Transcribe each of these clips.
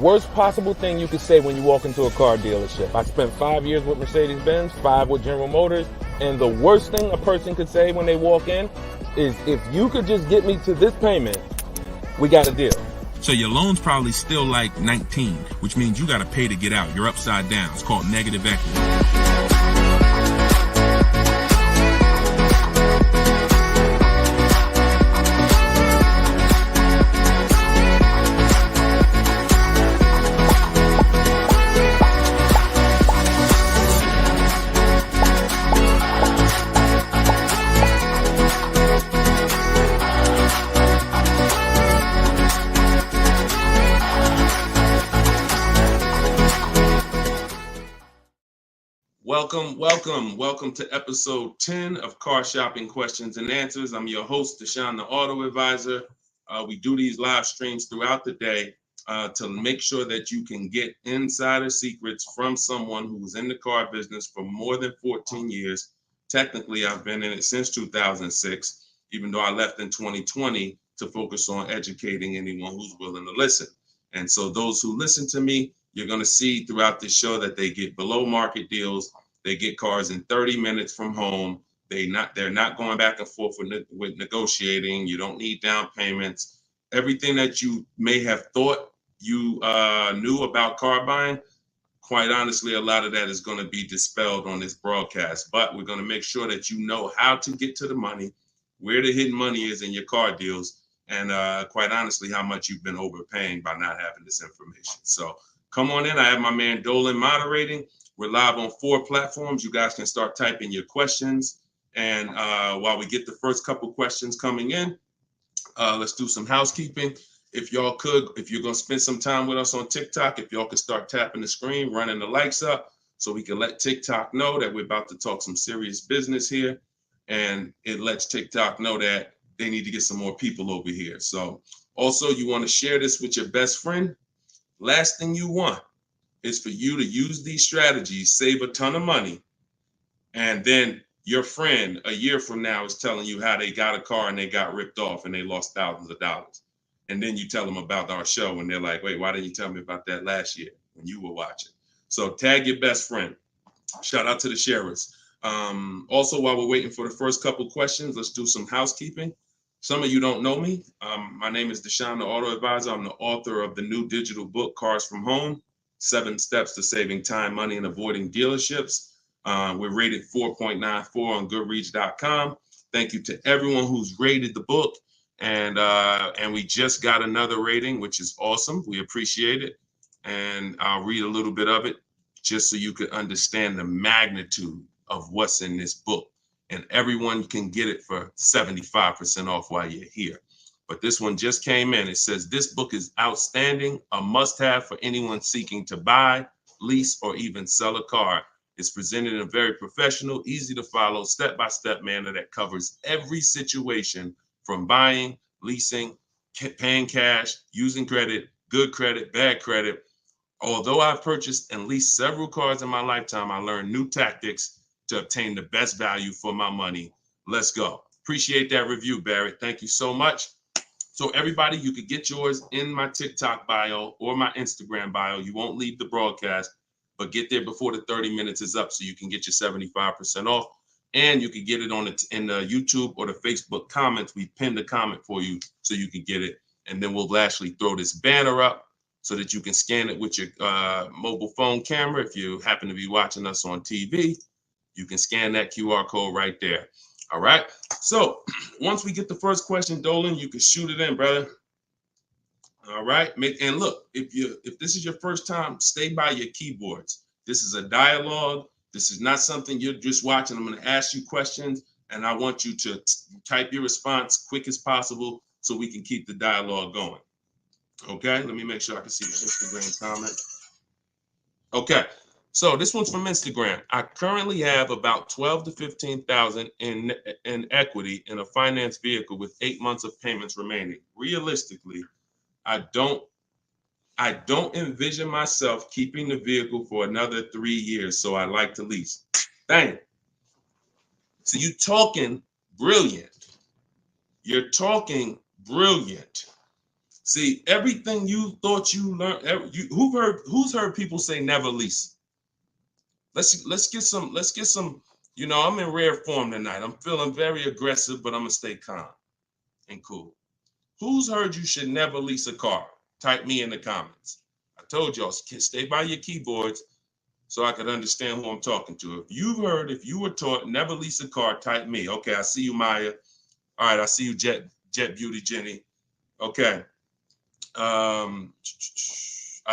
worst possible thing you could say when you walk into a car dealership. I spent 5 years with Mercedes-Benz, 5 with General Motors, and the worst thing a person could say when they walk in is, if you could just get me to this payment, we got a deal. So your loan's probably still like 19, which means you got to pay to get out. You're upside down. It's called negative equity. Welcome to episode 10 of Car Shopping Questions and Answers. I'm your host, Deshone the Auto Advisor. We do these live streams throughout the day to make sure that you can get insider secrets from someone who was in the car business for more than 14 years. Technically, I've been in it since 2006, even though I left in 2020 to focus on educating anyone who's willing to listen. And so those who listen to me, you're going to see throughout this show that they get below market deals. They get cars in 30 minutes from home. They're not going back and forth with negotiating. You don't need down payments. Everything that you may have thought you knew about car buying, quite honestly, a lot of that is going to be dispelled on this broadcast. But we're going to make sure that you know how to get to the money, where the hidden money is in your car deals, and quite honestly, how much you've been overpaying by not having this information. So come on in. I have my man Dolan moderating. We're live on 4 platforms. You guys can start typing your questions. And while we get the first couple questions coming in, let's do some housekeeping. If you're going to spend some time with us on TikTok, if y'all could start tapping the screen, running the likes up, so we can let TikTok know that we're about to talk some serious business here. And it lets TikTok know that they need to get some more people over here. So also, you want to share this with your best friend. Last thing you want is for you to use these strategies, save a ton of money, and then your friend a year from now is telling you how they got a car and they got ripped off and they lost thousands of dollars. And then you tell them about our show and they're like, wait, why didn't you tell me about that last year when you were watching? So tag your best friend. Shout out to the sharers. Also, while we're waiting for the first couple questions, let's do some housekeeping. Some of you don't know me. My name is Deshone the Auto Advisor. I'm the author of the new digital book, Cars from Home, 7 Steps to Saving Time, Money, and Avoiding Dealerships. We're rated 4.94 on Goodreads.com. Thank you to everyone who's rated the book. And we just got another rating, which is awesome. We appreciate it. And I'll read a little bit of it just so you can understand the magnitude of what's in this book. And everyone can get it for 75% off while you're here. But this one just came in. It says, this book is outstanding, a must-have for anyone seeking to buy, lease, or even sell a car. It's presented in a very professional, easy to follow, step-by-step manner that covers every situation from buying, leasing, paying cash, using credit, good credit, bad credit. Although I've purchased and leased several cars in my lifetime, I learned new tactics to obtain the best value for my money. Let's go. Appreciate that review, Barrett. Thank you so much. So everybody, you could get yours in my TikTok bio or my Instagram bio. You won't leave the broadcast, but get there before the 30 minutes is up so you can get your 75% off. And you can get it in the YouTube or the Facebook comments. We pinned the comment for you so you can get it. And then we'll actually throw this banner up so that you can scan it with your mobile phone camera. If you happen to be watching us on TV, you can scan that QR code right there. All right. So once we get the first question, Dolan, you can shoot it in, brother. All right. And look, if this is your first time, stay by your keyboards. This is a dialogue. This is not something you're just watching. I'm going to ask you questions, and I want you to type your response quick as possible so we can keep the dialogue going. Okay. Let me make sure I can see the Instagram comment. Okay. So this one's from Instagram. I currently have about 12 to 15,000 in equity in a finance vehicle with 8 months of payments remaining. Realistically, I don't envision myself keeping the vehicle for another 3 years, so I like to lease. Dang. So you're talking brilliant. You're talking brilliant. See, everything you thought you learned, who's heard people say never lease? Let's get some, I'm in rare form tonight. I'm feeling very aggressive, but I'm gonna stay calm and cool. Who's heard you should never lease a car? Type me in the comments. I told y'all, stay by your keyboards so I could understand who I'm talking to. If you were taught never lease a car, type me. Okay, I see you, Maya. All right, I see you, Jet Beauty Jenny. Okay. I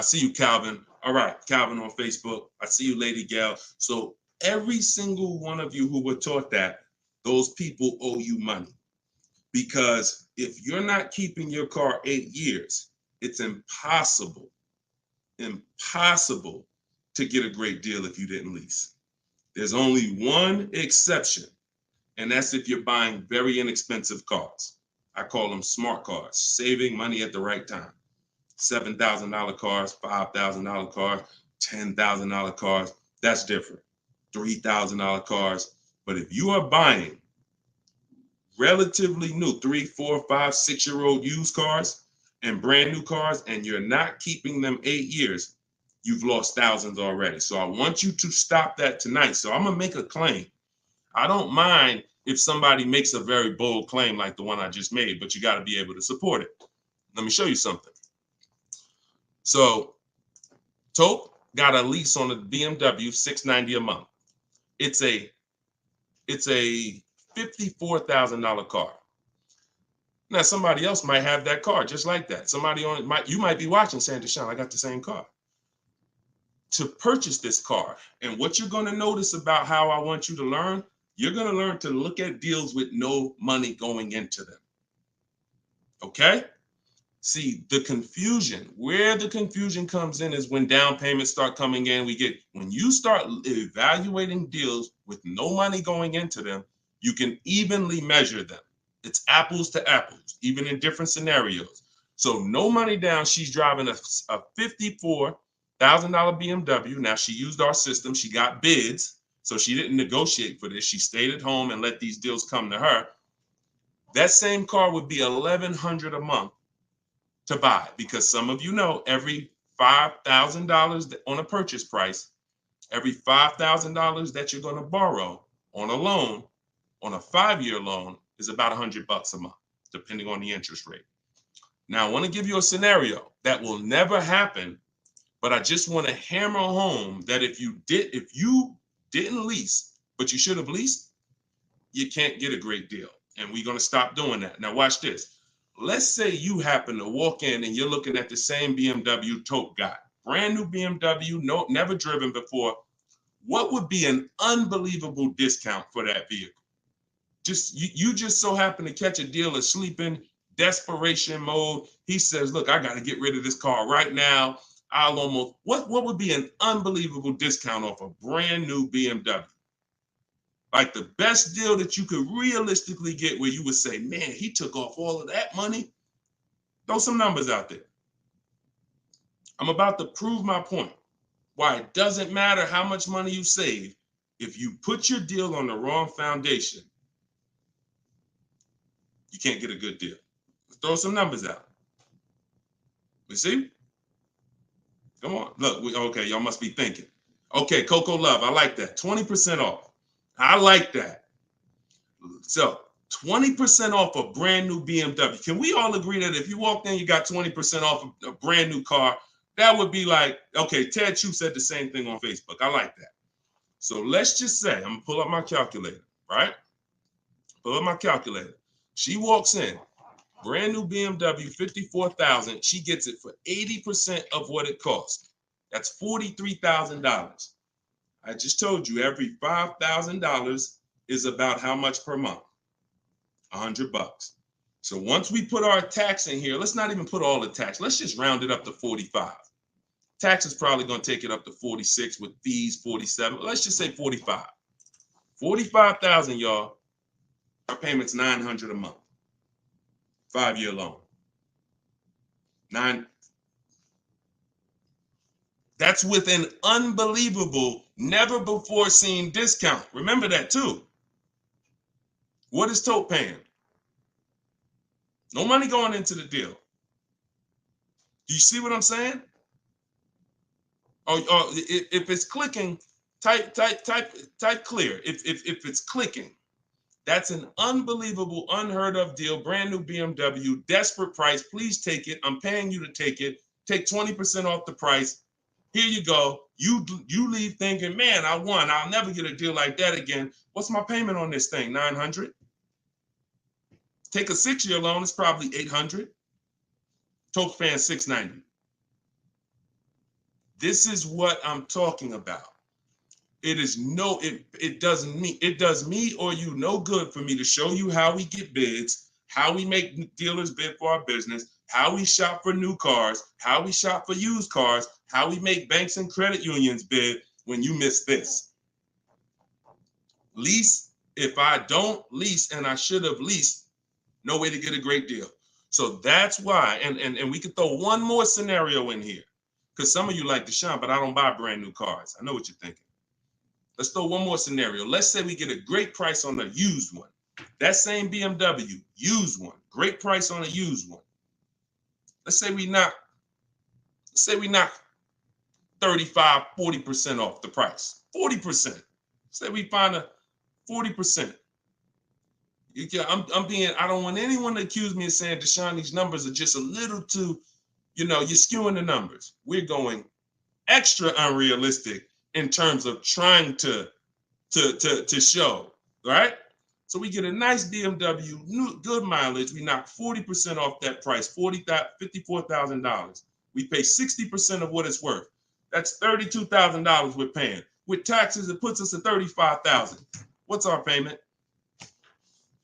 see you, Calvin. All right, Calvin on Facebook. I see you, Lady Gail. So every single one of you who were taught that, those people owe you money. Because if you're not keeping your car 8 years, it's impossible to get a great deal if you didn't lease. There's only one exception, and that's if you're buying very inexpensive cars. I call them smart cars, saving money at the right time. $7,000 cars, $5,000 cars, $10,000 cars, that's different. $3,000 cars. But if you are buying relatively new 3, 4, 5, 6-year-old used cars and brand new cars, and you're not keeping them 8 years, you've lost thousands already. So I want you to stop that tonight. So I'm gonna make a claim. I don't mind if somebody makes a very bold claim like the one I just made, but you got to be able to support it. Let me show you something. So Tope got a lease on a BMW $690 a month. It's a $54,000 car. Now somebody else might have that car just like that. You might be watching saying, Deshone, I got the same car. To purchase this car, and what you're going to notice about how I want you to learn, you're going to learn to look at deals with no money going into them. Okay? See, where the confusion comes in is when down payments start coming in. When you start evaluating deals with no money going into them, you can evenly measure them. It's apples to apples, even in different scenarios. So no money down, she's driving a $54,000 BMW. Now she used our system, she got bids, so she didn't negotiate for this. She stayed at home and let these deals come to her. That same car would be $1,100 a month to buy, because some of you know every $5,000 on a purchase price, every $5,000 that you're going to borrow on a loan, on a 5-year loan, is about $100 a month, depending on the interest rate. Now, I want to give you a scenario that will never happen, but I just want to hammer home that if you didn't lease, but you should have leased, you can't get a great deal. And we're going to stop doing that. Now, watch this. Let's say you happen to walk in and you're looking at the same BMW Tope got. Brand new BMW, never driven before. What would be an unbelievable discount for that vehicle? You just so happen to catch a deal asleep in desperation mode. He says, look, I got to get rid of this car right now. What would be an unbelievable discount off a brand new BMW? Like the best deal that you could realistically get, where you would say, man, he took off all of that money. Throw some numbers out there. I'm about to prove my point. Why it doesn't matter how much money you save. If you put your deal on the wrong foundation, you can't get a good deal. Let's throw some numbers out. You see? Come on. Look, okay, y'all must be thinking. Okay, Coco Love, I like that. 20% off. I like that. So 20% off a brand new BMW. Can we all agree that if you walked in, you got 20% off a brand new car? That would be like, okay, Ted Chu said the same thing on Facebook. I like that. So let's just say, I'm gonna pull up my calculator, right? Pull up my calculator. She walks in, brand new BMW, $54,000. She gets it for 80% of what it costs. That's $43,000. I just told you every $5,000 is about how much per month? $100. So once we put our tax in here, let's not even put all the tax. Let's just round it up to 45. Tax is probably going to take it up to 46 with fees, 47. Let's just say 45. 45,000, y'all. Our payment's $900 a month. 5-year loan. That's with an unbelievable, never before seen discount. Remember that too. What is Tope paying? No money going into the deal. Do you see what I'm saying? Or if it's clicking, type clear. If it's clicking, that's an unbelievable, unheard of deal. Brand new BMW, desperate price. Please take it. I'm paying you to take it. Take 20% off the price. Here you go. You leave thinking, man, I won. I'll never get a deal like that again. What's my payment on this thing? $900. Take a 6-year loan. It's probably $800. Toke paying $690. This is what I'm talking about. It does me or you no good for me to show you how we get bids, how we make dealers bid for our business, how we shop for new cars, how we shop for used cars, how we make banks and credit unions bid when you miss this. Lease, if I don't lease and I should have leased, no way to get a great deal. So that's why, and we could throw one more scenario in here, because some of you like Deshone, but I don't buy brand new cars. I know what you're thinking. Let's throw one more scenario. Let's say we get a great price on a used one. That same BMW, used one, great price on a used one. Let's say we knock 35, 40% off the price. 40%. Say we find a 40%. I don't want anyone to accuse me of saying, Deshone, these numbers are just a little too, you're skewing the numbers. We're going extra unrealistic in terms of trying to show, right? So we get a nice BMW, good mileage. We knock 40% off that price, $54,000. We pay 60% of what it's worth. That's $32,000 we're paying. With taxes, it puts us at $35,000. What's our payment?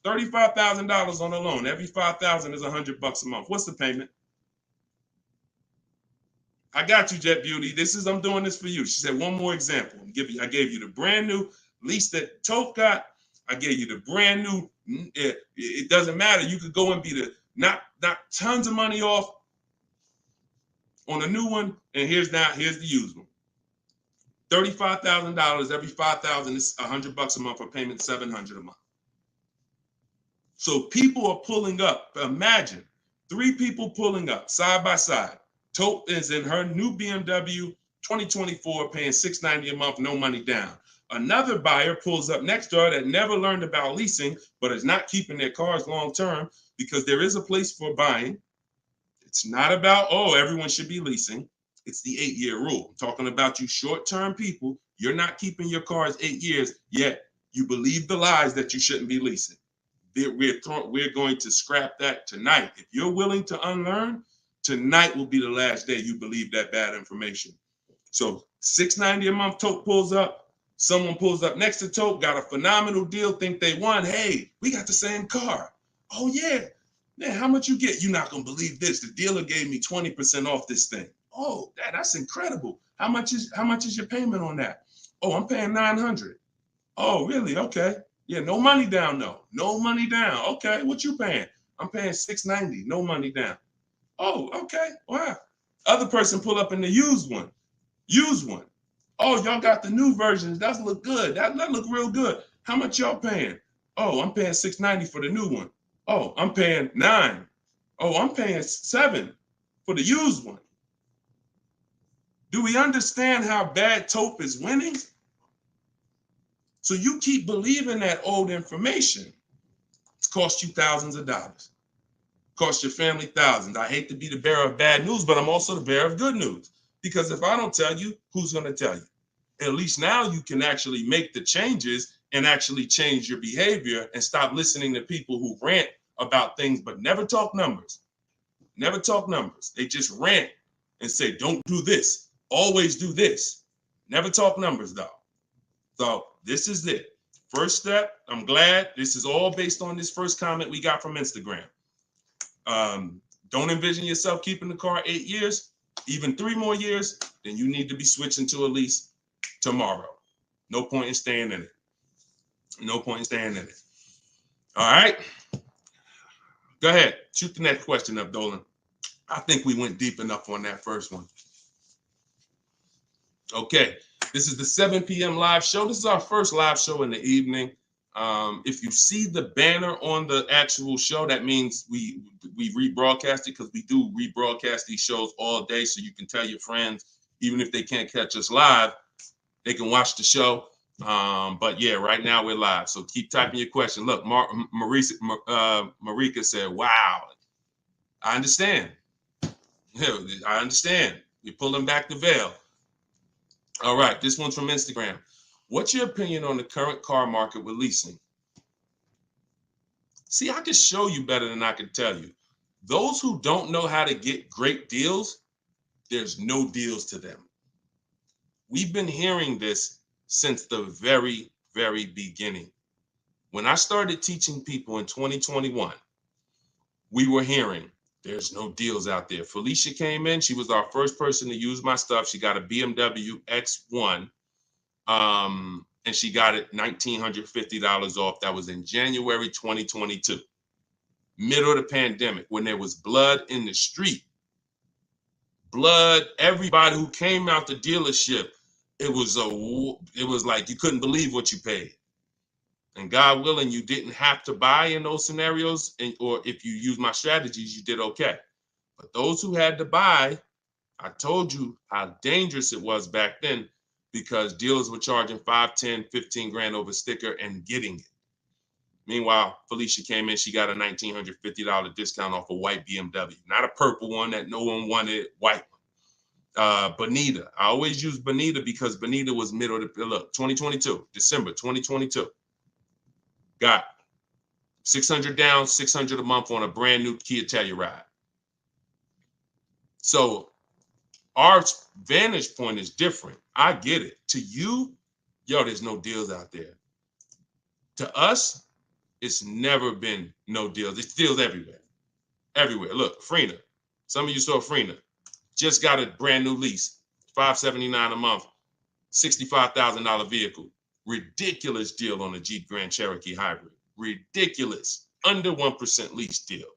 $35,000 on a loan. Every $5,000 is $100 a month. What's the payment? I got you, Jet Beauty. I'm doing this for you. She said, one more example. I gave you the brand new lease that Toke got. I gave you the brand new. It doesn't matter. You could go and be knock tons of money off on a new one. And here's the used one. $35,000. Every $5,000 is $100 a month. A payment $700 a month. So people are pulling up. Imagine 3 people pulling up side by side. Tope is in her new BMW 2024, paying $690 a month, no money down. Another buyer pulls up next door that never learned about leasing, but is not keeping their cars long term, because there is a place for buying. It's not about, everyone should be leasing. It's the 8-year rule. I'm talking about you short-term people. You're not keeping your cars 8 years, yet you believe the lies that you shouldn't be leasing. We're going to scrap that tonight. If you're willing to unlearn, tonight will be the last day you believe that bad information. So $690 a month, Toke pulls up. Someone pulls up next to Toke, got a phenomenal deal, think they won. Hey, we got the same car. Oh yeah, man, how much you get? You're not gonna believe this. The dealer gave me 20% off this thing. Oh, that's incredible. How much is your payment on that? Oh, I'm paying $900. Oh, really? Okay. Yeah, no money down though. No money down. Okay, what you paying? I'm paying $690. No money down. Oh, okay. Wow. Other person pull up in the used one. Oh, y'all got the new versions. That look good. That look real good. How much y'all paying? Oh, I'm paying $690 for the new one. Oh, I'm paying $9. Oh, I'm paying $7 for the used one. Do we understand how bad Tope is winning? So you keep believing that old information. It's cost you thousands of dollars. Cost your family thousands. I hate to be the bearer of bad news, but I'm also the bearer of good news. Because if I don't tell you, who's going to tell you? At least now you can actually make the changes and actually change your behavior and stop listening to people who rant about things but never talk numbers. Never talk numbers. They just rant and say, don't do this. Always do this. Never talk numbers though. So this is it. First step, I'm glad this is all based on this first comment we got from Instagram. Don't envision yourself keeping the car 8 years, even 3 more years, then you need to be switching to a lease tomorrow. No point in staying in it. No point in staying in it. All right. Go ahead. Shoot the next question up, Dolan. I think we went deep enough on that first one. Okay. This is the 7 p.m. live show. This is our first live show in the evening. If you see the banner on the actual show, that means we rebroadcast it, because we do rebroadcast these shows all day, so you can tell your friends, even if they can't catch us live, they can watch the show. But yeah, right now we're live, so keep typing your question. Look, Marika said, "Wow, I understand. Yeah, I understand. You're pulling back the veil." All right, this one's from Instagram. What's your opinion on the current car market with leasing? See, I can show you better than I can tell you. Those who don't know how to get great deals, there's no deals to them. We've been hearing this since the very, very beginning. When I started teaching people in 2021, we were hearing there's no deals out there. Felicia came in. She was our first person to use my stuff. She got a BMW X1, and she got it $1,950 off. That was in January 2022, middle of the pandemic, when there was blood in the street. Blood, everybody who came out the dealership, it was like you couldn't believe what you paid. And God willing, you didn't have to buy in those scenarios, or if you use my strategies, you did okay. But those who had to buy, I told you how dangerous it was back then, because dealers were charging 5, 10, 15 grand over sticker and getting it. Meanwhile, Felicia came in, she got a $1,950 discount off a white BMW, not a purple one that no one wanted, white one. Bonita, I always use Bonita because Bonita was middle of the, look, 2022, December 2022. Got 600 down, 600 a month on a brand new Kia Telluride. So our vantage point is different. I get it. To you, yo, there's no deals out there. To us, it's never been no deals. It's deals everywhere. Everywhere. Look, Frena. Some of you saw Frena. Just got a brand new lease. $579 a month. $65,000 vehicle. Ridiculous deal on the Jeep Grand Cherokee Hybrid. Ridiculous. Under 1% lease deal.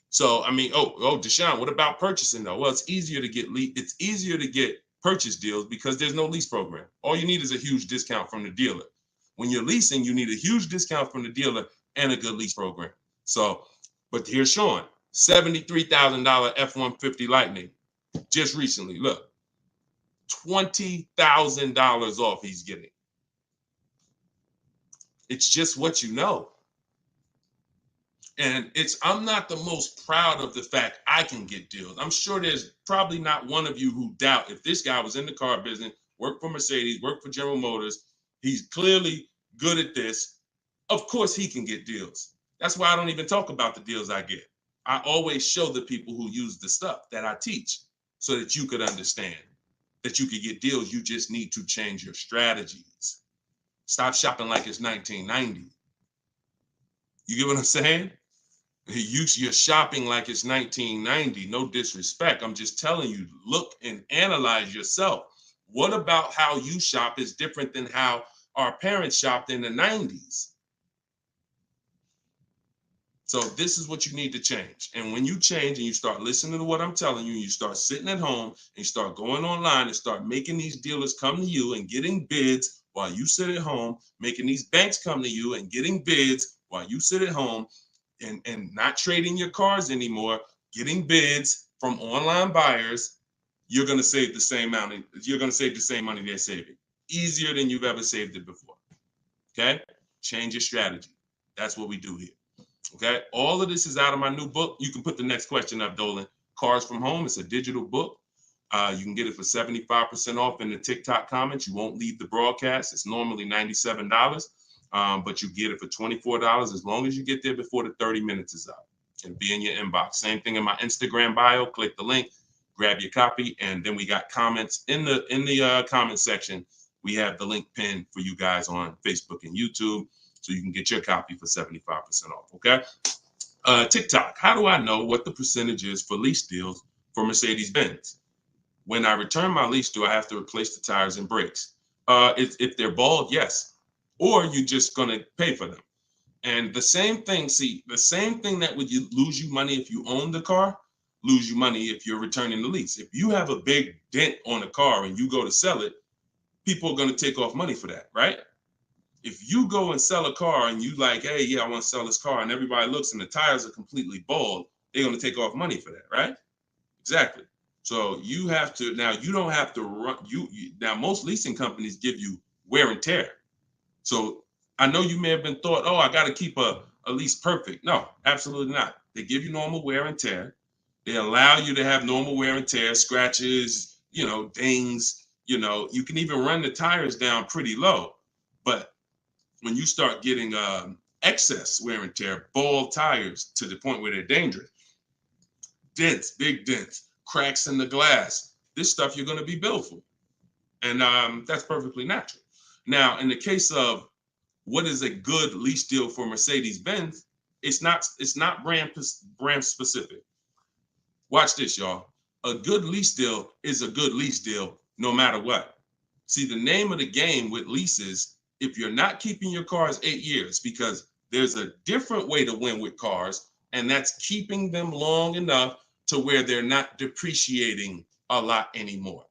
So, I mean, Deshone, what about purchasing though? Well, it's easier to get purchase deals because there's no lease program. All you need is a huge discount from the dealer. When you're leasing, you need a huge discount from the dealer and a good lease program. So, but here's Sean, $73,000 F-150 Lightning just recently. Look, $20,000 off he's getting. It's just what you know. And I'm not the most proud of the fact I can get deals. I'm sure there's probably not one of you who doubt if this guy was in the car business, worked for Mercedes, worked for General Motors, he's clearly good at this. Of course he can get deals. That's why I don't even talk about the deals I get. I always show the people who use the stuff that I teach so that you could understand that you could get deals. You just need to change your strategies. Stop shopping like it's 1990. You get what I'm saying? You're shopping like it's 1990. No disrespect. I'm just telling you, look and analyze yourself. What about how you shop is different than how our parents shopped in the 90s? So this is what you need to change. And when you change and you start listening to what I'm telling you, you start sitting at home and you start going online and start making these dealers come to you and getting bids while you sit at home, making these banks come to you and getting bids while you sit at home, and not trading your cars anymore, getting bids from online buyers, you're going to save the same money. You're going to save the same money they're saving. Easier than you've ever saved it before. Okay? Change your strategy. That's what we do here. Okay? All of this is out of my new book. You can put the next question up, Dolan. Cars from Home. It's a digital book. You can get it for 75% off in the TikTok comments. You won't leave the broadcast. It's normally $97. But you get it for $24 as long as you get there before the 30 minutes is up. It'll be in your inbox. Same thing in my Instagram bio. Click the link, grab your copy, and then we got comments in the comment section. We have the link pinned for you guys on Facebook and YouTube, so you can get your copy for 75% off. Okay. TikTok. How do I know what the percentage is for lease deals for Mercedes-Benz? When I return my lease, do I have to replace the tires and brakes? If they're bald, yes. Or you're just going to pay for them. And the same thing that would lose you money if you own the car, lose you money if you're returning the lease. If you have a big dent on a car and you go to sell it, people are going to take off money for that, right? If you go and sell a car and you like, hey, yeah, I want to sell this car, and everybody looks and the tires are completely bald, they're going to take off money for that, right? Exactly. So you have to, now you don't have to run, now most leasing companies give you wear and tear. So I know you may have been thought, oh, I got to keep a lease perfect. No, absolutely not. They give you normal wear and tear. They allow you to have normal wear and tear, scratches, dings, you can even run the tires down pretty low. But when you start getting excess wear and tear, bald tires to the point where they're dangerous, dents, big dents, cracks in the glass, this stuff you're going to be billed for. And that's perfectly natural. Now, in the case of what is a good lease deal for Mercedes-Benz, it's not brand specific. Watch this, y'all. A good lease deal is a good lease deal no matter what. See, the name of the game with leases, if you're not keeping your cars 8 years, because there's a different way to win with cars, and that's keeping them long enough to where they're not depreciating a lot anymore.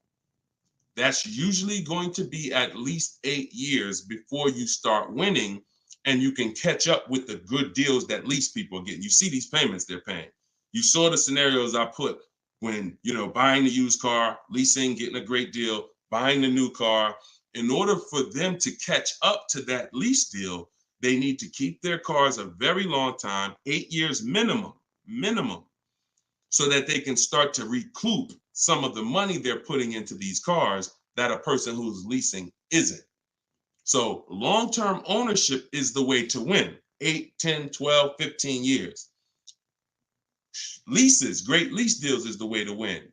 That's usually going to be at least 8 years before you start winning, and you can catch up with the good deals that lease people are getting. You see these payments they're paying. You saw the scenarios I put when, buying the used car, leasing, getting a great deal, buying the new car. In order for them to catch up to that lease deal, they need to keep their cars a very long time, 8 years minimum, so that they can start to recoup some of the money they're putting into these cars that a person who's leasing isn't. So long-term ownership is the way to win. 8, 10, 12, 15 years. Leases, great lease deals is the way to win.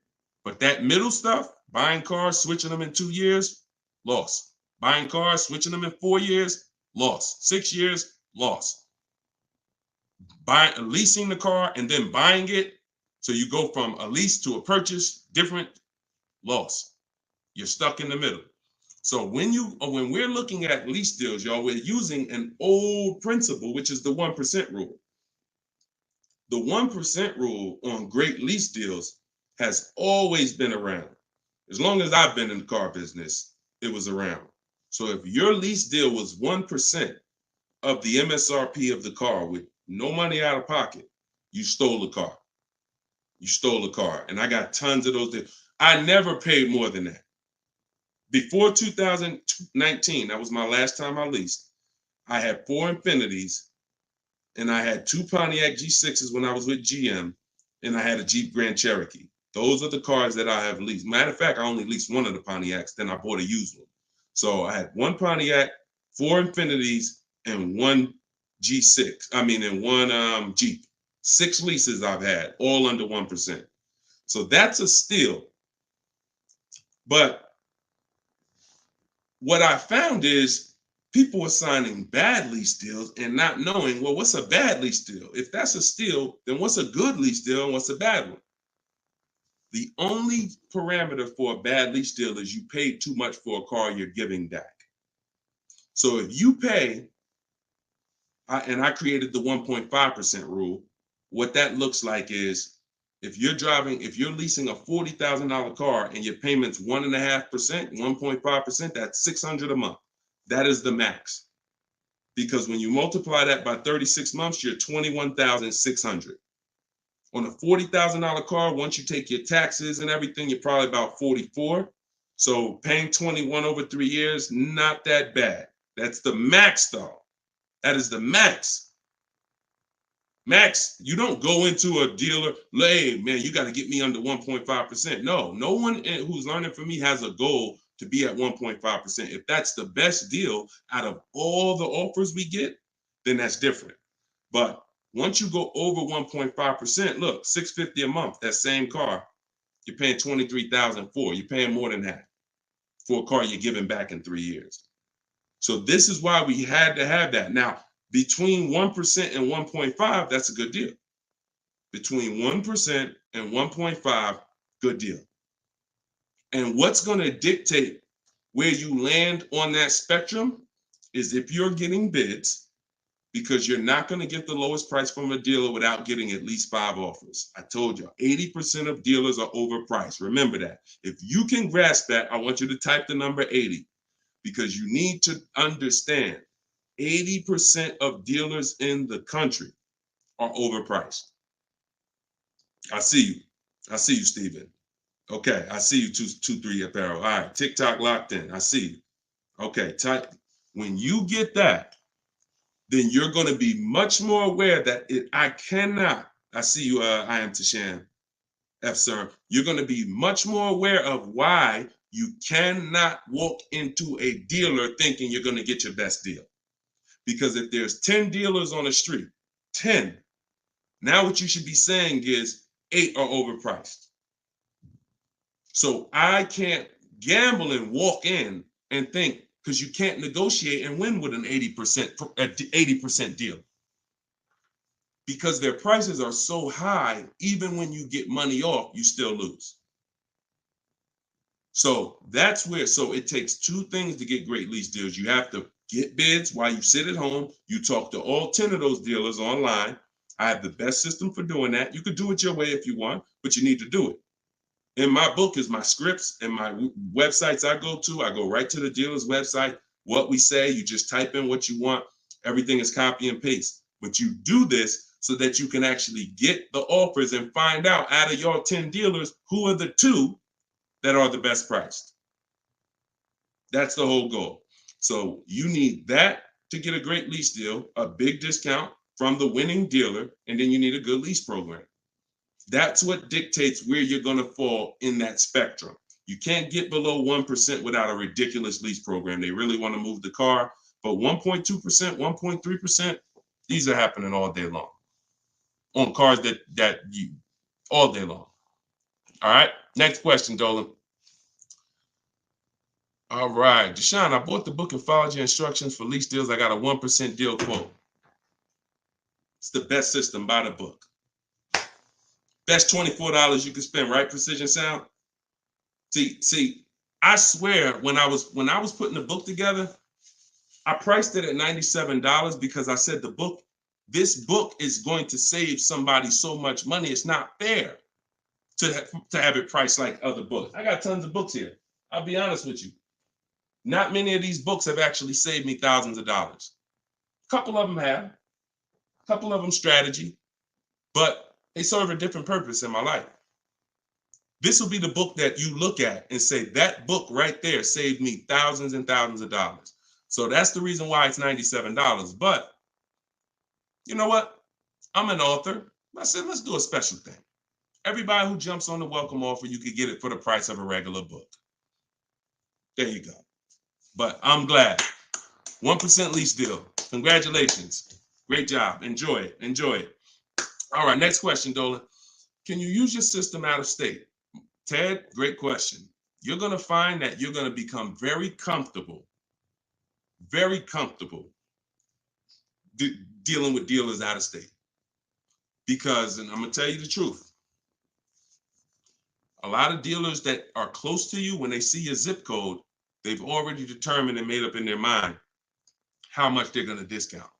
But that middle stuff, buying cars, switching them in 2 years, loss. Buying cars, switching them in 4 years, loss. 6 years, loss. Leasing the car and then buying it, so you go from a lease to a purchase, different, loss. You're stuck in the middle. So when we're looking at lease deals, y'all, we're using an old principle, which is the 1% rule. The 1% rule on great lease deals has always been around. As long as I've been in the car business, it was around. So if your lease deal was 1% of the MSRP of the car with no money out of pocket, you stole the car. You stole a car. And I got tons of those deals. I never paid more than that. Before 2019, that was my last time I leased, I had 4 Infinities, and I had 2 Pontiac G6s when I was with GM, and I had a Jeep Grand Cherokee. Those are the cars that I have leased. Matter of fact, I only leased one of the Pontiacs, then I bought a used one. So I had 1 Pontiac, 4 Infinities, and 1 G6. And 1 Jeep. 6 leases I've had, all under 1%. So that's a steal. But what I found is people were signing bad lease deals and not knowing, well, what's a bad lease deal? If that's a steal, then what's a good lease deal and what's a bad one? The only parameter for a bad lease deal is you paid too much for a car you're giving back. So if you pay, and I created the 1.5% rule, what that looks like is if you're leasing a $40,000 car and your payment's 1.5%, 1.5%, that's $600 a month. That is the max. Because when you multiply that by 36 months, you're $21,600. On a $40,000 car, once you take your taxes and everything, you're probably about 44. So paying 21 over 3 years, not that bad. That's the max though. That is the max. Max, you don't go into a dealer, hey, man, you got to get me under 1.5%. No one who's learning from me has a goal to be at 1.5%. If that's the best deal out of all the offers we get, then that's different. But once you go over 1.5%, look, $650 a month, that same car, you're paying $23,000 for. You're paying more than that for a car you're giving back in 3 years. So this is why we had to have that. Now, between 1% and 1.5, that's a good deal. Between 1% and 1.5, good deal. And what's going to dictate where you land on that spectrum is if you're getting bids, because you're not going to get the lowest price from a dealer without getting at least 5 offers. I told you, 80% of dealers are overpriced. Remember that. If you can grasp that, I want you to type the number 80, because you need to understand 80% of dealers in the country are overpriced. I see you. I see you, Steven. Okay, I see you, 223 apparel. All right, TikTok locked in. I see you. Okay, type. When you get that, then you're going to be much more aware that I cannot. I see you. I am Tashan F. Sir. You're going to be much more aware of why you cannot walk into a dealer thinking you're going to get your best deal. Because if there's 10 dealers on the street, 10, now what you should be saying is 8 are overpriced. So I can't gamble and walk in and think, because you can't negotiate and win with an 80% deal. Because their prices are so high, even when you get money off, you still lose. So that's where, so it takes two things to get great lease deals. You have to get bids while you sit at home. You talk to all 10 of those dealers online. I have the best system for doing that. You could do it your way if you want, but you need to do it. In my book is my scripts and my websites I go right to the dealer's website. What we say, you just type in what you want. Everything is copy and paste. But you do this so that you can actually get the offers and find out of your 10 dealers, who are the 2 that are the best priced. That's the whole goal. So you need that to get a great lease deal, a big discount from the winning dealer, and then you need a good lease program. That's what dictates where you're going to fall in that spectrum. You can't get below 1% without a ridiculous lease program. They really want to move the car, but 1.2%, 1.3%, these are happening all day long on cars that you all day long. All right, next question, Dolan. All right, Deshaun, I bought the book and followed your instructions for lease deals. I got a 1% deal quote. It's the best system. Buy the book. Best $24 you can spend, right? Precision Sound. See, I swear when I was putting the book together, I priced it at $97 because I said this book is going to save somebody so much money. It's not fair to have it priced like other books. I got tons of books here. I'll be honest with you. Not many of these books have actually saved me thousands of dollars. A couple of them have. A couple of them strategy, but they serve a different purpose in my life. This will be the book that you look at and say, that book right there saved me thousands and thousands of dollars. So that's the reason why it's $97. But you know what? I'm an author. I said, let's do a special thing. Everybody who jumps on the welcome offer, you could get it for the price of a regular book. There you go. But I'm glad. 1% lease deal. Congratulations. Great job. Enjoy it. Enjoy it. All right, next question, Dolan. Can you use your system out of state? Ted, great question. You're going to find that you're going to become very comfortable dealing with dealers out of state. Because, and I'm going to tell you the truth, a lot of dealers that are close to you, when they see your zip code, they've already determined and made up in their mind how much they're going to discount,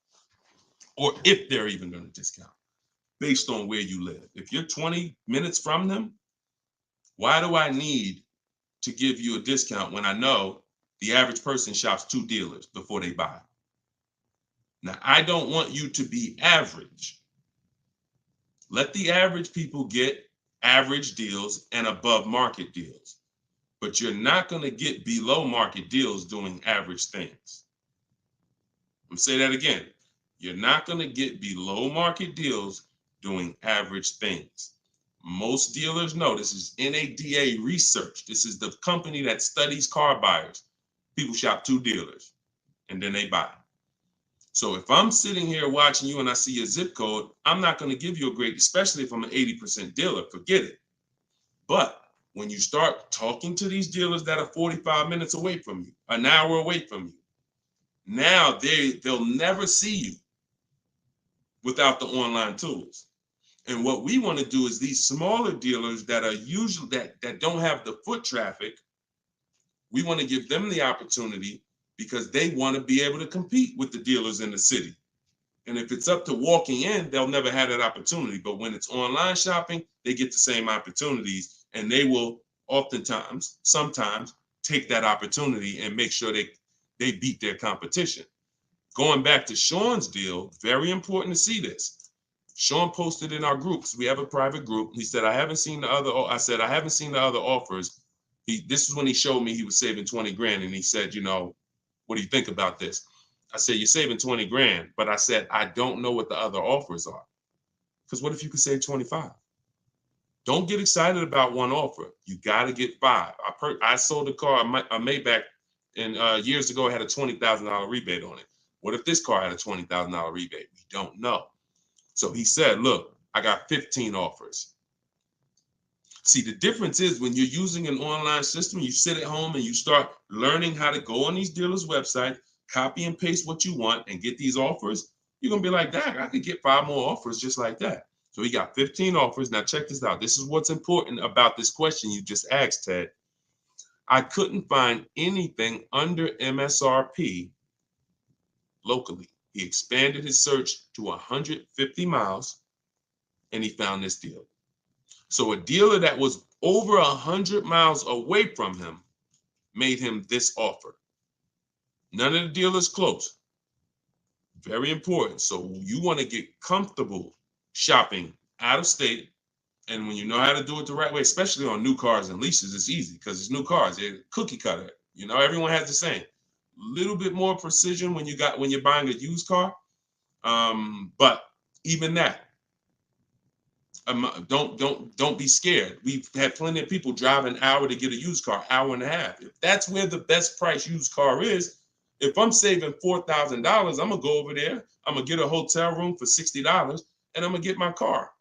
or if they're even going to discount, based on where you live. If you're 20 minutes from them, why do I need to give you a discount when I know the average person shops 2 dealers before they buy? Now, I don't want you to be average. Let the average people get average deals and above market deals, but you're not going to get below market deals doing average things. I'm going to say that again. You're not going to get below market deals doing average things. Most dealers know, this is NADA research. This is the company that studies car buyers. People shop 2 dealers and then they buy. So if I'm sitting here watching you and I see your zip code, I'm not going to give you a great, especially if I'm an 80% dealer, forget it. But when you start talking to these dealers that are 45 minutes away from you, an hour away from you, now they'll never see you without the online tools. And what we want to do is these smaller dealers that are usually that don't have the foot traffic, we want to give them the opportunity because they want to be able to compete with the dealers in the city. And if it's up to walking in, they'll never have that opportunity. But when it's online shopping, they get the same opportunities, and they will sometimes take that opportunity and make sure they beat their competition. going back to Sean's deal, very important to see this. Sean posted in our groups. We have a private group. He said, I haven't seen the other. I said, I haven't seen the other offers. This is when he showed me he was saving 20 grand. And he said, you know, what do you think about this? I said, you're saving 20 grand. But I said, I don't know what the other offers are. Because what if you could save 25? Don't get excited about one offer. You got to get 5. I sold a car, a Maybach, and years ago, it had a $20,000 rebate on it. What if this car had a $20,000 rebate? We don't know. So he said, look, I got 15 offers. See, the difference is when you're using an online system, you sit at home and you start learning how to go on these dealers' website, copy and paste what you want and get these offers. You're going to be like, dang, I could get 5 more offers just like that. So he got 15 offers. Now check this out. This is what's important about this question you just asked, Ted. I couldn't find anything under MSRP locally. He expanded his search to 150 miles and he found this deal. So a dealer that was over 100 miles away from him made him this offer. None of the dealers close. Very important. So you want to get comfortable shopping out of state. And when you know how to do it the right way, especially on new cars and leases, it's easy because it's new cars. They're cookie cutter. You know, everyone has the same. Little bit more precision when you're buying a used car. But even that, don't be scared. We've had plenty of people drive an hour to get a used car, hour and a half. If that's where the best price used car is, if I'm saving $4,000, I'm gonna go over there. I'm gonna get a hotel room for $60, and I'm gonna get my car.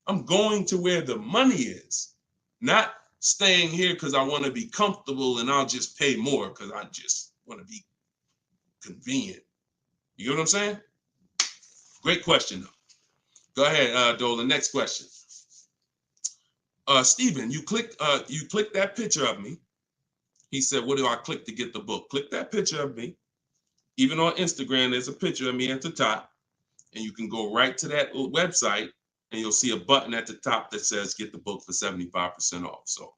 I'm going to where the money is, not staying here because I want to be comfortable and I'll just pay more because I just want to be convenient. You know what I'm saying? Great question, though. Go ahead, Dolan. Next question. Steven, you clicked that picture of me. He said, what do I click to get the book? Click that picture of me. Even on Instagram, there's a picture of me at the top. And you can go right to that website and you'll see a button at the top that says get the book for 75% off. So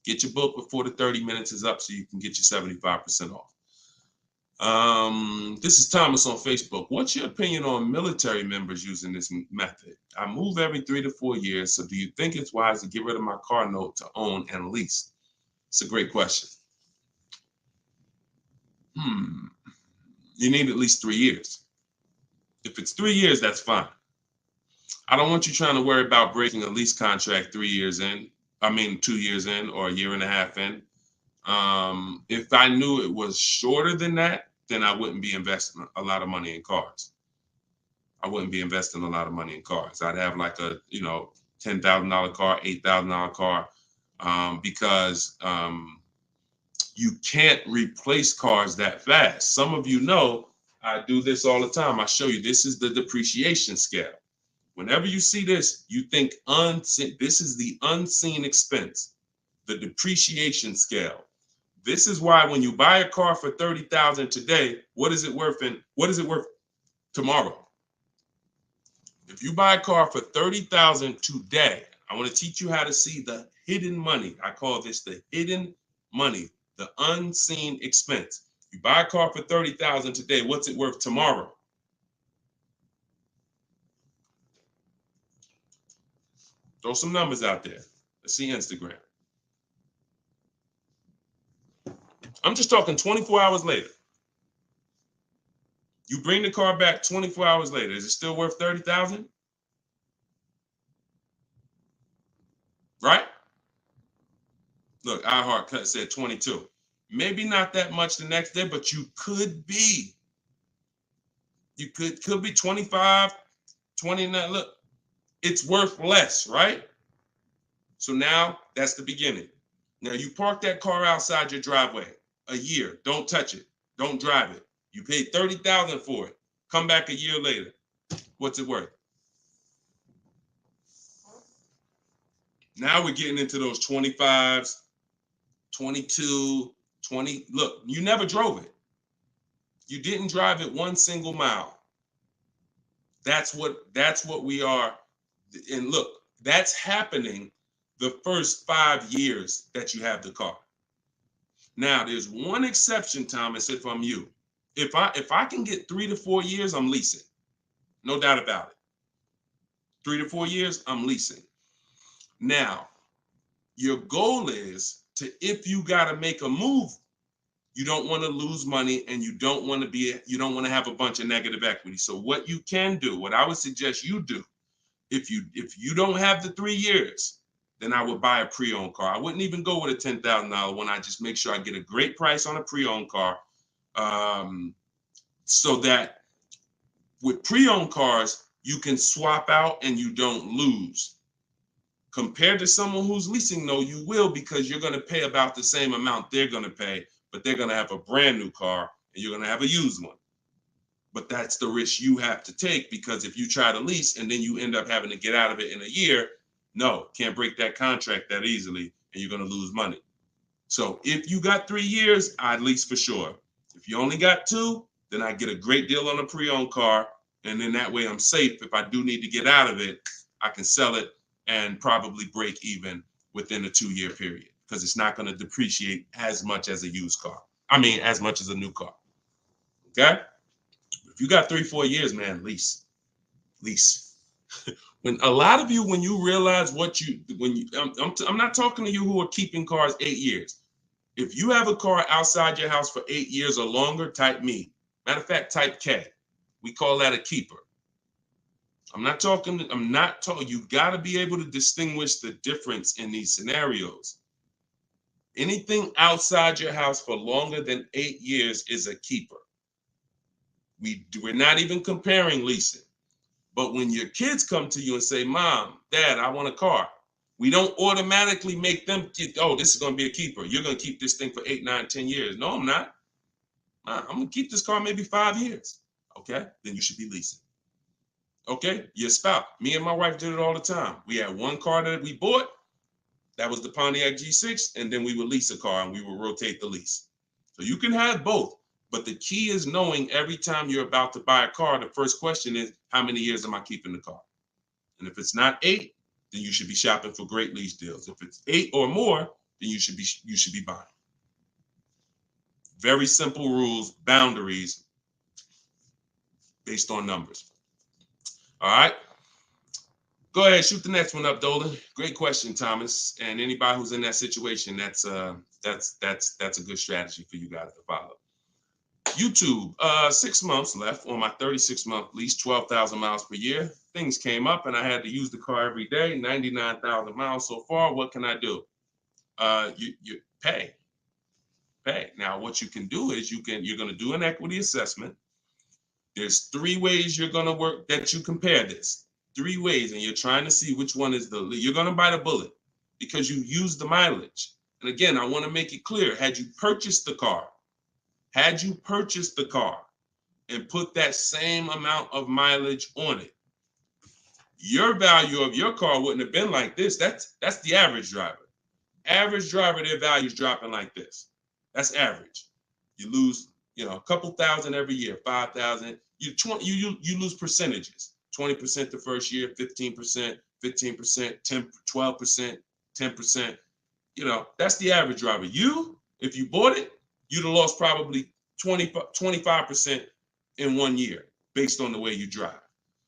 get your book before the 30 minutes is up so you can get your 75% off. This is Thomas on Facebook. What's your opinion on military members using this method? I move every 3 to 4 years. So do you think it's wise to get rid of my car note to own and lease? It's a great question. You need at least 3 years. If it's 3 years, that's fine. I don't want you trying to worry about breaking a lease contract 2 years in, or a year and a half in. If I knew it was shorter than that, then I wouldn't be investing a lot of money in cars. I'd have like a, $10,000 car, $8,000 car, because you can't replace cars that fast. Some of you know I do this all the time. I show you, this is the depreciation scale. Whenever you see this, you think unseen. This is the unseen expense, the depreciation scale. This is why when you buy a car for $30,000 today, what is it worth tomorrow? If you buy a car for $30,000 today, I want to teach you how to see the hidden money. I call this the hidden money, the unseen expense. You buy a car for $30,000 today, what's it worth tomorrow? Throw some numbers out there. Let's see Instagram. I'm just talking 24 hours later. You bring the car back 24 hours later. Is it still worth $30,000? Right? Look, iHeart said 22. Maybe not that much the next day, but you could be. You could be 25, 29. Look, it's worth less, right? So now that's the beginning. Now you park that car outside your driveway a year. Don't touch it. Don't drive it. You paid $30,000 for it. Come back a year later. What's it worth? Now we're getting into those 25s, 22, 20. Look, you never drove it. You didn't drive it one single mile. That's what we are. And look, that's happening the first 5 years that you have the car. Now, there's one exception, Thomas, if I'm you. if I can get 3 to 4 years, I'm leasing. No doubt about it. 3 to 4 years, I'm leasing. Now, your goal is to, if you got to make a move, you don't want to lose money and you don't want to have a bunch of negative equity. So what you can do, what I would suggest you do, if you don't have the 3 years, then I would buy a pre-owned car. I wouldn't even go with a $10,000 one. I just make sure I get a great price on a pre-owned car, so that with pre-owned cars, you can swap out and you don't lose. Compared to someone who's leasing, though, you will, because you're going to pay about the same amount they're going to pay, but they're going to have a brand new car and you're going to have a used one. But that's the risk you have to take, because if you try to lease and then you end up having to get out of it in a year, no, can't break that contract that easily and you're going to lose money. So if you got 3 years, I'd lease for sure. If you only got 2, then I get a great deal on a pre-owned car. And then that way I'm safe. If I do need to get out of it, I can sell it and probably break even within a 2-year period, because it's not going to depreciate as much as a used car. I mean, as much as a new car. Okay? If you got 3-4 years, man, lease. When a lot of you, when you realize I'm not talking to you who are keeping cars 8 years. If you have a car outside your house for 8 years or longer, type me. Matter of fact, type K. We call that a keeper. You got to be able to distinguish the difference in these scenarios. Anything outside your house for longer than 8 years is a keeper. We're not even comparing leasing. But when your kids come to you and say, Mom, Dad, I want a car, we don't automatically make them this is going to be a keeper. You're going to keep this thing for 8, 9, 10 years. No, I'm not. I'm going to keep this car maybe 5 years. Okay, then you should be leasing. Okay, your spouse. Me and my wife did it all the time. We had one car that we bought. That was the Pontiac G6. And then we would lease a car and we would rotate the lease. So you can have both. But the key is knowing every time you're about to buy a car, the first question is, how many years am I keeping the car? And if it's not 8, then you should be shopping for great lease deals. If it's 8 or more, then you should be buying. Very simple rules, boundaries based on numbers. All right. Go ahead, shoot the next one up, Dolan. Great question, Thomas. And anybody who's in that situation, that's a good strategy for you guys to follow. YouTube, 6 months left on my 36-month lease, 12,000 miles per year. Things came up and I had to use the car every day, 99,000 miles so far. What can I do? You pay. Now, what you can do is you're going to do an equity assessment. There's 3 ways you're going to work that you compare this. 3 ways, and you're trying to see which one is you're going to bite a bullet because you use the mileage. And again, I want to make it clear, had you purchased the car and put that same amount of mileage on it, your value of your car wouldn't have been like this. That's the average driver. Average driver, their value's dropping like this. That's average. You lose, a couple thousand every year, 5,000. You lose percentages. 20% the first year, 15%, 10%, 12%, 10%. That's the average driver. If you bought it, you'd have lost probably 25% in 1 year based on the way you drive.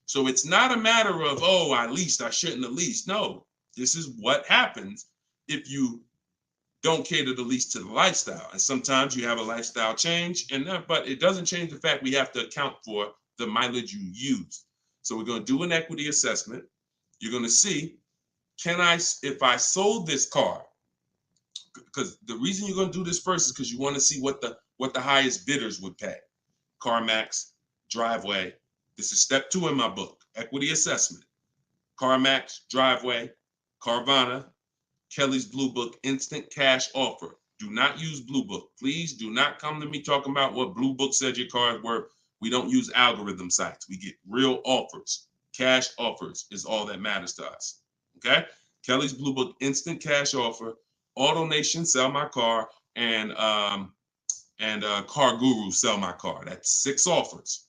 So it's not a matter of, I leased, I shouldn't have leased. No, this is what happens if you don't cater the lease to the lifestyle. And sometimes you have a lifestyle change, but it doesn't change the fact we have to account for the mileage you use. So we're going to do an equity assessment. You're going to see, if I sold this car, because the reason you're going to do this first is because you want to see what the highest bidders would pay. CarMax, Driveway. This is step 2 in my book, equity assessment. CarMax, Driveway, Carvana, Kelly's Blue Book, instant cash offer. Do not use Blue Book. Please do not come to me talking about what Blue Book said your car is worth. We don't use algorithm sites. We get real offers. Cash offers is all that matters to us. Okay? Kelly's Blue Book, instant cash offer. AutoNation, sell my car, and Car Guru, sell my car. That's 6 offers.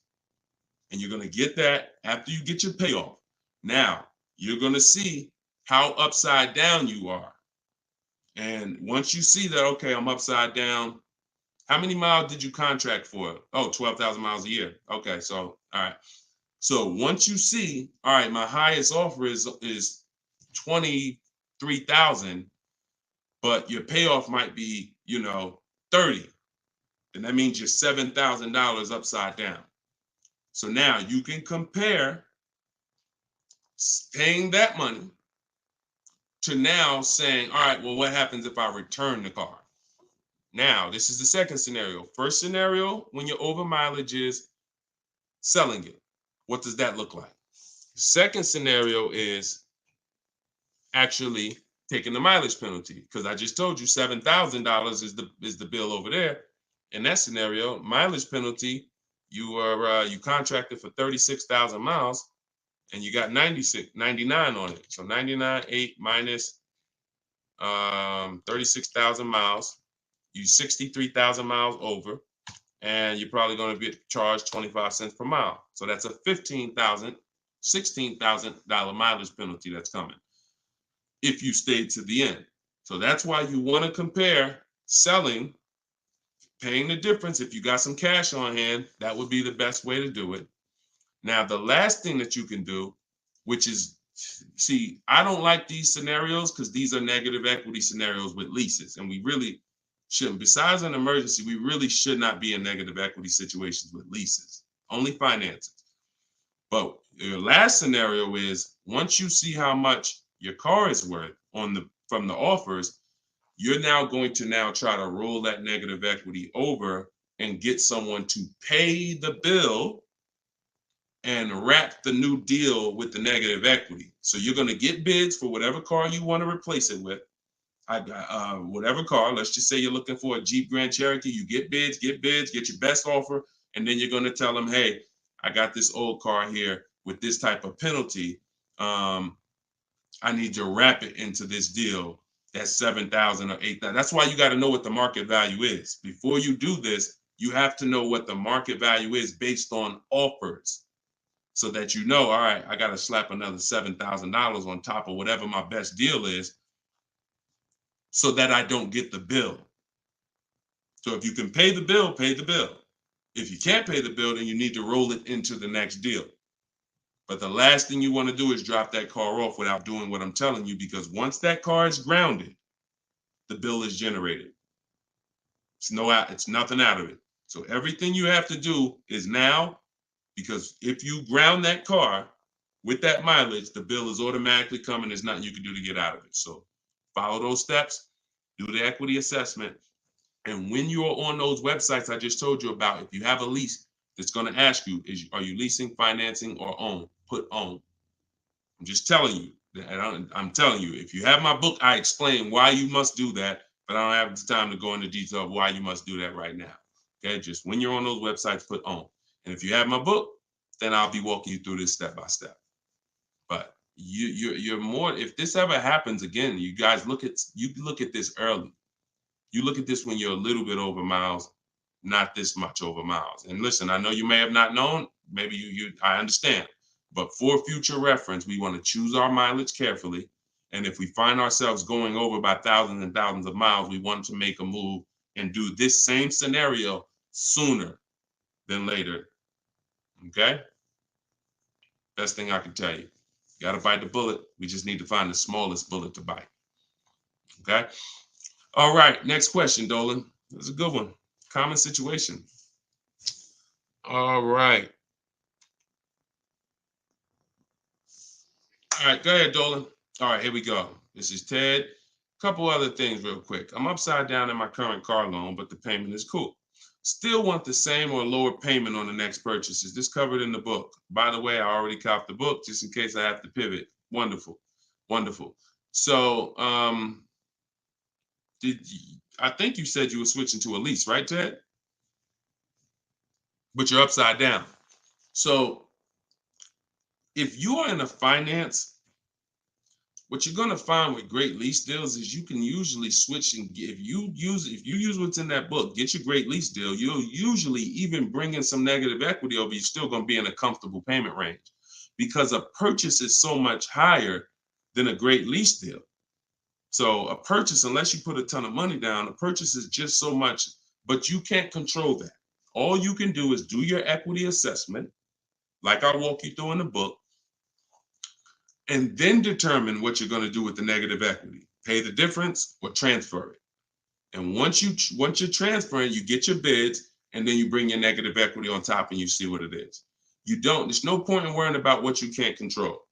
And you're going to get that after you get your payoff. Now, you're going to see how upside down you are. And once you see that, okay, I'm upside down, How many miles did you contract for? Oh, 12,000 miles a year. Okay, so all right. So once you see, all right, my highest offer is 23,000, but your payoff might be, 30. Then that means you're $7,000 upside down. So now you can compare paying that money to now saying, all right, well, what happens if I return the car? Now, this is the second scenario. First scenario, when your over mileage is selling it. What does that look like? Second scenario is actually taking the mileage penalty, because I just told you $7,000 is the bill over there. In that scenario, mileage penalty, you contracted for 36,000 miles and you got 99 on it. So 99.8 minus 36,000 miles, you 63,000 miles over, and you're probably going to be charged 25 cents per mile. So that's a $16,000 mileage penalty that's coming if you stayed to the end. So that's why you want to compare selling, paying the difference. If you got some cash on hand, that would be the best way to do it. Now, the last thing that you can do, which is, see, I don't like these scenarios because these are negative equity scenarios with leases, and we really shouldn't. Besides an emergency, we really should not be in negative equity situations with leases, only finances. But your last scenario is, once you see how much your car is worth from the offers, you're now going to try to roll that negative equity over and get someone to pay the bill and wrap the new deal with the negative equity. So you're going to get bids for whatever car you want to replace it with. Whatever car, let's just say you're looking for a Jeep Grand Cherokee, you get bids, get your best offer, and then you're going to tell them, hey, I got this old car here with this type of penalty. I need to wrap it into this deal that's 7,000 or 8,000. That's why you got to know what the market value is. Before you do this, you have to know what the market value is based on offers, so that you know, all right, I got to slap another $7,000 on top of whatever my best deal is, so that I don't get the bill. So if you can pay the bill, pay the bill. If you can't pay the bill, then you need to roll it into the next deal. But the last thing you want to do is drop that car off without doing what I'm telling you, because once that car is grounded, the bill is generated. It's nothing out of it. So everything you have to do is now, because if you ground that car with that mileage, the bill is automatically coming. There's nothing you can do to get out of it. So follow those steps, do the equity assessment. And when you're on those websites I just told you about, if you have a lease, that's going to ask you, are you leasing, financing, or own? Put own. I'm just telling you. And I'm telling you, if you have my book, I explain why you must do that, but I don't have the time to go into detail of why you must do that right now. Okay, just when you're on those websites, put own. And if you have my book, then I'll be walking you through this step by step. But you're more, if this ever happens again, you guys look at this early. You look at this when you're a little bit over miles, not this much over miles. And listen, I know you may have not known, maybe I understand, but for future reference, we want to choose our mileage carefully. And if we find ourselves going over by thousands and thousands of miles, we want to make a move and do this same scenario sooner than later. Okay? Best thing I can tell you. You got to bite the bullet. We just need to find the smallest bullet to bite. Okay? All right, next question, Dolan. That's a good one. Common situation. All right. All right, go ahead, Dolan. All right, here we go. This is Ted. A couple other things real quick. I'm upside down in my current car loan, but the payment is cool. Still want the same or lower payment on the next purchase. Is this covered in the book? By the way, I already copied the book just in case I have to pivot. Wonderful, wonderful. So, I think you said you were switching to a lease, right, Ted? But you're upside down. So if you are in a finance, what you're going to find with great lease deals is you can usually switch, and if you use what's in that book, get your great lease deal, you'll usually even bring in some negative equity over, you're still going to be in a comfortable payment range, because a purchase is so much higher than a great lease deal. So a purchase, unless you put a ton of money down, a purchase is just so much but you can't control that. All you can do is do your equity assessment, like I walk you through in the book, and then determine what you're going to do with the negative equity. Pay the difference or transfer it. And once you're transferring, you get your bids, and then you bring your negative equity on top and you see what it is. There's no point in worrying about what you can't control.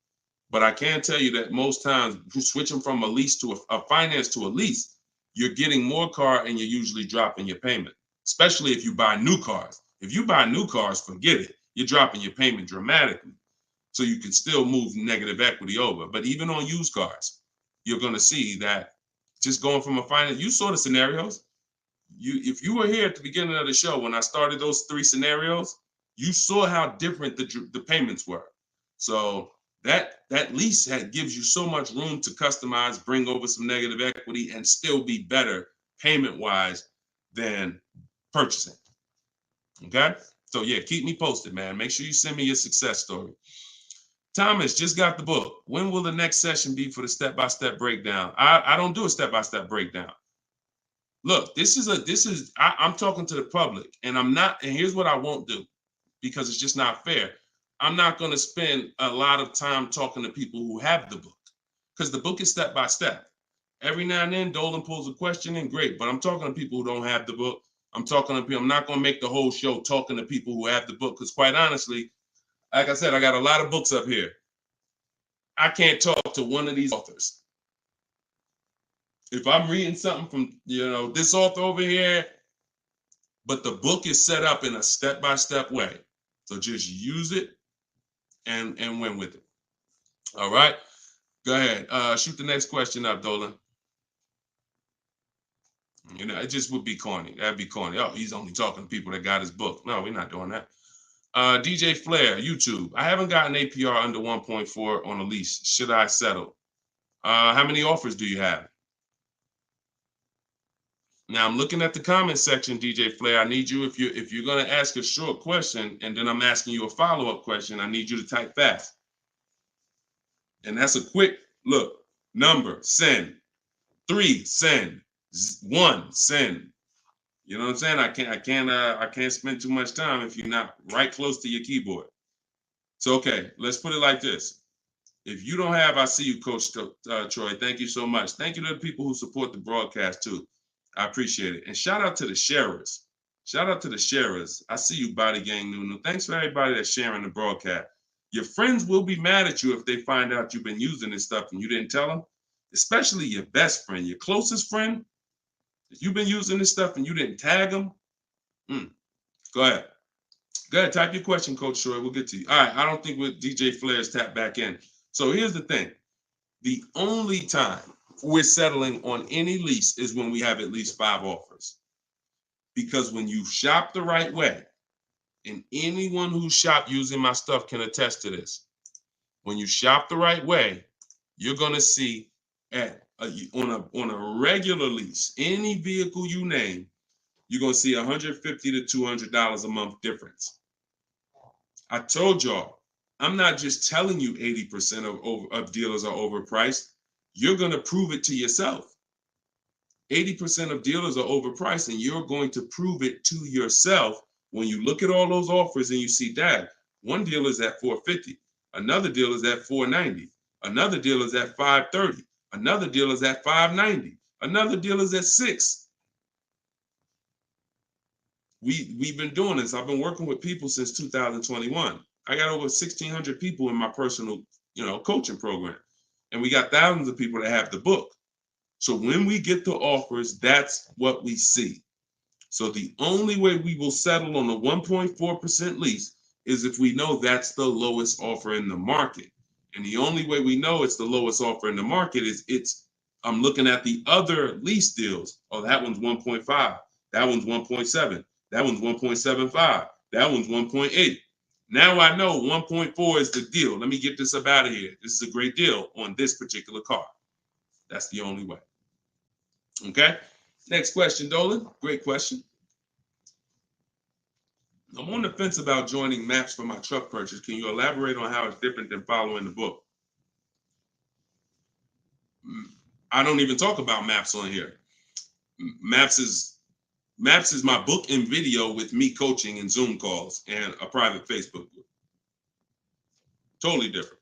But I can tell you that most times switching from a lease to a finance to a lease, you're getting more car and you're usually dropping your payment, especially if you buy new cars. If you buy new cars, forget it. You're dropping your payment dramatically. So you can still move negative equity over. But even on used cars, you're going to see that just going from a finance, you saw the scenarios. If you were here at the beginning of the show when I started those 3 scenarios, you saw how different the payments were. So that lease gives you so much room to customize, bring over some negative equity, and still be better payment-wise than purchasing. Okay? So yeah, keep me posted, man. Make sure you send me your success story. Thomas just got the book. When will the next session be for the step-by-step breakdown? I don't do a step-by-step breakdown. Look, I'm talking to the public, and here's what I won't do, because it's just not fair. I'm not going to spend a lot of time talking to people who have the book, because the book is step by step. Every now and then, Dolan pulls a question in, great, but I'm talking to people who don't have the book. I'm not going to make the whole show talking to people who have the book, because quite honestly, like I said, I got a lot of books up here. I can't talk to one of these authors. If I'm reading something from, this author over here, but the book is set up in a step-by-step way. So just use it and win with it. All right. Go ahead. Shoot the next question up, Dolan. It just would be corny. That'd be corny. Oh, he's only talking to people that got his book. No, we're not doing that. DJ Flair, YouTube. I haven't gotten APR under 1.4 on a lease. Should I settle? How many offers do you have? Now I'm looking at the comment section, DJ Flair. I need you, if you're going to ask a short question and then I'm asking you a follow-up question, I need you to type fast. And that's a quick look. Number, send. 3, send. 1, send. You know what I'm saying? I can't spend too much time if you're not right close to your keyboard. So okay, let's put it like this. If you don't have, I see you, Coach Troy. Thank you so much. Thank you to the people who support the broadcast too. I appreciate it. And shout out to the sharers. Shout out to the sharers. I see you, Body Gang Nunu. Thanks for everybody that's sharing the broadcast. Your friends will be mad at you if they find out you've been using this stuff and you didn't tell them, especially your best friend, your closest friend. If you've been using this stuff and you didn't tag them, go ahead. Go ahead, type your question, Coach Troy. We'll get to you. All right, I don't think DJ Flair's tapped back in. So here's the thing. The only time we're settling on any lease is when we have at least 5 offers. Because when you shop the right way, and anyone who shopped using my stuff can attest to this, when you shop the right way, you're going to see on a regular lease, any vehicle you name, you're going to see $150 to $200 a month difference. I told y'all, I'm not just telling you 80% of dealers are overpriced. You're going to prove it to yourself. 80% of dealers are overpriced, and you're going to prove it to yourself when you look at all those offers and you see that one dealer is at $450, another dealer is at $490, another dealer is at $530, another dealer is at $590, another dealer is at $6. We've been doing this. I've been working with people since 2021. I got over 1,600 people in my personal, coaching program, and we got thousands of people that have the book. So when we get the offers, that's what we see. So the only way we will settle on a 1.4% lease is if we know that's the lowest offer in the market. And the only way we know it's the lowest offer in the market is I'm looking at the other lease deals. Oh, that one's 1.5. That one's 1.7. That one's 1.75. That one's 1.8. Now I know 1.4 is the deal. Let me get this up out of here. This is a great deal on this particular car. That's the only way. Okay. Next question, Dolan. Great question. I'm on the fence about joining maps for my truck purchase. Can you elaborate on how it's different than following the book? I don't even talk about maps on here. Maps is Maps is my book and video with me coaching and Zoom calls and a private Facebook group. Totally different.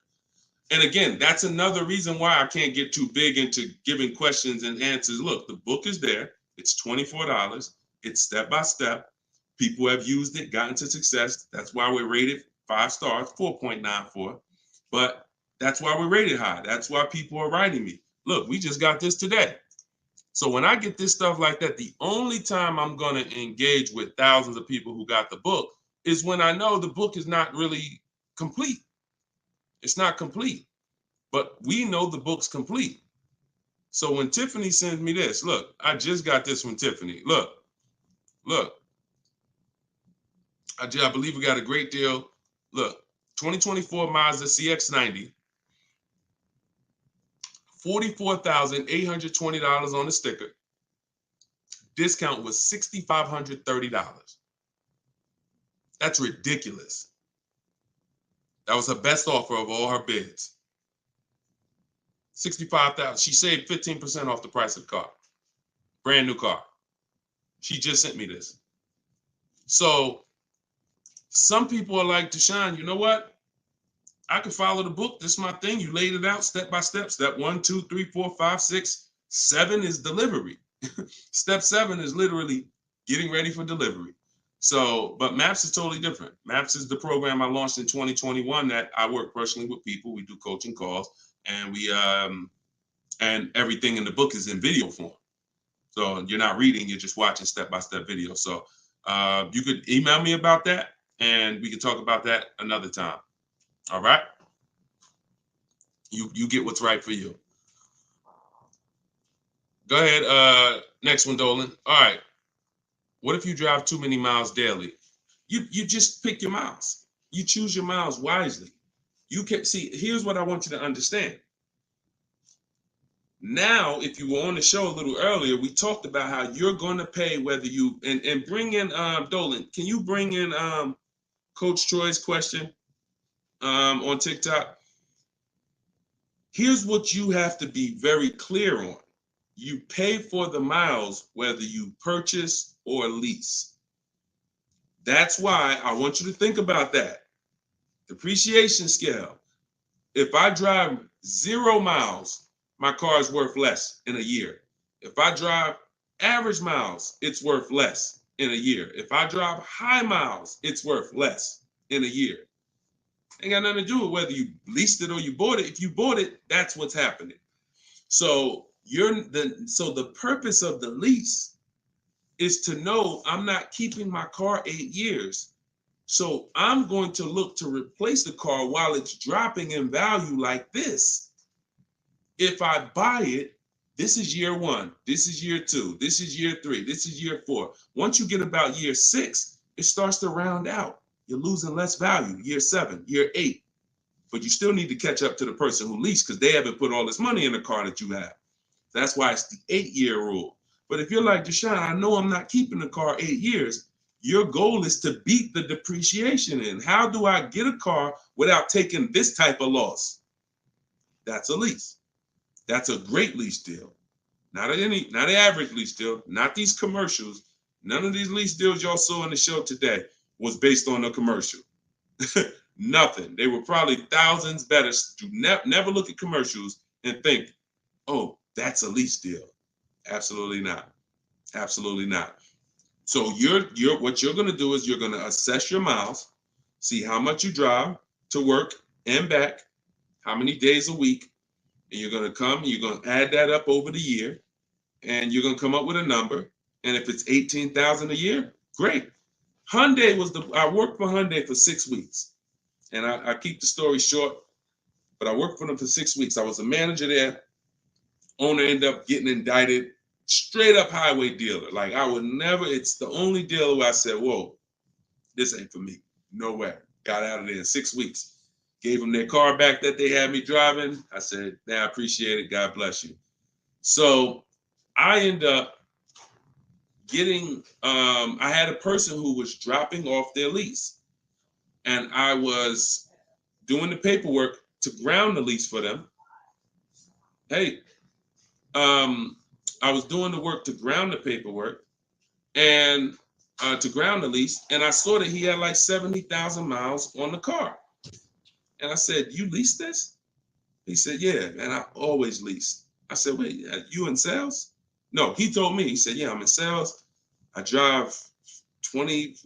And again, that's another reason why I can't get too big into giving questions and answers. Look, the book is there. It's $24. It's step by step. People have used it, gotten to success. That's why we're rated 5 stars, 4.94. But that's why we're rated high. That's why people are writing me. Look, we just got this today. So when I get this stuff like that, the only time I'm going to engage with thousands of people who got the book is when I know the book is not really complete. It's not complete, but we know the book's complete. So when Tiffany sends me this, look, I just got this from Tiffany. Look. I believe we got a great deal. Look, 2024 Mazda CX-90, $44,820 on the sticker. Discount was $6,530. That's ridiculous. That was her best offer of all her bids. $65,000. She saved 15% off the price of the car. Brand new car. She just sent me this. So some people are like, Deshone, you know what? I can follow the book. This is my thing. You laid it out step by step. Step 1, 2, 3, 4, 5, 6, 7 is delivery. Step 7 is literally getting ready for delivery. So, but Maps is totally different. Maps is the program I launched in 2021 that I work personally with people. We do coaching calls, and we and everything in the book is in video form. So you're not reading, you're just watching step-by-step video. So you could email me about that, and we could talk about that another time. All right? You get what's right for you. Go ahead. Next one, Dolan. All right. What if you drive too many miles daily? You just pick your miles. You choose your miles wisely. You can see, here's what I want you to understand. Now, if you were on the show a little earlier, we talked about how you're going to pay whether you, and bring in, Dolan, can you bring in Coach Troy's question on TikTok? Here's what you have to be very clear on. You pay for the miles whether you purchase or lease. That's why I want you to think about that. Depreciation scale. If I drive 0 miles, my car is worth less in a year. If I drive average miles, it's worth less in a year. If I drive high miles, it's worth less in a year. Ain't got nothing to do with whether you leased it or you bought it. If you bought it, that's what's happening. So the purpose of the lease is to know I'm not keeping my car 8 years. So I'm going to look to replace the car while it's dropping in value like this. If I buy it, this is year 1, this is year 2, this is year 3, this is year 4. Once you get about year 6, it starts to round out. You're losing less value, year 7, year 8. But you still need to catch up to the person who leased because they haven't put all this money in the car that you have. That's why it's the 8-year rule. But if you're like, Deshone, I know I'm not keeping the car 8 years. Your goal is to beat the depreciation in. How do I get a car without taking this type of loss? That's a lease. That's a great lease deal. Not an average lease deal, not these commercials. None of these lease deals y'all saw in the show today was based on a commercial. Nothing. They were probably thousands better. Do never look at commercials and think, oh, that's a lease deal. Absolutely not. Absolutely not. So what you're going to do is you're going to assess your miles, see how much you drive to work and back, how many days a week, and you're going to add that up over the year, and you're going to come up with a number. And if it's $18,000 a year, great. I worked for Hyundai for 6 weeks, and I keep the story short, but I worked for them for 6 weeks. I was a manager there. Owner ended up getting indicted. Straight up highway dealer. Like I would never, it's the only dealer where I said, whoa, this ain't for me. No way. Got out of there in 6 weeks. Gave them their car back that they had me driving. I said, I appreciate it. God bless you. So I end up getting, I had a person who was dropping off their lease. And I was doing the paperwork to ground the lease for them. Hey, I was doing the work to ground the paperwork, and to ground the lease, and I saw that he had like 70,000 miles on the car. And I said, "You lease this?" He said, "Yeah, man, I always lease." I said, "Wait, you in sales?" No, he told me. He said, "Yeah, I'm in sales. I drive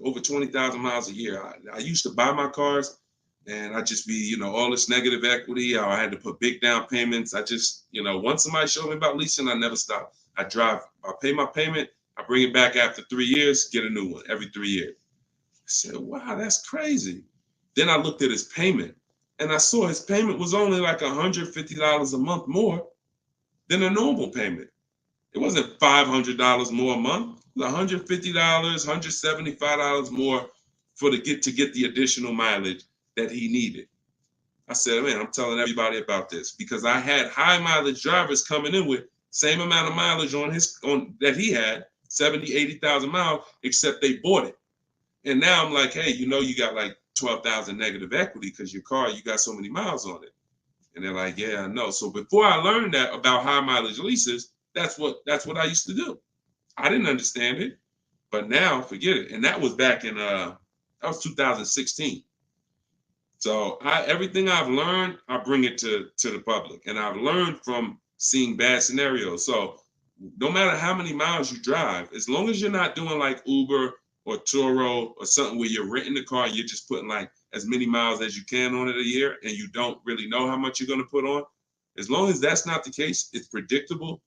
over 20,000 miles a year. I used to buy my cars, and I just be, all this negative equity. I had to put big down payments. I just, once somebody showed me about leasing, I never stop. I pay my payment, I bring it back after 3 years, get a new one every 3 years." I said, "Wow, that's crazy." Then I looked at his payment, and I saw his payment was only like $150 a month more than a normal payment. It wasn't $500 more a month. It was $150, $175 more to get the additional mileage that he needed. I said, "Man, I'm telling everybody about this," because I had high mileage drivers coming in with same amount of mileage on that he had, 70, 80,000 miles, except they bought it. And now I'm like, "Hey, you got like 12,000 negative equity because your car, you got so many miles on it." And they're like, "Yeah, I know." So before I learned that about high mileage leases, that's what I used to do. I didn't understand it, but now forget it. And that was back in that was 2016. So everything I've learned, I bring it to the public, and I've learned from seeing bad scenarios. So no matter how many miles you drive, as long as you're not doing like Uber or Turo or something where you're renting the car, you're just putting like as many miles as you can on it a year, and you don't really know how much you're going to put on. As long as that's not the case, it's predictable,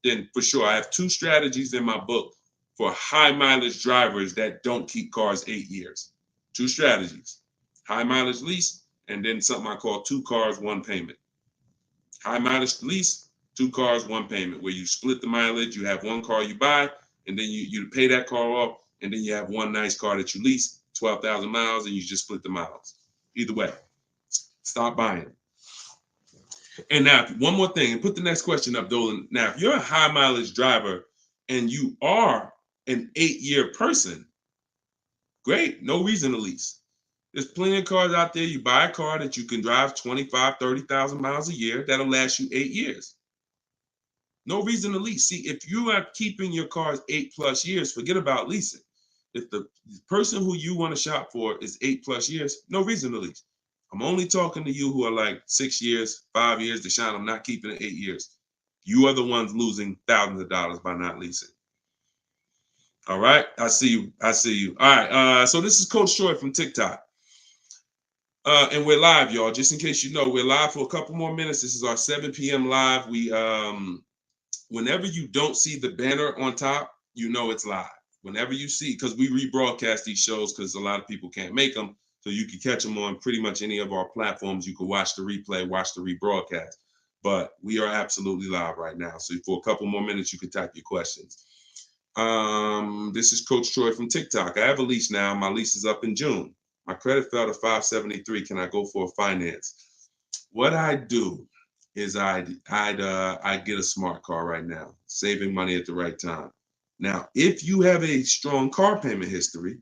then for sure. I have 2 strategies in my book for high mileage drivers that don't keep cars 8 years. 2 strategies: high mileage lease, and then something I call 2 cars, 1 payment. High mileage lease, 2 cars, 1 payment, where you split the mileage. You have 1 car you buy, and then you pay that car off, and then you have 1 nice car that you lease, 12,000 miles, and you just split the miles. Either way, stop buying. And now, one more thing, and put the next question up, Dolan. Now, if you're a high mileage driver and you are an 8-year person, great, no reason to lease. There's plenty of cars out there. You buy a car that you can drive 25, 30,000 miles a year. That'll last you 8 years. No reason to lease. See, if you are keeping your cars 8+ years, forget about leasing. If the person who you want to shop for is 8+ years, no reason to lease. I'm only talking to you who are like 6 years, 5 years. Deshone, I'm not keeping it 8 years. You are the ones losing thousands of dollars by not leasing. All right, I see you. All right, so this is Coach Troy from TikTok. And we're live, y'all. Just in case you know, we're live for a couple more minutes. This is our 7 p.m. live. We whenever you don't see the banner on top, you know it's live. Whenever you see, because we rebroadcast these shows because a lot of people can't make them, so you can catch them on pretty much any of our platforms. You can watch the replay, watch the rebroadcast. But we are absolutely live right now. So for a couple more minutes, you can type your questions. This is Coach Troy from TikTok. I have a lease now. My lease is up in June. My credit fell to 573. Can I go for a finance? What I do is I'd get a smart car right now, saving money at the right time. Now, if you have a strong car payment history,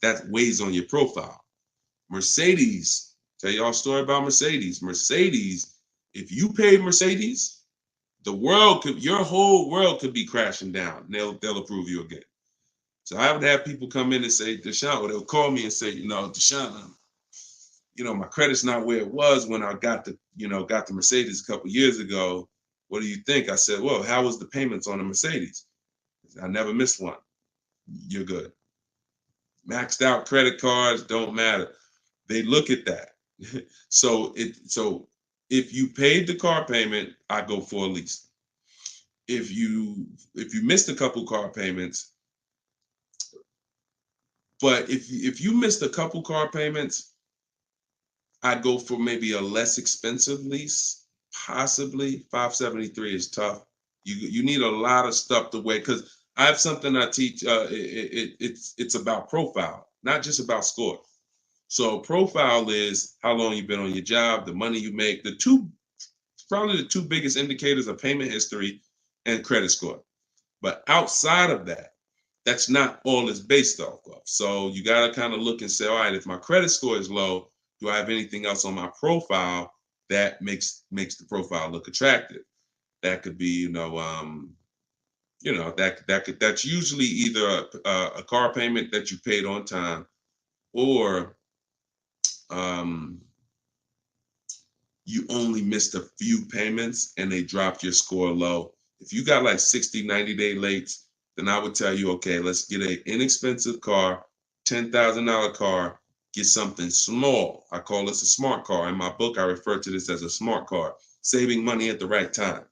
that weighs on your profile. Mercedes, tell y'all a story about Mercedes. Mercedes, if you paid Mercedes, your whole world could be crashing down. They'll approve you again. So I would have people come in and say, Deshone, or they'll call me and say, Deshone, my credit's not where it was when I got the Mercedes a couple years ago. What do you think? I said, well, how was the payments on the Mercedes? I never missed one. You're good. Maxed out credit cards don't matter. They look at that. So if you paid the car payment, I go for a lease. If you missed a couple car payments, but if you missed a couple car payments, I'd go for maybe a less expensive lease. Possibly 573 is tough. You need a lot of stuff to weigh, because I have something I teach. It's about profile, not just about score. So profile is how long you've been on your job, the money you make. Probably the 2 biggest indicators are payment history and credit score. But outside of that, that's not all it's based off of. So you got to kind of look and say, all right, if my credit score is low, do I have anything else on my profile that makes the profile look attractive? That could be, you know, that's usually either a car payment that you paid on time, or um, you only missed a few payments and they dropped your score low. If you got like 60, 90-day late, then I would tell you, okay, let's get an inexpensive car, $10,000 car, get something small. I call this a smart car. In my book, I refer to this as a smart car, saving money at the right time.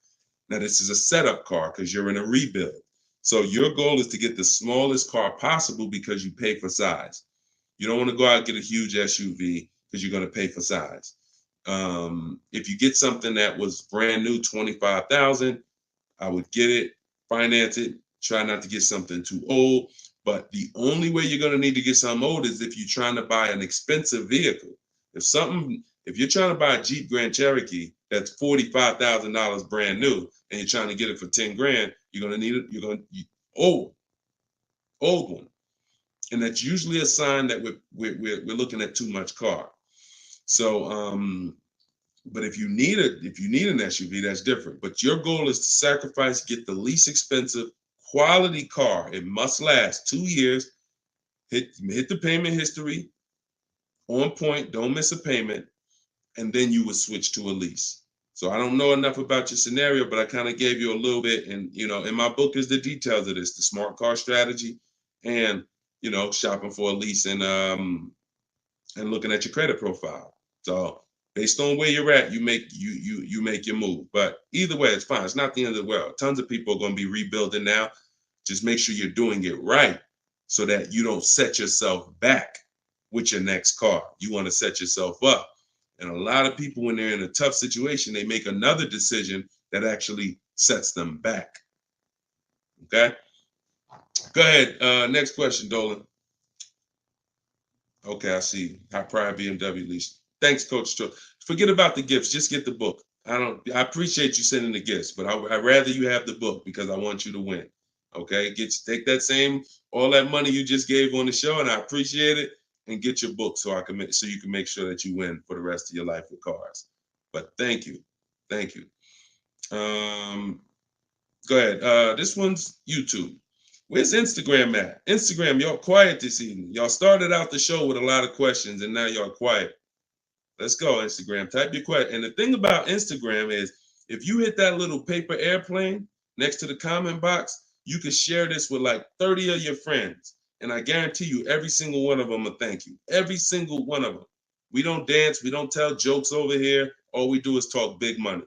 Now, this is a setup car because you're in a rebuild. So your goal is to get the smallest car possible because you pay for size. You don't want to go out and get a huge SUV because you're going to pay for size. If you get something that was brand new, 25,000, I would get it, finance it, try not to get something too old. But the only way you're going to need to get something old is if you're trying to buy an expensive vehicle. If you're trying to buy a Jeep Grand Cherokee that's $45,000 brand new and you're trying to get it for 10 grand, you're going to need it. Old one, and that's usually a sign that we're looking at too much car. So, but if you need an SUV, that's different. But your goal is to sacrifice, get the least expensive quality car. It must last 2 years. Hit the payment history on point. Don't miss a payment, and then you would switch to a lease. So I don't know enough about your scenario, but I kind of gave you a little bit. And in my book is the details of this, the smart car strategy, and shopping for a lease, and looking at your credit profile. So based on where you're at, you make your move. But either way, it's fine. It's not the end of the world. Tons of people are going to be rebuilding now. Just make sure you're doing it right so that you don't set yourself back with your next car. You want to set yourself up. And a lot of people, when they're in a tough situation, they make another decision that actually sets them back. Okay? Go ahead. Next question, Dolan. Okay, I see. High pride BMW lease. Thanks, Coach Cho. Forget about the gifts. Just get the book. I appreciate you sending the gifts, but I'd rather you have the book because I want you to win. Okay, take all that money you just gave on the show, and I appreciate it, and get your book so you can make sure that you win for the rest of your life with cars. But thank you. Go ahead. This one's YouTube. Where's Instagram at? Instagram, y'all quiet this evening. Y'all started out the show with a lot of questions, and now y'all quiet. Let's go, Instagram. Type your question. And the thing about Instagram is, if you hit that little paper airplane next to the comment box, you can share this with like 30 of your friends. And I guarantee you, every single one of them will thank you. Every single one of them. We don't dance. We don't tell jokes over here. All we do is talk big money.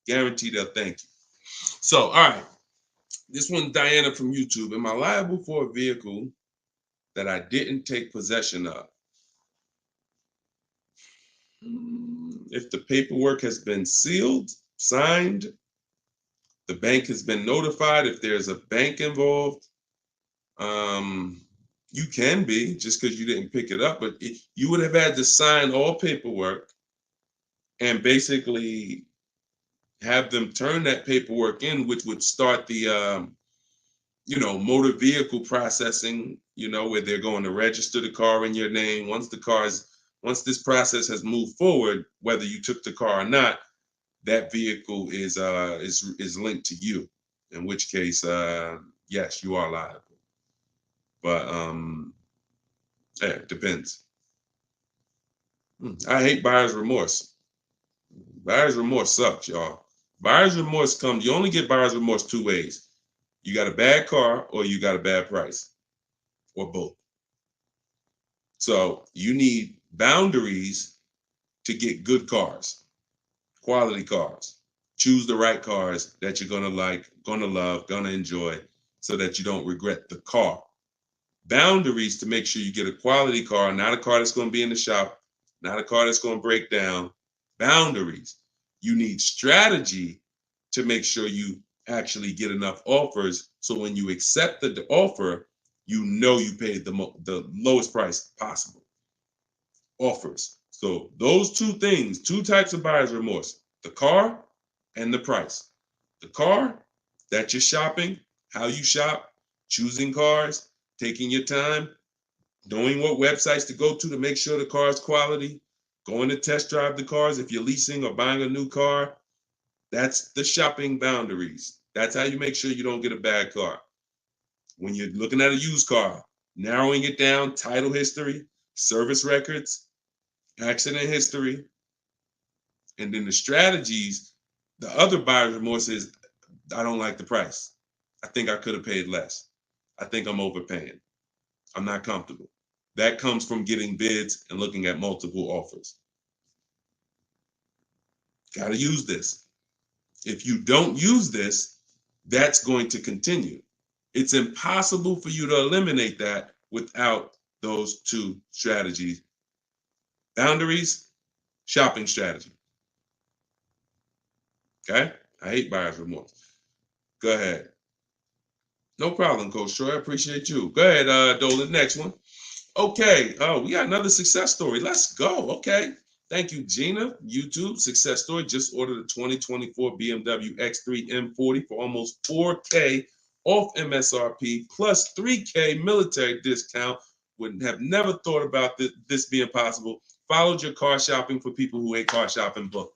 Guarantee they'll thank you. So, all right. This one, Diana from YouTube. Am I liable for a vehicle that I didn't take possession of? If the paperwork has been sealed, signed, the bank has been notified, if there's a bank involved, you can be, just because you didn't pick it up, but you would have had to sign all paperwork and basically have them turn that paperwork in, which would start the motor vehicle processing, where they're going to register the car in your name. Once this process has moved forward, whether you took the car or not, that vehicle is linked to you. In which case, yes, you are liable. But it depends. I hate buyer's remorse. Buyer's remorse sucks, y'all. Buyer's remorse comes. You only get buyer's remorse two ways. You got a bad car or you got a bad price, or both. So you need boundaries to get good cars, quality cars. Choose the right cars that you're gonna like, gonna love, gonna enjoy, so that you don't regret the car. Boundaries to make sure you get a quality car, not a car that's gonna be in the shop, not a car that's gonna break down. Boundaries. You need strategy to make sure you actually get enough offers, so when you accept the offer, you paid the lowest price possible. Offers. So those two things, two types of buyer's remorse: the car and the price. The car, that you're shopping, how you shop, choosing cars, taking your time, knowing what websites to go to make sure the car is quality, going to test drive the cars if you're leasing or buying a new car. That's the shopping boundaries. That's how you make sure you don't get a bad car. When you're looking at a used car, narrowing it down, title history, service records, accident history, and then the strategies. The other buyer's remorse is, I don't like the price. I think I could have paid less. I think I'm overpaying. I'm not comfortable. That comes from getting bids and looking at multiple offers. Got to use this. If you don't use this, that's going to continue. It's impossible for you to eliminate that without those two strategies. Boundaries, shopping strategy. Okay? I hate buyer's remorse. Go ahead. No problem, Coach Troy. I appreciate you. Go ahead, Dolan. Next one. Okay. Oh, we got another success story. Let's go. Okay. Thank you, Gina. YouTube success story. Just ordered a 2024 BMW X3 M40 for almost $4K off MSRP plus $3K military discount. Would have never thought about this being possible. Followed your car shopping for people who hate car shopping book.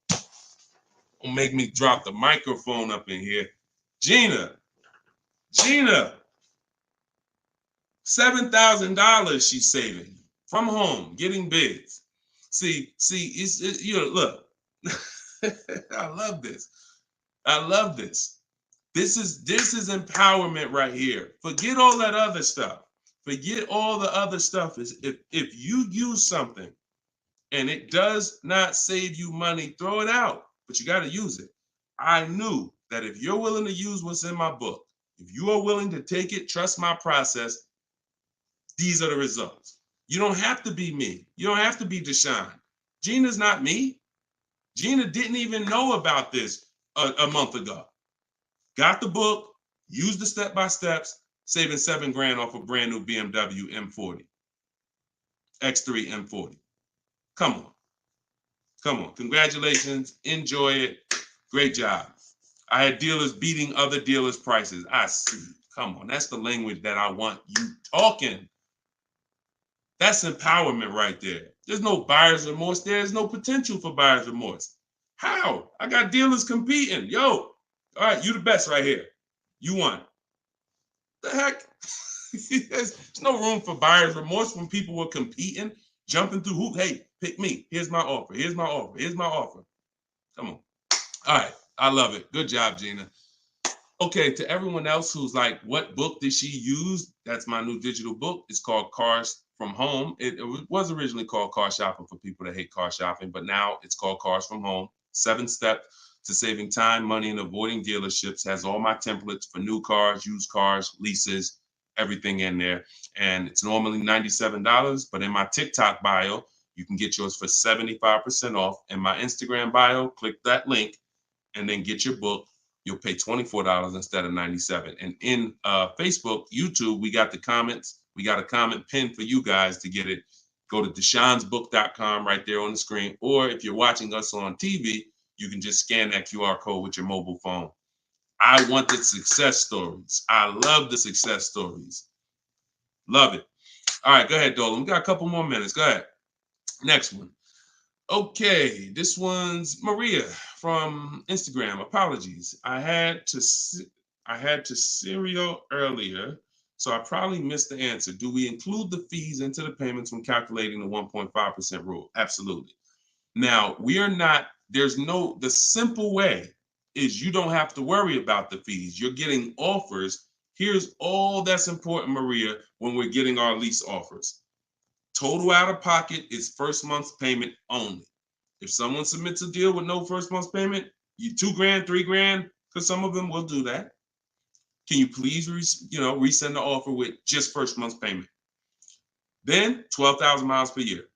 Don't make me drop the microphone up in here. Gina, $7,000 she's saving from home, getting bids. See, look, I love this. I love this. This is empowerment right here. Forget all that other stuff. Forget all the other stuff. Is if you use something and it does not save you money, throw it out. But you got to use it. I knew that if you're willing to use what's in my book, if you are willing to take it, trust my process, these are the results. You don't have to be me. You don't have to be Deshone. Gina's not me. Gina didn't even know about this a month ago. Got the book, used the step-by-steps, saving $7,000 off a brand new BMW M40. X3 M40. Come on. Come on. Congratulations. Enjoy it. Great job. I had dealers beating other dealers' prices. I see. Come on. That's the language that I want you talking. That's empowerment right there. There's no buyer's remorse. There's no potential for buyer's remorse. How? I got dealers competing. Yo, all right, you the best right here. You won. The heck? There's no room for buyer's remorse when people were competing, jumping through hoops. Hey, pick me. Here's my offer. Here's my offer. Here's my offer. Come on. All right. I love it. Good job, Gina. Okay, to everyone else who's like, what book did she use? That's my new digital book. It's called Cars from Home. It was originally called Car Shopping for people that hate car shopping, but now it's called Cars from Home. 7 steps to saving time, money, and avoiding dealerships. Has all my templates for new cars, used cars, leases, everything in there. And it's normally $97, but in my TikTok bio, you can get yours for 75% off. In my Instagram bio, click that link and then get your book. You'll pay $24 instead of $97. And in Facebook, YouTube, we got the comments. We got a comment pinned for you guys to get it. Go to deshonsbook.com right there on the screen. Or if you're watching us on TV, you can just scan that QR code with your mobile phone. I want the success stories. I love the success stories. Love it. All right, go ahead, Dolan. We got a couple more minutes. Go ahead. Next one. Okay, this one's Maria from Instagram. Apologies. I had to serial earlier, so I probably missed the answer. Do we include the fees into the payments when calculating the 1.5% rule? Absolutely. Now, the simple way is you don't have to worry about the fees. You're getting offers. Here's all that's important, Maria, when we're getting our lease offers. Total out of pocket is first month's payment only. If someone submits a deal with no first month's payment, you $2,000, $3,000, because some of them will do that. Can you please, resend the offer with just first month's payment? Then 12,000 miles per year.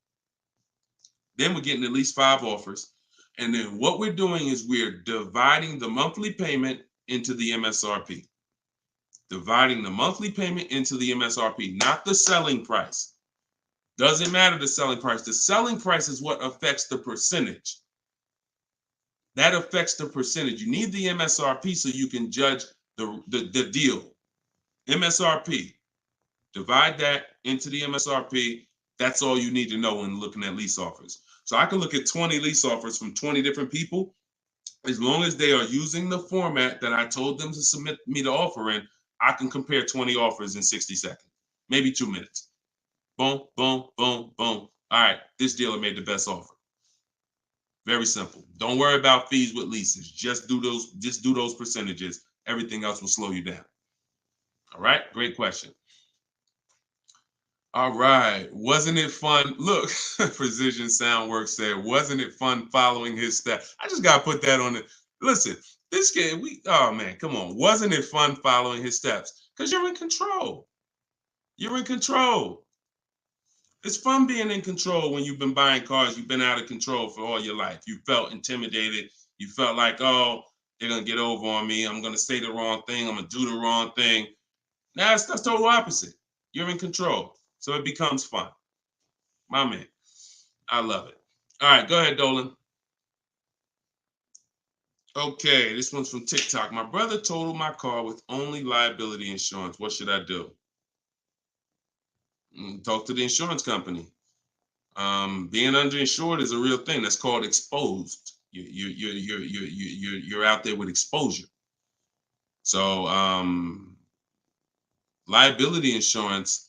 Then we're getting at least 5 offers. And then what we're doing is we're dividing the monthly payment into the MSRP. Dividing the monthly payment into the MSRP, not the selling price. Doesn't matter the selling price. The selling price is what affects the percentage. That affects the percentage. You need the MSRP so you can judge the deal. MSRP. Divide that into the MSRP. That's all you need to know when looking at lease offers. So I can look at 20 lease offers from 20 different people, As long as they are using the format that I told them to submit me the offer in, I can compare 20 offers in 60 seconds, maybe 2 minutes. Boom, boom, boom, boom. All right, this dealer made the best offer. Very simple. Don't worry about fees with leases. Just do those percentages. Everything else will slow you down. All right, great question. All right, wasn't it fun? Look, Precision Soundworks said, wasn't it fun following his steps? I just gotta put that on it. Listen, this game, oh man, come on. Wasn't it fun following his steps? Because you're in control. You're in control. It's fun being in control when you've been buying cars. You've been out of control for all your life. You felt intimidated. You felt like, oh, they're gonna get over on me. I'm gonna say the wrong thing. I'm gonna do the wrong thing. Now it's the total opposite. You're in control. So it becomes fun. My man. I love it. All right, go ahead, Dolan. Okay, this one's from TikTok. My brother totaled my car with only liability insurance. What should I do? Talk to the insurance company. Being underinsured is a real thing. That's called exposed. You're out there with exposure. So liability insurance,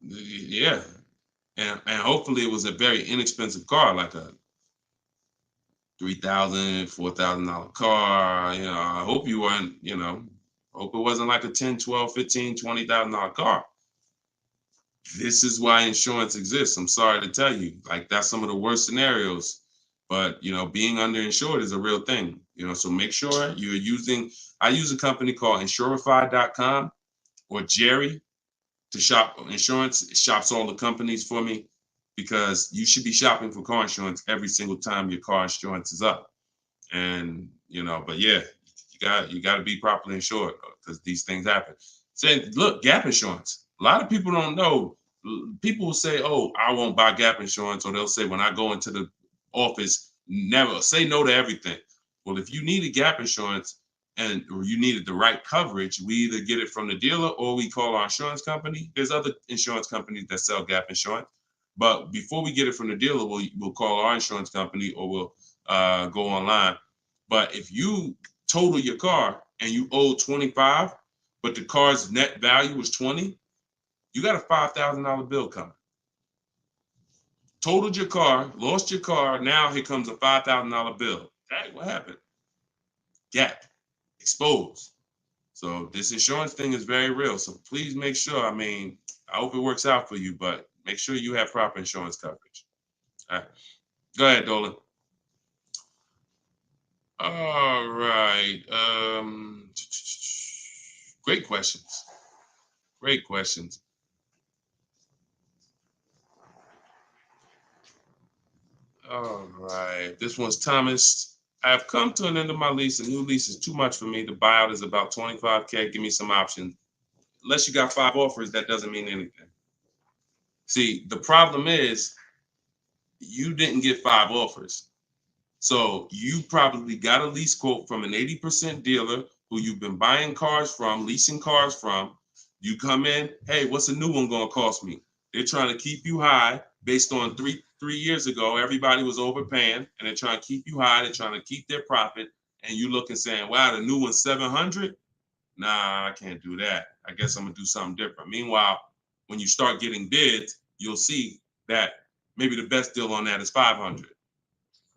yeah, and hopefully it was a very inexpensive car, like a $3,000, $4,000 car. You know, I hope you weren't. You know, hope it wasn't like a $10,000, $12,000, $15,000, $20,000 car. This is why insurance exists. I'm sorry to tell you, like that's some of the worst scenarios. But you know, being underinsured is a real thing. You know, so make sure you're using. I use a company called Insurify.com or Jerry to shop insurance. It shops all the companies for me because you should be shopping for car insurance every single time your car insurance is up. And you know, but yeah, you got to be properly insured because these things happen. Say, look, gap insurance. A lot of people don't know. People will say, "Oh, I won't buy gap insurance," or they'll say, "When I go into the office, never say no to everything." Well, if you needed gap insurance or you needed the right coverage, we either get it from the dealer or we call our insurance company. There's other insurance companies that sell gap insurance, but before we get it from the dealer, we'll call our insurance company or we'll go online. But if you total your car and you owe 25, but the car's net value was 20, you got a $5,000 bill coming. Totaled your car, lost your car. Now here comes a $5,000 bill. Hey, what happened? Gap, exposed. So this insurance thing is very real. So please make sure. I mean, I hope it works out for you, but make sure you have proper insurance coverage. All right, go ahead, Dolan. All right. Great questions. Great questions. All right. This one's Thomas. I have come to an end of my lease. A new lease is too much for me. The buyout is about 25K. Give me some options. Unless you got 5 offers, that doesn't mean anything. See, the problem is you didn't get 5 offers. So you probably got a lease quote from an 80% dealer who you've been buying cars from, leasing cars from. You come in, hey, what's a new one going to cost me? They're trying to keep you high based on three years ago. Everybody was overpaying and they're trying to keep you high. They're trying to keep their profit. And you look and saying, wow, the new one's 700. Nah, I can't do that. I guess I'm going to do something different. Meanwhile, when you start getting bids, you'll see that maybe the best deal on that is 500.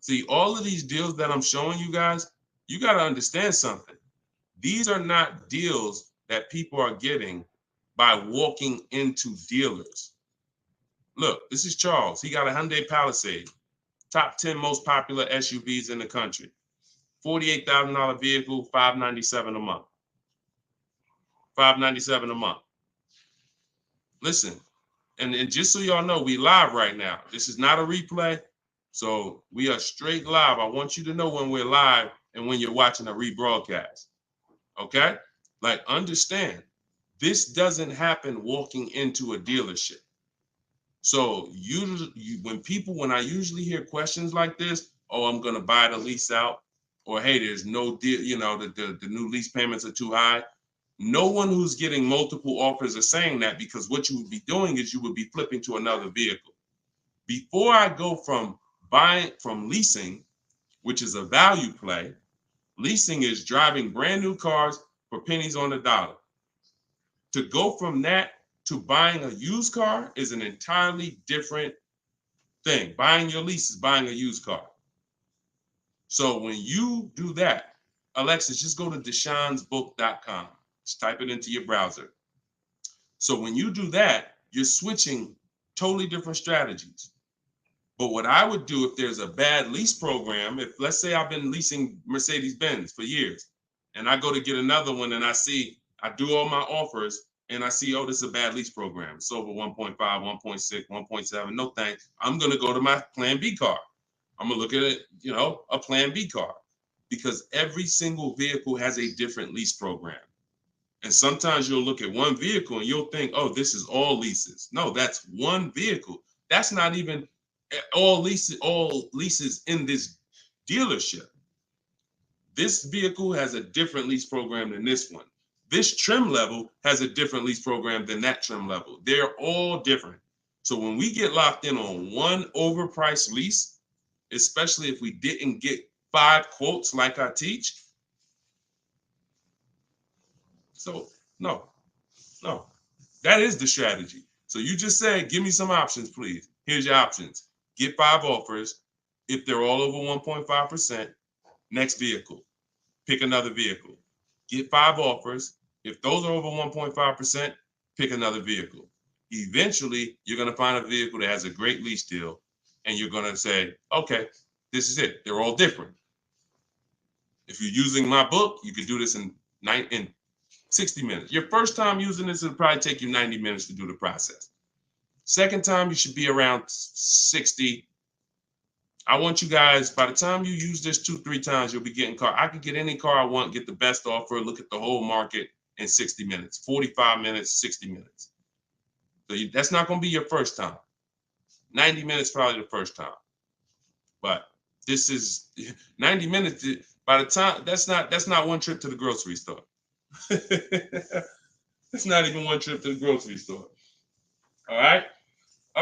See, all of these deals that I'm showing you guys, you got to understand something. These are not deals that people are getting by walking into dealers. Look, this is Charles. He got a Hyundai Palisade, top 10 most popular SUVs in the country. $48,000 vehicle, $597 a month. $597 a month. Listen, and just so y'all know, we live right now. This is not a replay. So we are straight live. I want you to know when we're live and when you're watching a rebroadcast. Okay? Like, understand, this doesn't happen walking into a dealership. So when I usually hear questions like this, oh, I'm gonna buy the lease out, or hey, there's no deal, you know, the new lease payments are too high. No one who's getting multiple offers are saying that, because what you would be doing is you would be flipping to another vehicle. Before I go from leasing, which is a value play. Leasing is driving brand new cars for pennies on the dollar. To go from that to buying a used car is an entirely different thing. Buying your lease is buying a used car. So when you do that, Alexis, just go to deshonsbook.com. Just type it into your browser. So when you do that, you're switching totally different strategies. But what I would do if there's a bad lease program, if let's say I've been leasing Mercedes-Benz for years and I go to get another one and I do all my offers and I see, oh, this is a bad lease program. It's over 1.5, 1.6, 1.7. No thanks. I'm going to go to my plan B car. I'm going to look at it, a plan B car, because every single vehicle has a different lease program. And sometimes you'll look at one vehicle and you'll think, oh, this is all leases. No, that's one vehicle. That's not even all leases in this dealership. This vehicle has a different lease program than this one. This trim level has a different lease program than that trim level. They're all different. So when we get locked in on one overpriced lease, especially if we didn't get 5 quotes like I teach, so no, that is the strategy. So you just say, give me some options, please. Here's your options. Get 5 offers. If they're all over 1.5%, next vehicle, pick another vehicle. Get 5 offers. If those are over 1.5%, pick another vehicle. Eventually, you're going to find a vehicle that has a great lease deal, and you're going to say, okay, this is it. They're all different. If you're using my book, you can do this in 60 minutes. Your first time using this, it'll probably take you 90 minutes to do the process. Second time, you should be around 60. I want you guys, by the time you use this 2-3 times, you'll be getting car. I can get any car I want, get the best offer, look at the whole market in 60 minutes, 45 minutes, 60 minutes. So that's not going to be your first time. 90 minutes probably the first time. But this is 90 minutes. By the time, that's not one trip to the grocery store. It's not even one trip to the grocery store. All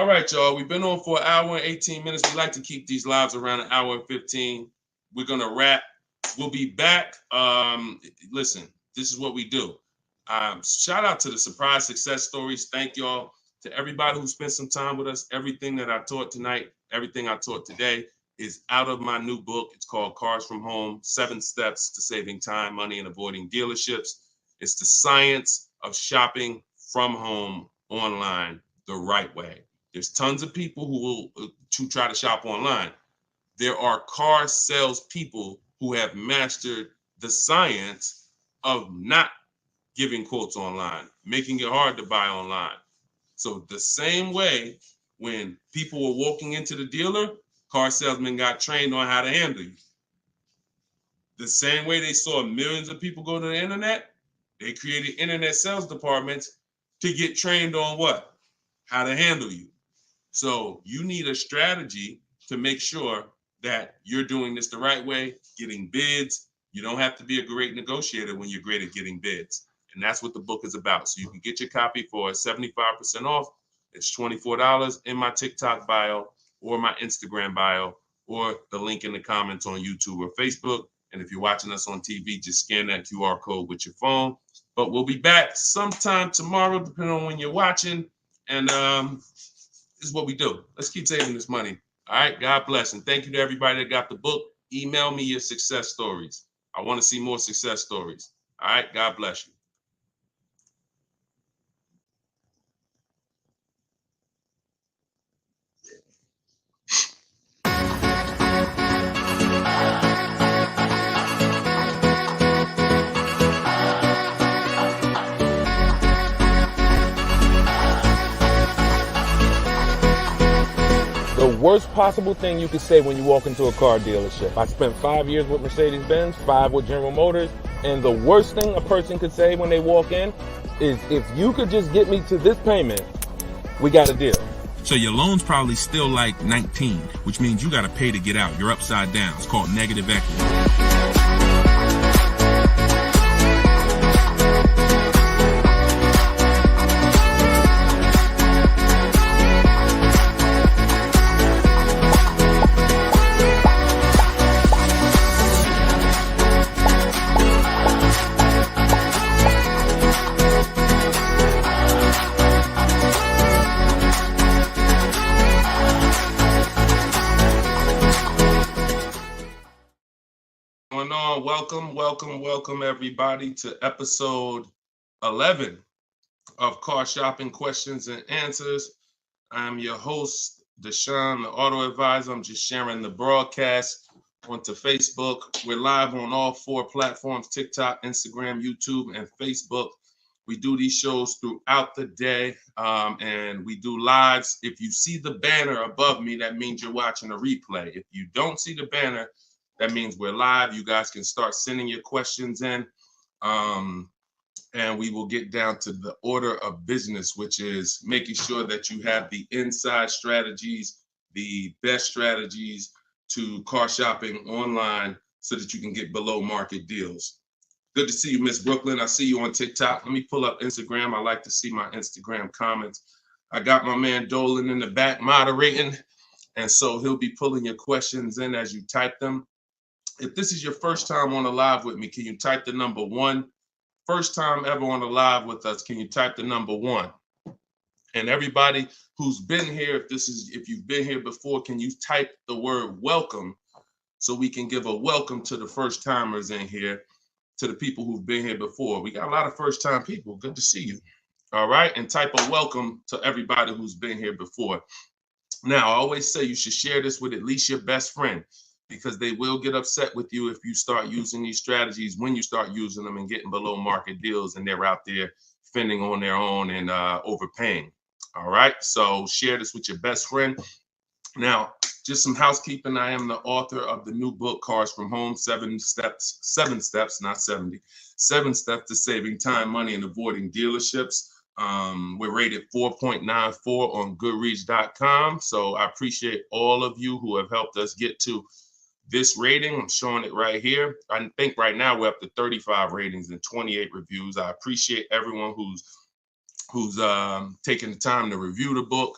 right, y'all. We've been on for an hour and 18 minutes. We like to keep these lives around an hour and 15. We're gonna wrap. We'll be back. Listen, this is what we do. Shout out to the surprise success stories. Thank y'all to everybody who spent some time with us. Everything that I taught tonight, everything I taught today is out of my new book. It's called Cars from Home, 7 Steps to Saving Time, Money, and Avoiding Dealerships. It's the science of shopping from home online the right way. There's tons of people who try to shop online. There are car sales people who have mastered the science of not giving quotes online, making it hard to buy online. So the same way when people were walking into the dealer, car salesmen got trained on how to handle you. The same way they saw millions of people go to the internet, they created internet sales departments to get trained on what? How to handle you. So you need a strategy to make sure that you're doing this the right way, getting bids. You don't have to be a great negotiator when you're great at getting bids. And that's what the book is about. So you can get your copy for 75% off. It's $24 in my TikTok bio or my Instagram bio or the link in the comments on YouTube or Facebook. And if you're watching us on TV, just scan that QR code with your phone. But we'll be back sometime tomorrow, depending on when you're watching. And this is what we do. Let's keep saving this money. All right. God bless. And thank you to everybody that got the book. Email me your success stories. I want to see more success stories. All right. God bless you. The worst possible thing you could say when you walk into a car dealership. I spent 5 years with Mercedes-Benz, 5 with General Motors, and the worst thing a person could say when they walk in is, if you could just get me to this payment, we got a deal. So your loan's probably still like 19, which means you got to pay to get out. You're upside down. It's called negative equity. Welcome everybody to episode 11 of Car Shopping Questions and Answers. I'm your host, Deshone the Auto Advisor. I'm just sharing the broadcast onto Facebook. We're live on all 4 platforms: TikTok, Instagram, YouTube, and Facebook. We do these shows throughout the day, and we do lives. If you see the banner above me, that means you're watching a replay. If you don't see the banner, that means we're live. You guys can start sending your questions in, and we will get down to the order of business, which is making sure that you have the inside strategies, the best strategies to car shopping online so that you can get below market deals. Good to see you, Miss Brooklyn. I see you on TikTok. Let me pull up Instagram. I like to see my Instagram comments. I got my man Dolan in the back moderating, and so he'll be pulling your questions in as you type them. If this is your first time on a live with me, can you type the number 1? First time ever on a live with us, can you type the number 1? And everybody who's been here, if you've been here before, can you type the word welcome so we can give a welcome to the first timers in here, to the people who've been here before. We got a lot of first time people. Good to see you. All right. And type a welcome to everybody who's been here before. Now, I always say you should share this with at least your best friend, because they will get upset with you if you start using these strategies, when you start using them and getting below market deals and they're out there fending on their own and overpaying. All right. So share this with your best friend. Now, just some housekeeping. I am the author of the new book, Cars from Home, 7 steps, not 70, 7 steps to saving time, money, and avoiding dealerships. We're rated 4.94 on Goodreads.com. So I appreciate all of you who have helped us get to this rating. I'm showing it right here. I think right now we're up to 35 ratings and 28 reviews. I appreciate everyone who's taking the time to review the book.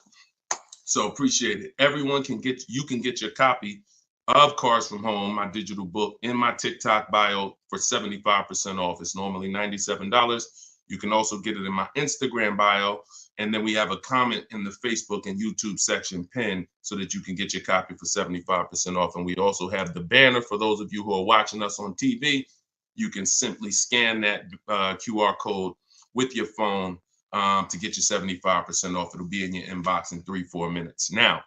So appreciate it. Everyone can get your copy of Cars from Home, my digital book, in my TikTok bio for 75% off. It's normally $97. You can also get it in my Instagram bio. And then we have a comment in the Facebook and YouTube section pinned so that you can get your copy for 75% off. And we also have the banner for those of you who are watching us on TV. You can simply scan that QR code with your phone to get your 75% off. It'll be in your inbox in 3-4 minutes. Now,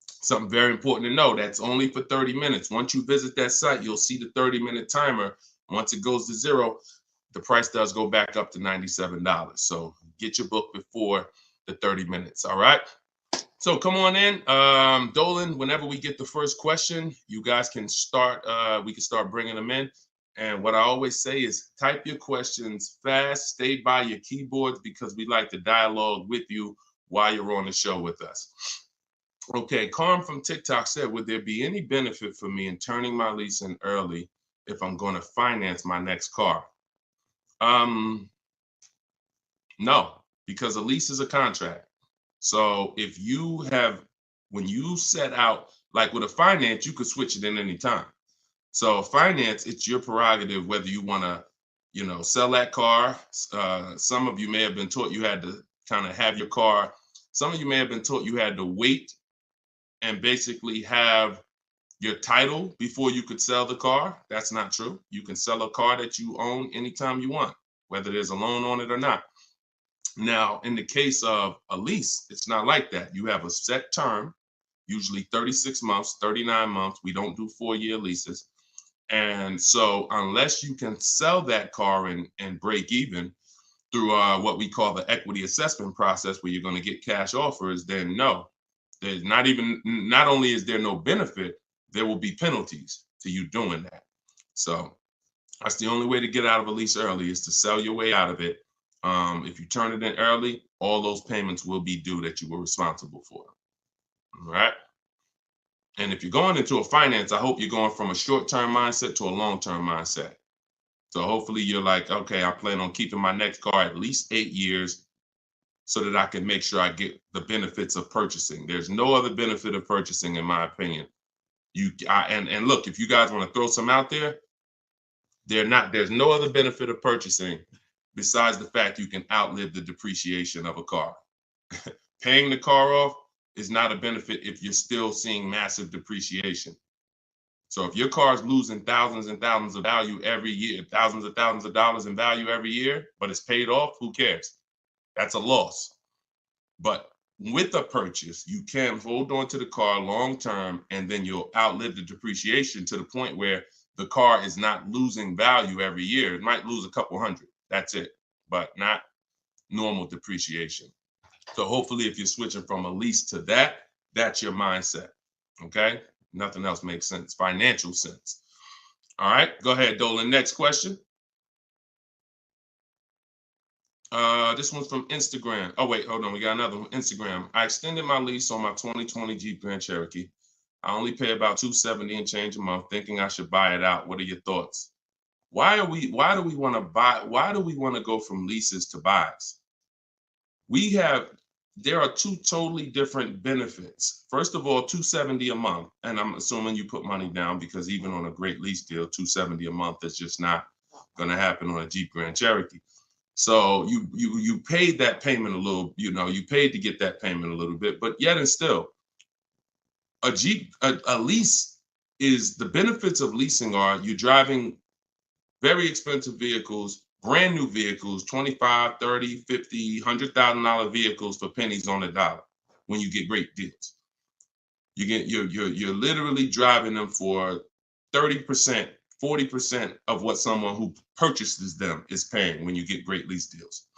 something very important to know, that's only for 30 minutes. Once you visit that site, you'll see the 30-minute timer. Once it goes to 0, the price does go back up to $97. So get your book before the 30 minutes. All right. So come on in. Dolan, whenever we get the first question, you guys can start. We can start bringing them in. And what I always say is type your questions fast, stay by your keyboards, because we like to dialogue with you while you're on the show with us. Okay, Carm from TikTok said, would there be any benefit for me in turning my lease in early if I'm going to finance my next car? No, because a lease is a contract. So if when you set out, like with a finance, you could switch it in any time. So finance, it's your prerogative whether you want to, sell that car. Some of you may have been taught you had to kind of have your car. Some of you may have been taught you had to wait and basically have your title before you could sell the car. That's not true. You can sell a car that you own anytime you want, whether there's a loan on it or not. Now, in the case of a lease, it's not like that. You have a set term, usually 36 months, 39 months. We don't do 4-year leases. And so unless you can sell that car and break even through what we call the equity assessment process, where you're going to get cash offers, then no, there's not only is there no benefit, there will be penalties to you doing that. So that's the only way to get out of a lease early, is to sell your way out of it. If you turn it in early, all those payments will be due that you were responsible for. All right. And if you're going into a finance, I hope you're going from a short-term mindset to a long-term mindset. So hopefully you're like, okay, I plan on keeping my next car at least 8 years so that I can make sure I get the benefits of purchasing. There's no other benefit of purchasing, in my opinion. And look, if you guys want to throw some out there, there's no other benefit of purchasing besides the fact you can outlive the depreciation of a car. Paying the car off is not a benefit if you're still seeing massive depreciation. So if your car is losing thousands and thousands of value every year, thousands of dollars in value every year, but it's paid off, who cares? That's a loss. But with a purchase, you can hold on to the car long term, and then you'll outlive the depreciation to the point where the car is not losing value every year. It might lose a couple hundred. That's it, but not normal depreciation. So hopefully if you're switching from a lease to that, that's your mindset. Okay? Nothing else makes sense. Financial sense. All right, go ahead, Dolan. Next question. This one's from Instagram. Oh, wait, hold on. We got another one. Instagram. I extended my lease on my 2020 Jeep Grand Cherokee. I only pay about $270 and change a month, thinking I should buy it out. What are your thoughts? Why do we want to go from leases to buys? There are two totally different benefits. First of all, $270 a month, and I'm assuming you put money down, because even on a great lease deal, $270 a month is just not going to happen on a Jeep Grand Cherokee. So you paid that payment a little, you paid to get that payment a little bit, but yet and still, a lease is, the benefits of leasing are you're driving very expensive vehicles, brand new vehicles, $25,000, $30,000, $50,000, $100,000 vehicles for pennies on the dollar when you get great deals. You're literally driving them for 30%, 40% of what someone who purchases them is paying when you get great lease deals.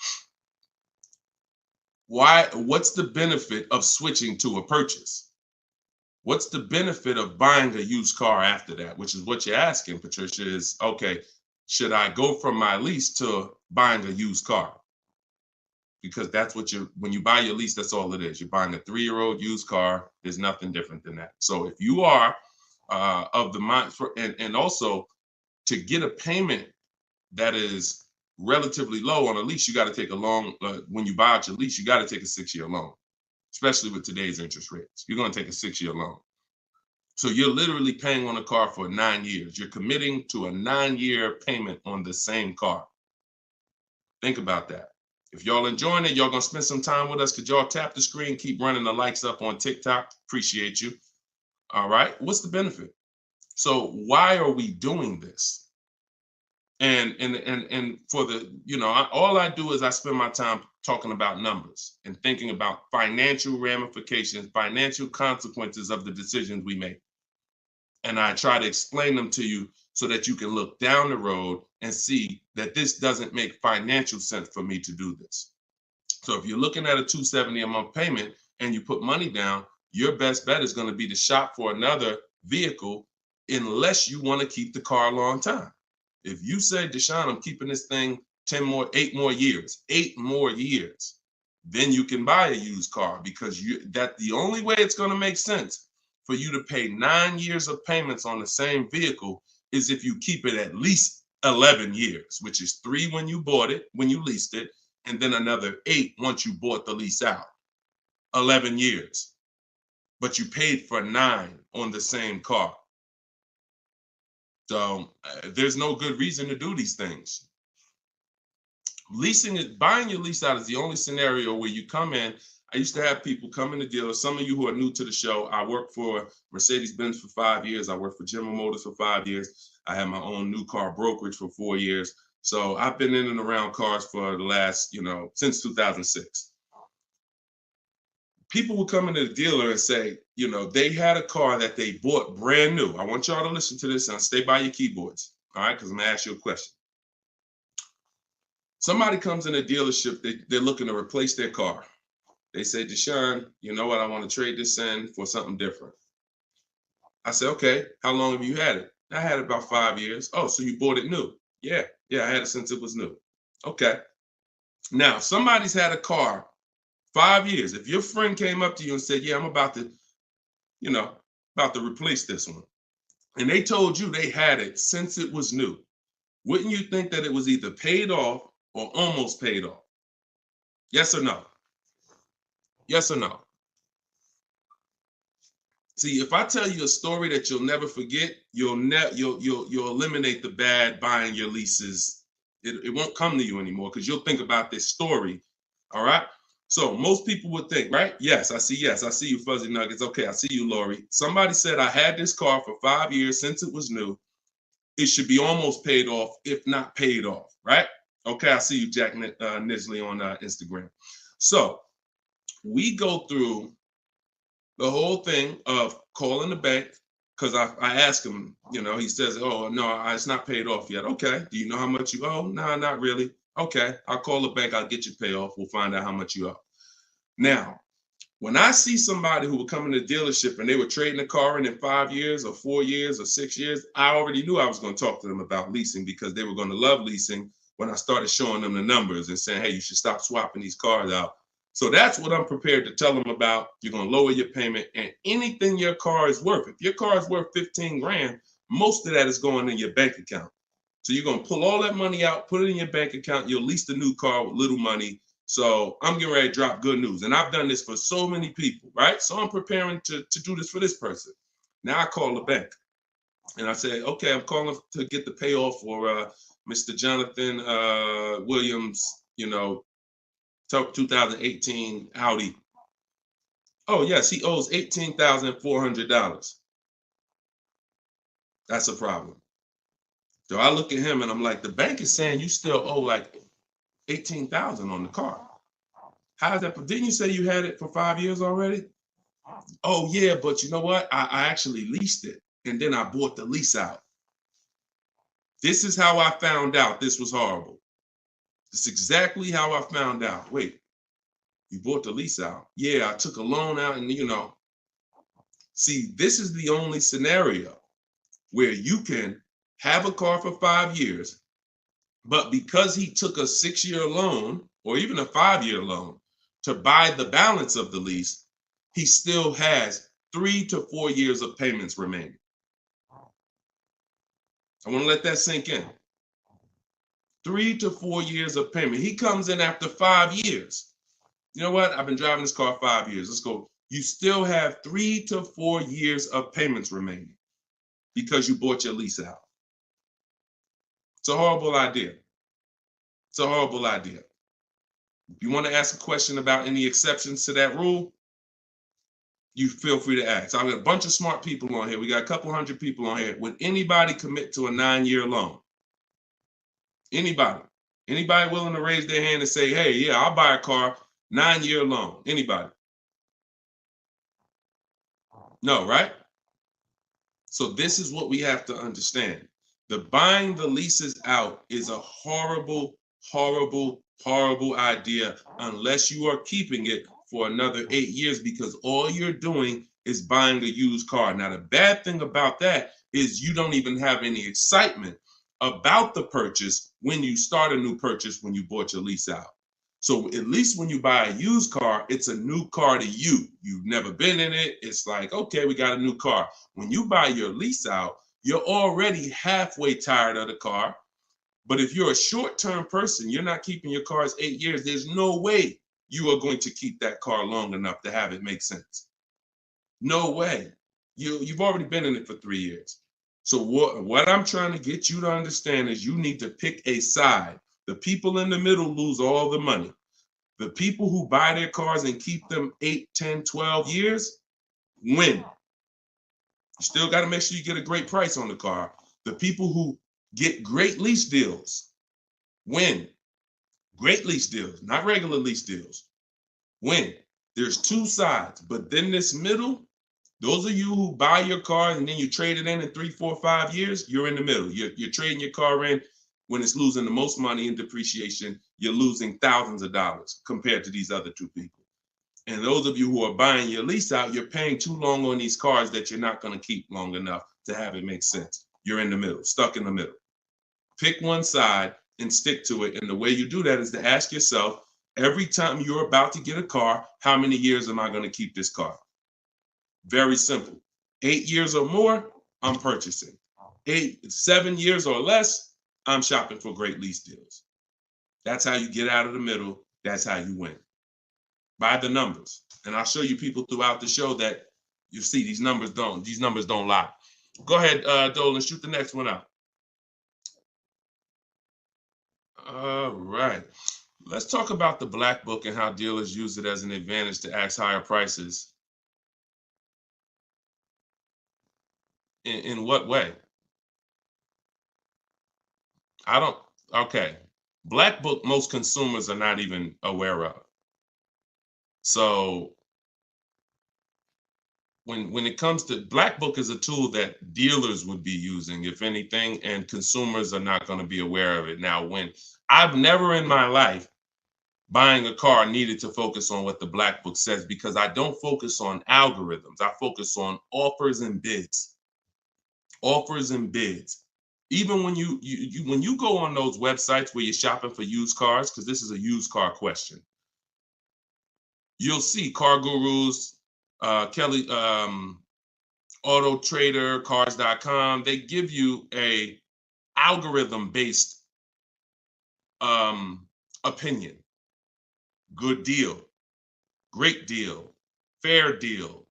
What's the benefit of switching to a purchase? What's the benefit of buying a used car after that? Which is what you're asking, Patricia, is, okay, should I go from my lease to buying a used car? Because that's what when you buy your lease, that's all it is. You're buying a 3-year-old used car. There's nothing different than that. So if you are of the mind, and also to get a payment that is relatively low on a lease, you got to take a long, when you buy out your lease, you got to take a 6-year loan, especially with today's interest rates. You're going to take a 6-year loan. So you're literally paying on a car for 9 years. You're committing to a 9-year payment on the same car. Think about that. If y'all enjoying it, y'all going to spend some time with us. Could y'all tap the screen, keep running the likes up on TikTok? Appreciate you. All right. What's the benefit? So why are we doing this? And for the, all I do is I spend my time talking about numbers and thinking about financial ramifications, financial consequences of the decisions we make. And I try to explain them to you so that you can look down the road and see that this doesn't make financial sense for me to do this. So if you're looking at a $270 a month payment and you put money down, your best bet is going to be to shop for another vehicle, unless you want to keep the car a long time. If you say, Deshone, I'm keeping this thing 8 more years, then you can buy a used car, because the only way it's going to make sense for you to pay 9 years of payments on the same vehicle is if you keep it at least 11 years, which is 3 when you bought it, when you leased it, and then another 8 once you bought the lease out. 11 years. But you paid for 9 on the same car. So there's no good reason to do these things. Buying your lease out is the only scenario where you come in. I used to have people come in the dealer. Some of you who are new to the show, I worked for Mercedes-Benz for 5 years. I worked for General Motors for 5 years. I had my own new car brokerage for 4 years. So I've been in and around cars for the last, since 2006. People would come into the dealer and say, they had a car that they bought brand new. I want y'all to listen to this and stay by your keyboards, all right? Because I'm going to ask you a question. Somebody comes in a dealership, they're looking to replace their car. They say, Deshone, you know what? I want to trade this in for something different. I say, okay, how long have you had it? I had it about 5 years. Oh, so you bought it new? Yeah, I had it since it was new. Okay. Now, somebody's had a car 5 years. If your friend came up to you and said, yeah, I'm about to replace this one, and they told you they had it since it was new, wouldn't you think that it was either paid off or almost paid off? Yes or no? Yes or no? See, if I tell you a story that you'll never forget, you'll eliminate the bad buying your leases. It won't come to you anymore, because you'll think about this story. All right. So most people would think, right? Yes, I see you, Fuzzy Nuggets. Okay, I see you, Lori. Somebody said I had this car for 5 years since it was new. It should be almost paid off, if not paid off, right? Okay, I see you, Jack Nisley on Instagram. So we go through the whole thing of calling the bank, because I ask him, he says, oh, no, it's not paid off yet. Okay, do you know how much you owe? No, not really. Okay, I'll call the bank, I'll get you pay off. We'll find out how much you owe. Now, when I see somebody who would come in the dealership and they were trading the car in 5 years or 4 years or 6 years, I already knew I was going to talk to them about leasing, because they were going to love leasing when I started showing them the numbers and saying, hey, you should stop swapping these cars out. So that's what I'm prepared to tell them about. You're going to lower your payment, and anything your car is worth. If your car is worth 15 grand, most of that is going in your bank account. So you're going to pull all that money out, put it in your bank account. You'll lease the new car with little money. So I'm getting ready to drop good news. And I've done this for so many people, right? So I'm preparing to do this for this person. Now I call the bank and I say, okay, I'm calling to get the payoff for Mr. Jonathan Williams, 2018 Audi. Oh, yes, he owes $18,400. That's a problem. So I look at him and I'm like, the bank is saying you still owe like $18,000 on the car. How is that? Didn't you say you had it for 5 years already? Oh, yeah, but you know what? I actually leased it, and then I bought the lease out. This is how I found out this was horrible. It's exactly how I found out. Wait, you bought the lease out? Yeah, I took a loan out, and See, this is the only scenario where you can have a car for 5 years, but because he took a 6-year loan or even a 5-year loan to buy the balance of the lease, he still has 3 to 4 years of payments remaining. I want to let that sink in. 3 to 4 years of payment. He comes in after 5 years. You know what? I've been driving this car 5 years. Let's go. You still have 3 to 4 years of payments remaining because you bought your lease out. It's a horrible idea. It's a horrible idea. If you want to ask a question about any exceptions to that rule, you feel free to ask. I've got a bunch of smart people on here. We got a couple hundred people on here. Would anybody commit to a 9-year loan? Anybody? Anybody willing to raise their hand and say, hey, yeah, I'll buy a car, 9-year loan? Anybody? No, right? So this is what we have to understand. The buying the leases out is a horrible, horrible, horrible idea unless you are keeping it for another 8 years, because all you're doing is buying a used car. Now, the bad thing about that is you don't even have any excitement about the purchase when you start a new purchase, when you bought your lease out. So at least when you buy a used car, it's a new car to you. You've never been in it. It's like, okay, we got a new car. When you buy your lease out, you're already halfway tired of the car. But if you're a short-term person, you're not keeping your cars 8 years, there's no way you are going to keep that car long enough to have it make sense. No way. You've already been in it for 3 years. So what I'm trying to get you to understand is you need to pick a side. The people in the middle lose all the money. The people who buy their cars and keep them 8, 10, 12 years win. You still got to make sure you get a great price on the car. The people who get great lease deals win. Great lease deals, not regular lease deals. Win. There's two sides, but then this middle, those of you who buy your car and then you trade it in 3, 4, 5 years, you're in the middle. You're trading your car in when it's losing the most money in depreciation. You're losing thousands of dollars compared to these other two people. And those of you who are buying your lease out, you're paying too long on these cars that you're not going to keep long enough to have it make sense. You're in the middle, stuck in the middle. Pick one side and stick to it. And the way you do that is to ask yourself, every time you're about to get a car, how many years am I going to keep this car? Very simple. 8 years or more, I'm purchasing. 7 years or less, I'm shopping for great lease deals. That's how you get out of the middle. That's how you win. By the numbers. And I'll show you people throughout the show that you see these numbers don't lie. Go ahead, Dolan, shoot the next one out. All right. Let's talk about the black book and how dealers use it as an advantage to ask higher prices. In what way? Okay. Black book, most consumers are not even aware of. So when it comes to black book is a tool that dealers would be using, if anything, and consumers are not going to be aware of it. Now, when I've never in my life buying a car needed to focus on what the black book says, because I don't focus on algorithms. I focus on offers and bids. Offers and bids. Even when you go on those websites where you're shopping for used cars, because this is a used car question, you'll see Car Gurus, Kelly, Auto Trader, Cars.com. They give you a algorithm-based opinion. Good deal, great deal, fair deal.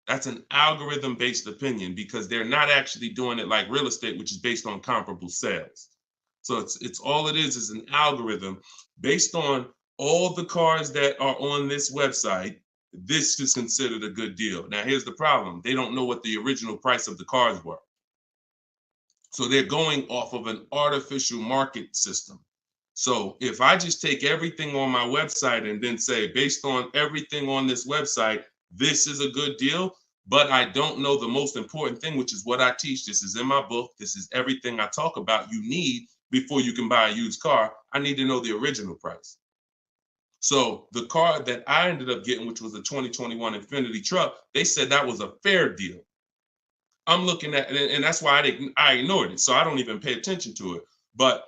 That's an algorithm-based opinion because they're not actually doing it like real estate, which is based on comparable sales. So it's all it is an algorithm based on all the cars that are on this website. This is considered a good deal. Now, here's the problem. They don't know what the original price of the cars were. So they're going off of an artificial market system. So if I just take everything on my website and then say, based on everything on this website, this is a good deal, but I don't know the most important thing, which is what I teach. This is in my book. This is everything I talk about you need before you can buy a used car. I need to know the original price. So the car that I ended up getting, which was a 2021 Infiniti truck, they said that was a fair deal. I'm looking at it, and that's why I ignored it. So I don't even pay attention to it. But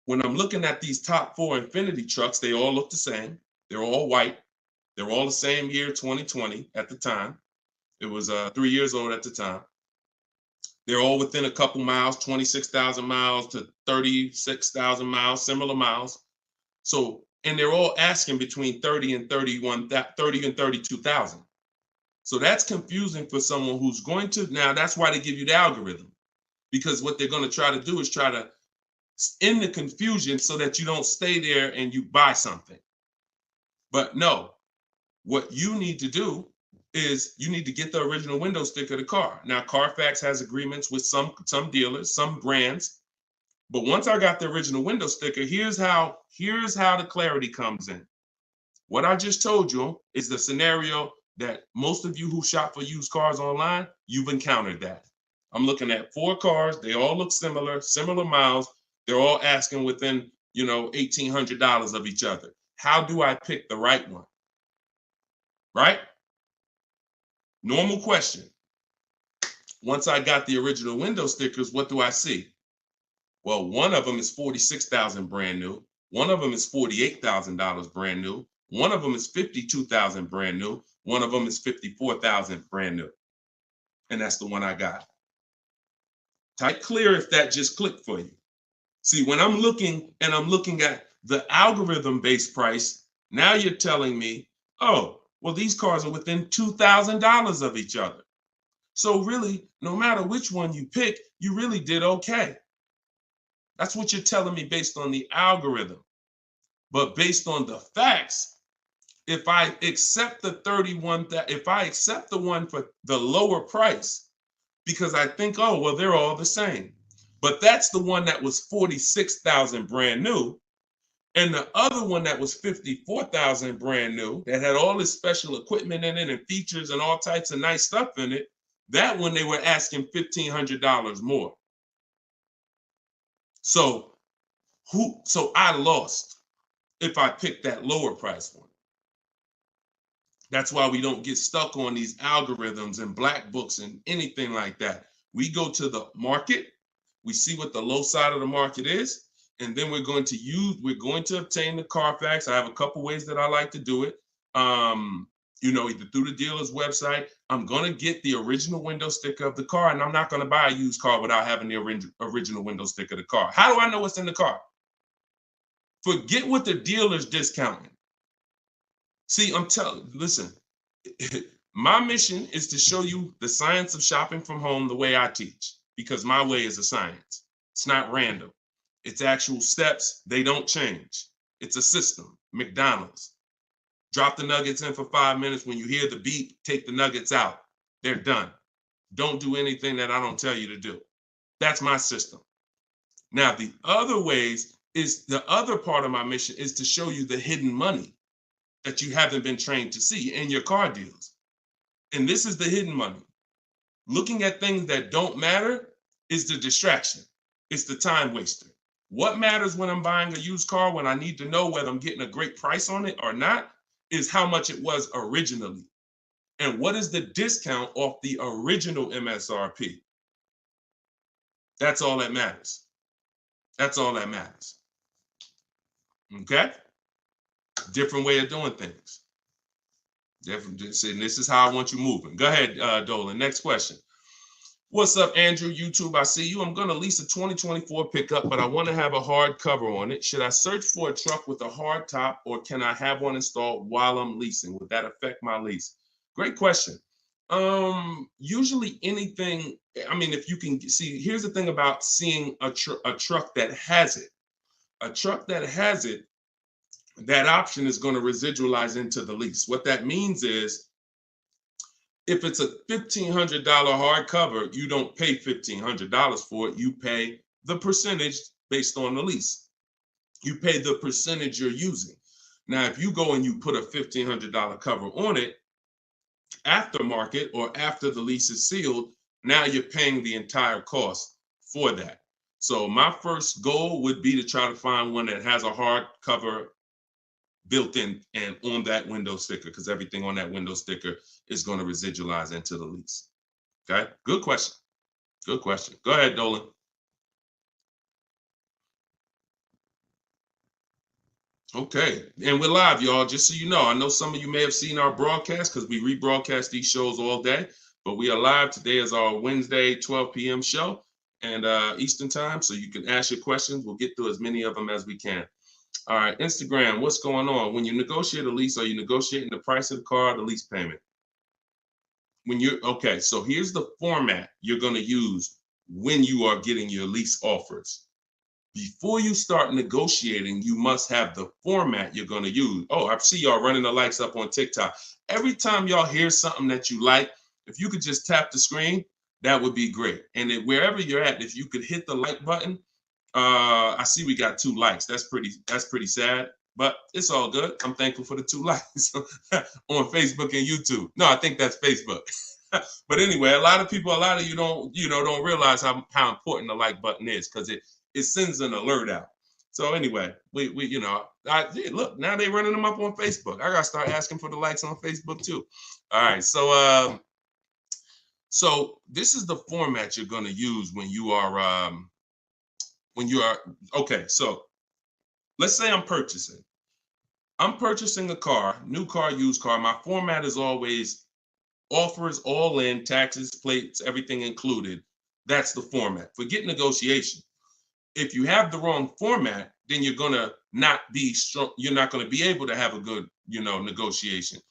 when I'm looking at these top 4 Infiniti trucks, they all look the same. They're all white. They're all the same year, 2020 at the time. It was 3 years old at the time. They're all within a couple miles, 26,000 miles to 36,000 miles, similar miles. So, and they're all asking between 30 and 32,000. So that's confusing for someone who's going to, now that's why they give you the algorithm, because what they're going to try to do is try to end the confusion so that you don't stay there and you buy something. But no, what you need to do is you need to get the original window sticker of the car. Now, Carfax has agreements with some dealers, some brands. But once I got the original window sticker, here's how the clarity comes in. What I just told you is the scenario that most of you who shop for used cars online, you've encountered that. I'm looking at 4 cars. They all look similar miles. They're all asking within, $1,800 of each other. How do I pick the right one? Right? Normal question. Once I got the original window stickers, what do I see? Well, one of them is $46,000 brand new. One of them is $48,000 brand new. One of them is $52,000 brand new. One of them is $54,000 brand new. And that's the one I got. Type clear if that just clicked for you. See, when I'm looking at the algorithm-based price, now you're telling me, oh, well, these cars are within $2,000 of each other. So really, no matter which one you pick, you really did okay. That's what you're telling me based on the algorithm. But based on the facts, if I accept the one for the lower price, because I think, oh, well, they're all the same. But that's the one that was $46,000 brand new. And the other one that was $54,000 brand new, that had all this special equipment in it and features and all types of nice stuff in it, that one they were asking $1,500 more. So I lost if I picked that lower price one. That's why we don't get stuck on these algorithms and black books and anything like that. We go to the market, we see what the low side of the market is, and then we're going to obtain the Carfax. I have a couple ways that I like to do it. Either through the dealer's website. I'm going to get the original window sticker of the car, and I'm not going to buy a used car without having the original window sticker of the car. How do I know what's in the car? Forget what the dealer's discounting. See, listen, my mission is to show you the science of shopping from home the way I teach, because my way is a science. It's not random. It's actual steps. They don't change. It's a system. McDonald's. Drop the nuggets in for 5 minutes. When you hear the beep, take the nuggets out. They're done. Don't do anything that I don't tell you to do. That's my system. Now, the other ways is the other part of my mission is to show you the hidden money that you haven't been trained to see in your car deals. And this is the hidden money. Looking at things that don't matter is the distraction. It's the time waster. What matters when I'm buying a used car, when I need to know whether I'm getting a great price on it or not, is how much it was originally. And what is the discount off the original MSRP? That's all that matters. That's all that matters. Okay? Different way of doing things. Different. And this is how I want you moving. Go ahead, Dolan. Next question. What's up, Andrew? YouTube, I see you. I'm going to lease a 2024 pickup, but I want to have a hard cover on it. Should I search for a truck with a hard top, or can I have one installed while I'm leasing? Would that affect my lease? Great question. Usually anything, I mean, if you can see, here's the thing about seeing a truck that has it. A truck that has it, that option is going to residualize into the lease. What that means is, if it's a $1,500 hardcover, you don't pay $1,500 for it. You pay the percentage based on the lease. You pay the percentage you're using. Now, if you go and you put a $1,500 cover on it, after market or after the lease is sealed, now you're paying the entire cost for that. So my first goal would be to try to find one that has a hard cover built in and on that window sticker, because everything on that window sticker is going to residualize into the lease. Okay, good question. Good question. Go ahead, Dolan. Okay, and we're live, y'all. Just so you know, I know some of you may have seen our broadcast because we rebroadcast these shows all day, but we are live. Today is our Wednesday 12 p.m. show and Eastern time, so you can ask your questions. We'll get through as many of them as we can. All right, Instagram, what's going on? When you negotiate a lease, are you negotiating the price of the car or the lease payment? Okay, so here's the format you're going to use when you are getting your lease offers. Before you start negotiating, you must have the format you're going to use. Oh, I see y'all running the likes up on TikTok. Every time y'all hear something that you like, if you could just tap the screen, that would be great. And wherever you're at, if you could hit the like button, I see we got 2 likes. That's pretty sad, but it's all good. I'm thankful for the 2 likes on Facebook and YouTube. No, I think that's Facebook. But anyway, a lot of you don't realize how important the like button is, because it sends an alert out. So anyway, we look, now they're running them up on Facebook. I gotta start asking for the likes on Facebook too. All right, so this is the format you're gonna use when you are okay. So let's say I'm purchasing a car, new car, used car. My format is always offers all in, taxes, plates, everything included. That's the format. Forget negotiation. If you have the wrong format, then you're gonna not be strong. You're not gonna be able to have a good, negotiation.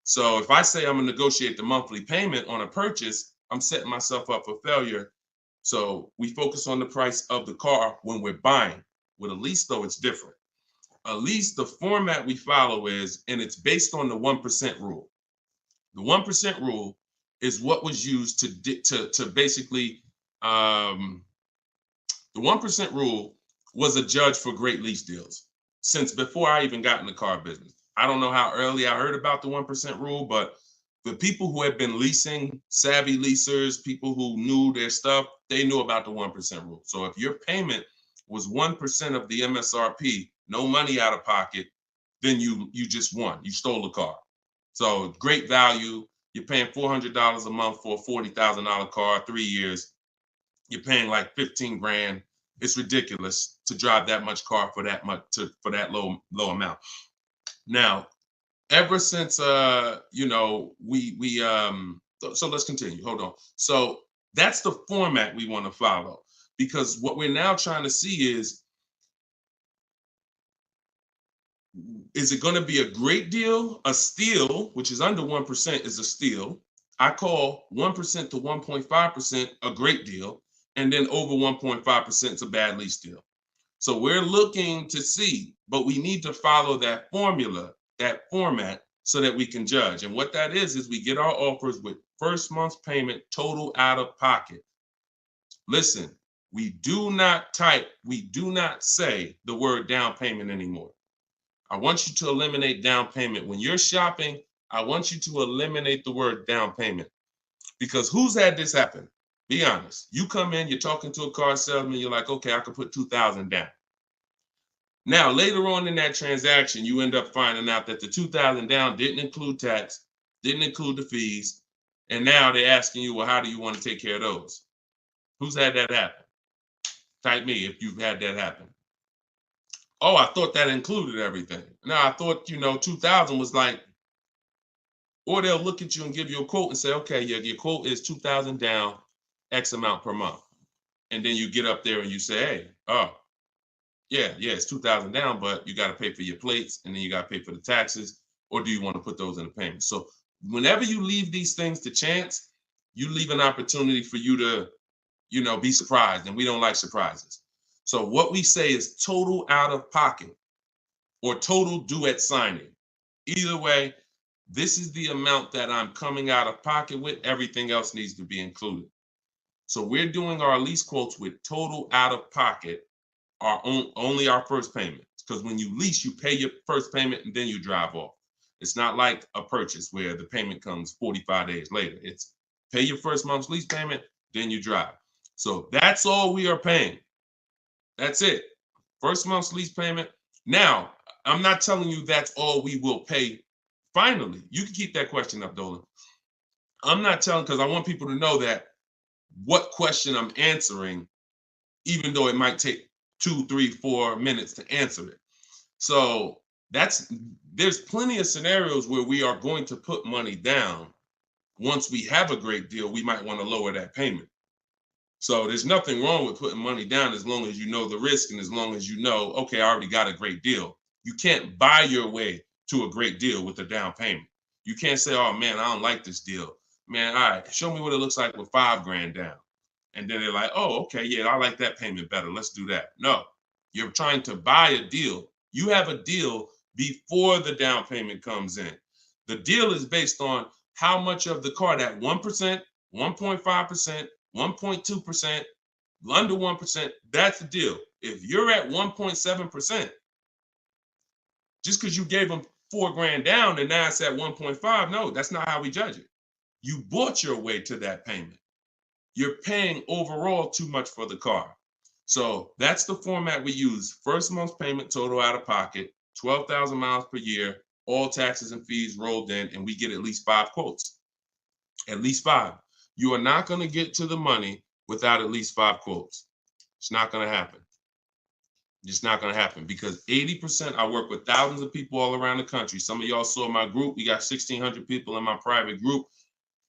So if I say I'm gonna negotiate the monthly payment on a purchase, I'm setting myself up for failure. So we focus on the price of the car when we're buying. With a lease, though, it's different. A lease, the format we follow is, and it's based on the 1% rule. The 1% rule is what was used to basically, the 1% rule was a judge for great lease deals since before I even got in the car business. I don't know how early I heard about the 1% rule, but the people who had been leasing, savvy leasers, people who knew their stuff, they knew about the 1% rule. So if your payment was 1% of the MSRP, no money out of pocket, then you just won. You stole the car. So great value. You're paying $400 a month for a $40,000 car, 3 years. You're paying like 15 grand. It's ridiculous to drive that much car for that low amount. Now, ever since so let's continue. Hold on. So that's the format we want to follow, because what we're now trying to see is it going to be a great deal? A steal, which is under 1%, is a steal. I call 1% to 1.5% a great deal, and then over 1.5% is a bad lease deal. So we're looking to see, but we need to follow that formula, that format, so that we can judge. And what that is we get our offers with first month's payment total out of pocket. Listen, we do not say the word down payment anymore. I want you to eliminate down payment. When you're shopping, I want you to eliminate the word down payment. Because who's had this happen? Be honest. You come in, you're talking to a car salesman, you're like, okay, I can put $2,000 down. Now, later on in that transaction, you end up finding out that the $2,000 down didn't include tax, didn't include the fees, and now they're asking you, well, how do you want to take care of those? Who's had that happen? Type me if you've had that happen. Oh, I thought that included everything. Now, I thought, 2,000 was like, or they'll look at you and give you a quote and say, okay, yeah, your quote is 2,000 down, X amount per month. And then you get up there and you say, hey, oh, yeah, it's 2,000 down, but you got to pay for your plates and then you got to pay for the taxes, or do you want to put those in the payment? So whenever you leave these things to chance, you leave an opportunity for you to, be surprised, and we don't like surprises. So what we say is total out of pocket or total due at signing. Either way, this is the amount that I'm coming out of pocket with. Everything else needs to be included. So we're doing our lease quotes with total out of pocket, only our first payment. Because when you lease, you pay your first payment and then you drive off. It's not like a purchase where the payment comes 45 days later. It's pay your first month's lease payment, then you drive. So that's all we are paying. That's it. First month's lease payment. Now, I'm not telling you that's all we will pay finally. You can keep that question up, Dolan. I'm not telling, because I want people to know that what question I'm answering, even though it might take 2, 3, 4 minutes to answer it. So there's plenty of scenarios where we are going to put money down. Once we have a great deal, we might want to lower that payment. So there's nothing wrong with putting money down as long as you know the risk and as long as you know, okay, I already got a great deal. You can't buy your way to a great deal with a down payment. You can't say, oh man, I don't like this deal. Man, all right, show me what it looks like with $5,000 down. And then they're like, oh, okay, yeah, I like that payment better. Let's do that. No, you're trying to buy a deal. You have a deal before the down payment comes in. The deal is based on how much of the car, that 1%, 1.5%, 1.2%, under 1%, that's the deal. If you're at 1.7%, just because you gave them $4,000 down and now it's at 1.5, no, that's not how we judge it. You bought your way to that payment. You're paying overall too much for the car. So that's the format we use. First month's payment total out of pocket, 12,000 miles per year, all taxes and fees rolled in, and we get at least 5 quotes. At least 5. You are not going to get to the money without at least 5 quotes. It's not going to happen. It's not going to happen because 80%, I work with thousands of people all around the country. Some of y'all saw my group. We got 1,600 people in my private group.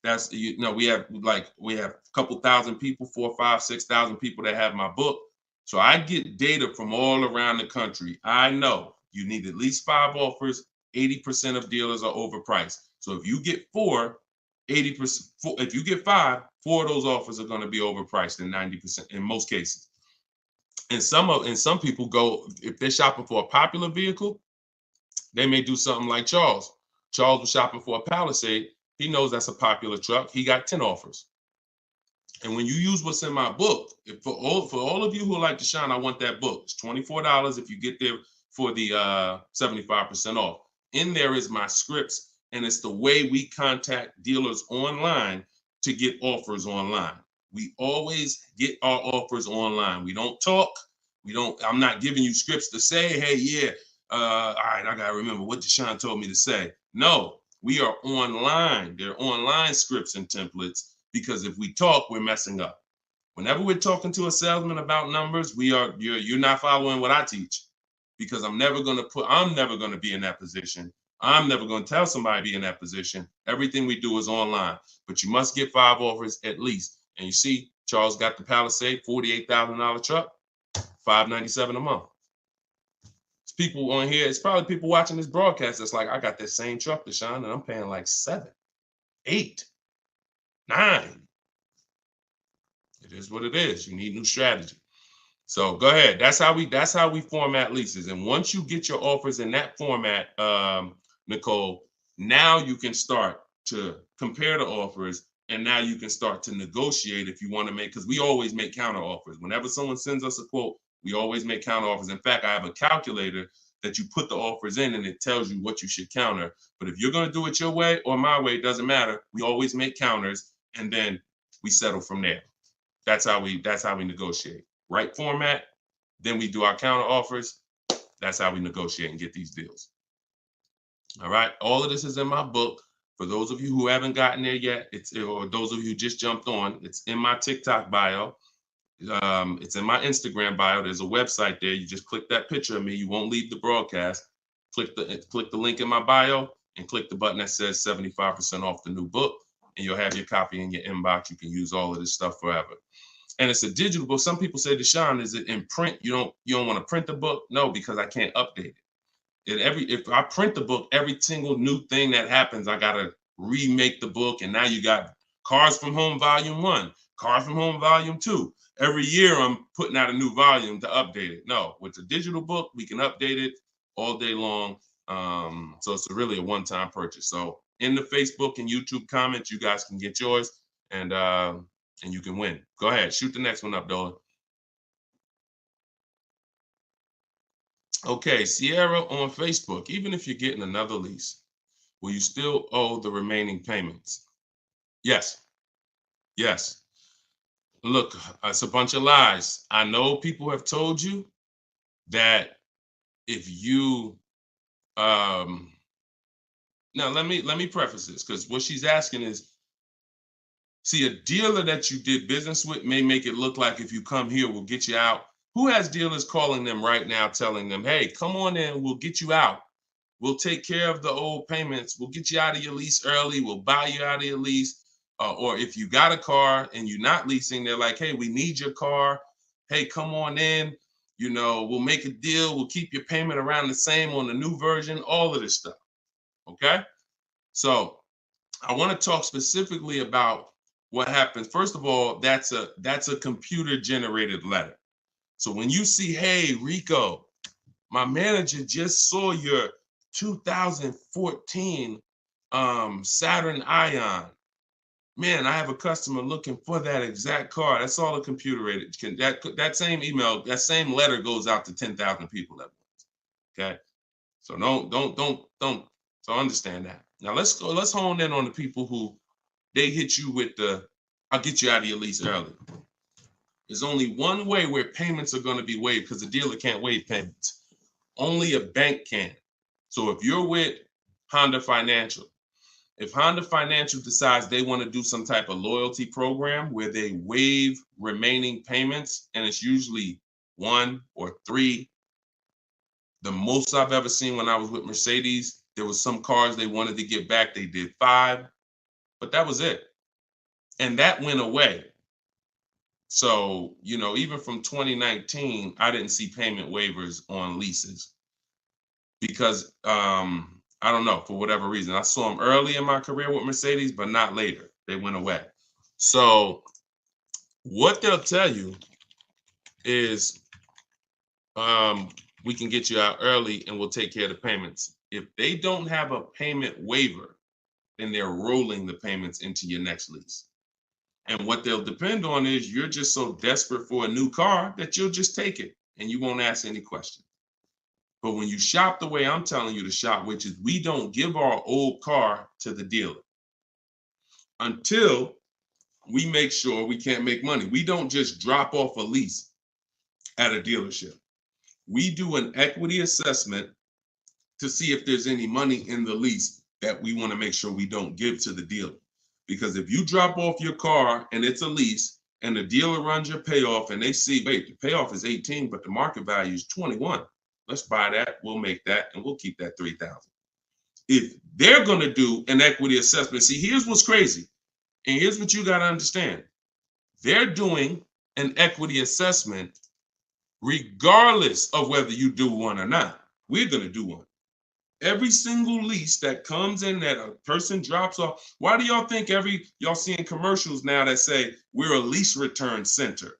That's, we have a couple thousand people, 4,000, 5,000, 6,000 people that have my book. So I get data from all around the country. I know you need at least 5 offers. 80% of dealers are overpriced. So if you get 4, 80%, if you get 5, 4 of those offers are going to be overpriced in 90% in most cases. And some people go, if they're shopping for a popular vehicle, they may do something like Charles. Charles was shopping for a Palisade. He knows that's a popular truck. He got 10 offers. And when you use what's in my book, for all of you who like Deshone, I want that book. It's $24 if you get there for the 75% off. In there is my scripts, and it's the way we contact dealers online to get offers online. We always get our offers online. We don't talk. I'm not giving you scripts to say, hey, yeah, all right, I gotta remember what Deshone told me to say. No, we are online. They're online scripts and templates, because if we talk, we're messing up. Whenever we're talking to a salesman about numbers, you're not following what I teach, because I'm never gonna be in that position. I'm never gonna tell somebody to be in that position. Everything we do is online, but you must get 5 offers at least. And you see, Charles got the Palisade, $48,000 truck, $597 a month. It's people on here. It's probably people watching this broadcast that's like, I got that same truck, Deshone, and I'm paying like 7, 8, 9. It is what it is. You need new strategy. So go ahead. That's how we format leases. And once you get your offers in that format, Nicole, now you can start to compare the offers, and now you can start to negotiate if you want to make, because we always make counter offers. Whenever someone sends us a quote, we always make counter offers. In fact, I have a calculator that you put the offers in and it tells you what you should counter. But if you're going to do it your way or my way, it doesn't matter. We always make counters and then we settle from there. That's how we negotiate. Right format, then we do our counter offers. That's how we negotiate and get these deals. All right. All of this is in my book. For those of you who haven't gotten there yet, or those of you who just jumped on, it's in my TikTok bio. It's in my Instagram bio. There's a website there. You just click that picture of me. You won't leave the broadcast. Click the link in my bio and click the button that says 75% off the new book, and you'll have your copy in your inbox. You can use all of this stuff forever. And it's a digital book. Some people say, Deshone, is it in print? You don't want to print the book? No, because I can't update it. If I print the book, every single new thing that happens, I gotta remake the book. And now you got Cars from Home Volume 1, Cars from Home Volume 2. Every year I'm putting out a new volume to update it. No, with the digital book, we can update it all day long. So it's really a one-time purchase. So in the Facebook and YouTube comments, you guys can get yours, and you can win. Go ahead, shoot the next one up, Dolan. Okay, Sierra on Facebook. Even if you're getting another lease, will you still owe the remaining payments? Yes. Yes. Look, it's a bunch of lies. I know people have told you that if you now let me preface this, because what she's asking is, see, a dealer that you did business with may make it look like if you come here, we'll get you out. Who has dealers calling them right now telling them, hey, come on in, we'll get you out. We'll take care of the old payments. We'll get you out of your lease early. We'll buy you out of your lease. Or if you got a car and you're not leasing, they're like, hey, we need your car. Hey, come on in. We'll make a deal. We'll keep your payment around the same on the new version, all of this stuff. Okay? So I want to talk specifically about what happens. First of all, that's a computer generated letter. So when you see, hey, Rico, my manager just saw your 2014 Saturn Ion. Man, I have a customer looking for that exact car. That's all a computer rated. That same email, that same letter goes out to 10,000 people at once. Okay, so don't. So understand that. Now let's hone in on the people who they hit you with I'll get you out of your lease early. There's only one way where payments are going to be waived, because the dealer can't waive payments. Only a bank can. So if you're with Honda Financial, if Honda Financial decides they want to do some type of loyalty program where they waive remaining payments, and it's usually 1 or 3. The most I've ever seen when I was with Mercedes, there was some cars they wanted to get back. They did 5, but that was it. And that went away. So, even from 2019, I didn't see payment waivers on leases because, I don't know, for whatever reason. I saw them early in my career with Mercedes, but not later. They went away. So what they'll tell you is we can get you out early and we'll take care of the payments. If they don't have a payment waiver, then they're rolling the payments into your next lease. And what they'll depend on is you're just so desperate for a new car that you'll just take it and you won't ask any questions. But when you shop the way I'm telling you to shop, which is we don't give our old car to the dealer until we make sure we can't make money. We don't just drop off a lease at a dealership. We do an equity assessment to see if there's any money in the lease that we want to make sure we don't give to the dealer. Because if you drop off your car and it's a lease and the dealer runs your payoff and they see, wait, the payoff is 18, but the market value is 21. Let's buy that, we'll make that, and we'll keep that 3,000. If they're going to do an equity assessment, see, here's what's crazy, and here's what you got to understand. They're doing an equity assessment regardless of whether you do one or not. We're going to do one. Every single lease that comes in that a person drops off, why do y'all think y'all seeing commercials now that say we're a lease return center?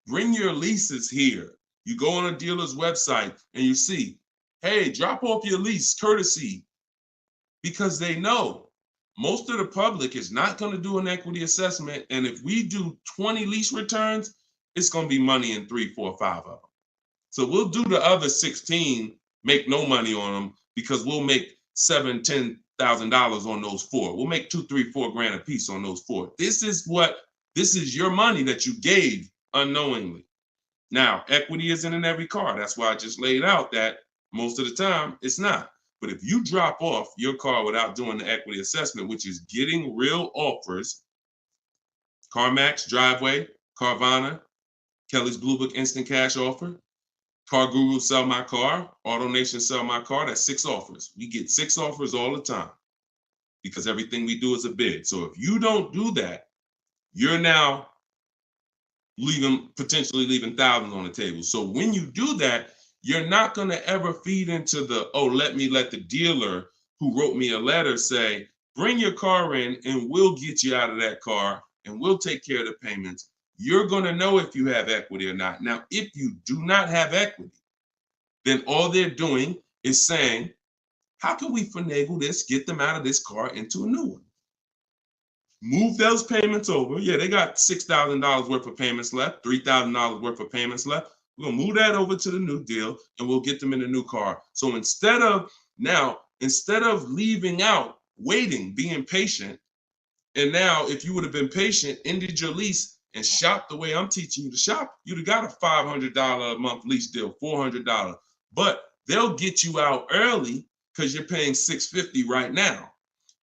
Bring your leases here. You go on a dealer's website and you see, hey, drop off your lease courtesy, because they know most of the public is not going to do an equity assessment. And if we do 20 lease returns, it's going to be money in 3, 4, 5 of them. So we'll do the other 16, make no money on them, because we'll make $7,000, $10,000 on those 4. We'll make 2, 3, 4 grand a piece on those 4. This is your money that you gave unknowingly. Now, equity isn't in every car. That's why I just laid out that most of the time it's not. But if you drop off your car without doing the equity assessment, which is getting real offers, CarMax, Driveway, Carvana, Kelly's Blue Book Instant Cash Offer, Car Guru Sell My Car, AutoNation Sell My Car, that's 6 offers. We get 6 offers all the time because everything we do is a bid. So if you don't do that, you're now potentially leaving thousands on the table. So when you do that, you're not going to ever feed into the, oh, let the dealer who wrote me a letter say, bring your car in and we'll get you out of that car and we'll take care of the payments. You're going to know if you have equity or not. Now, if you do not have equity, then all they're doing is saying, how can we finagle this, get them out of this car into a new one? Move those payments over. Yeah, they got $6,000 worth of payments left, $3,000 worth of payments left. We're going to move that over to the new deal and we'll get them in a new car. So instead of leaving out, waiting, being patient, and now if you would have been patient, ended your lease and shopped the way I'm teaching you to shop, you'd have got a $500 a month lease deal, $400. But they'll get you out early because you're paying $650 right now.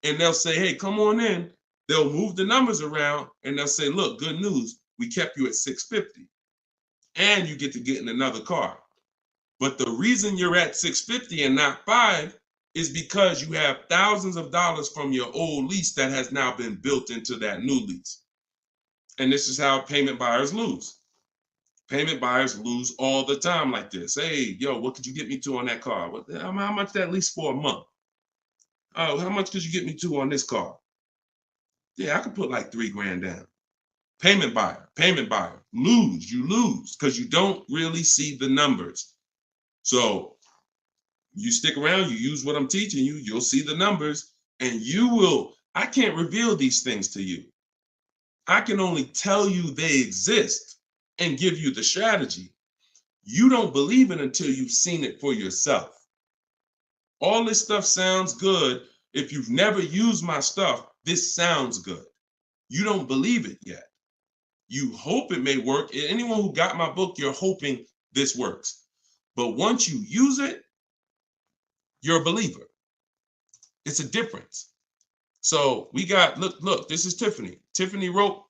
And they'll say, hey, come on in. They'll move the numbers around and they'll say, look, good news, we kept you at $650 and you get to get in another car. But the reason you're at $650 and not $5 is because you have thousands of dollars from your old lease that has now been built into that new lease. And this is how payment buyers lose. Payment buyers lose all the time like this. Hey, yo, what could you get me to on that car? How much that lease for a month? Oh, how much could you get me to on this car? Yeah, I could put like $3 grand down. Payment buyer, you lose because you don't really see the numbers. So you stick around, you use what I'm teaching you, you'll see the numbers and I can't reveal these things to you. I can only tell you they exist and give you the strategy. You don't believe it until you've seen it for yourself. All this stuff sounds good. If you've never used my stuff, this sounds good. You don't believe it yet. You hope it may work. Anyone who got my book, you're hoping this works. But once you use it, you're a believer. It's a difference. So we got, look, this is Tiffany. Tiffany wrote,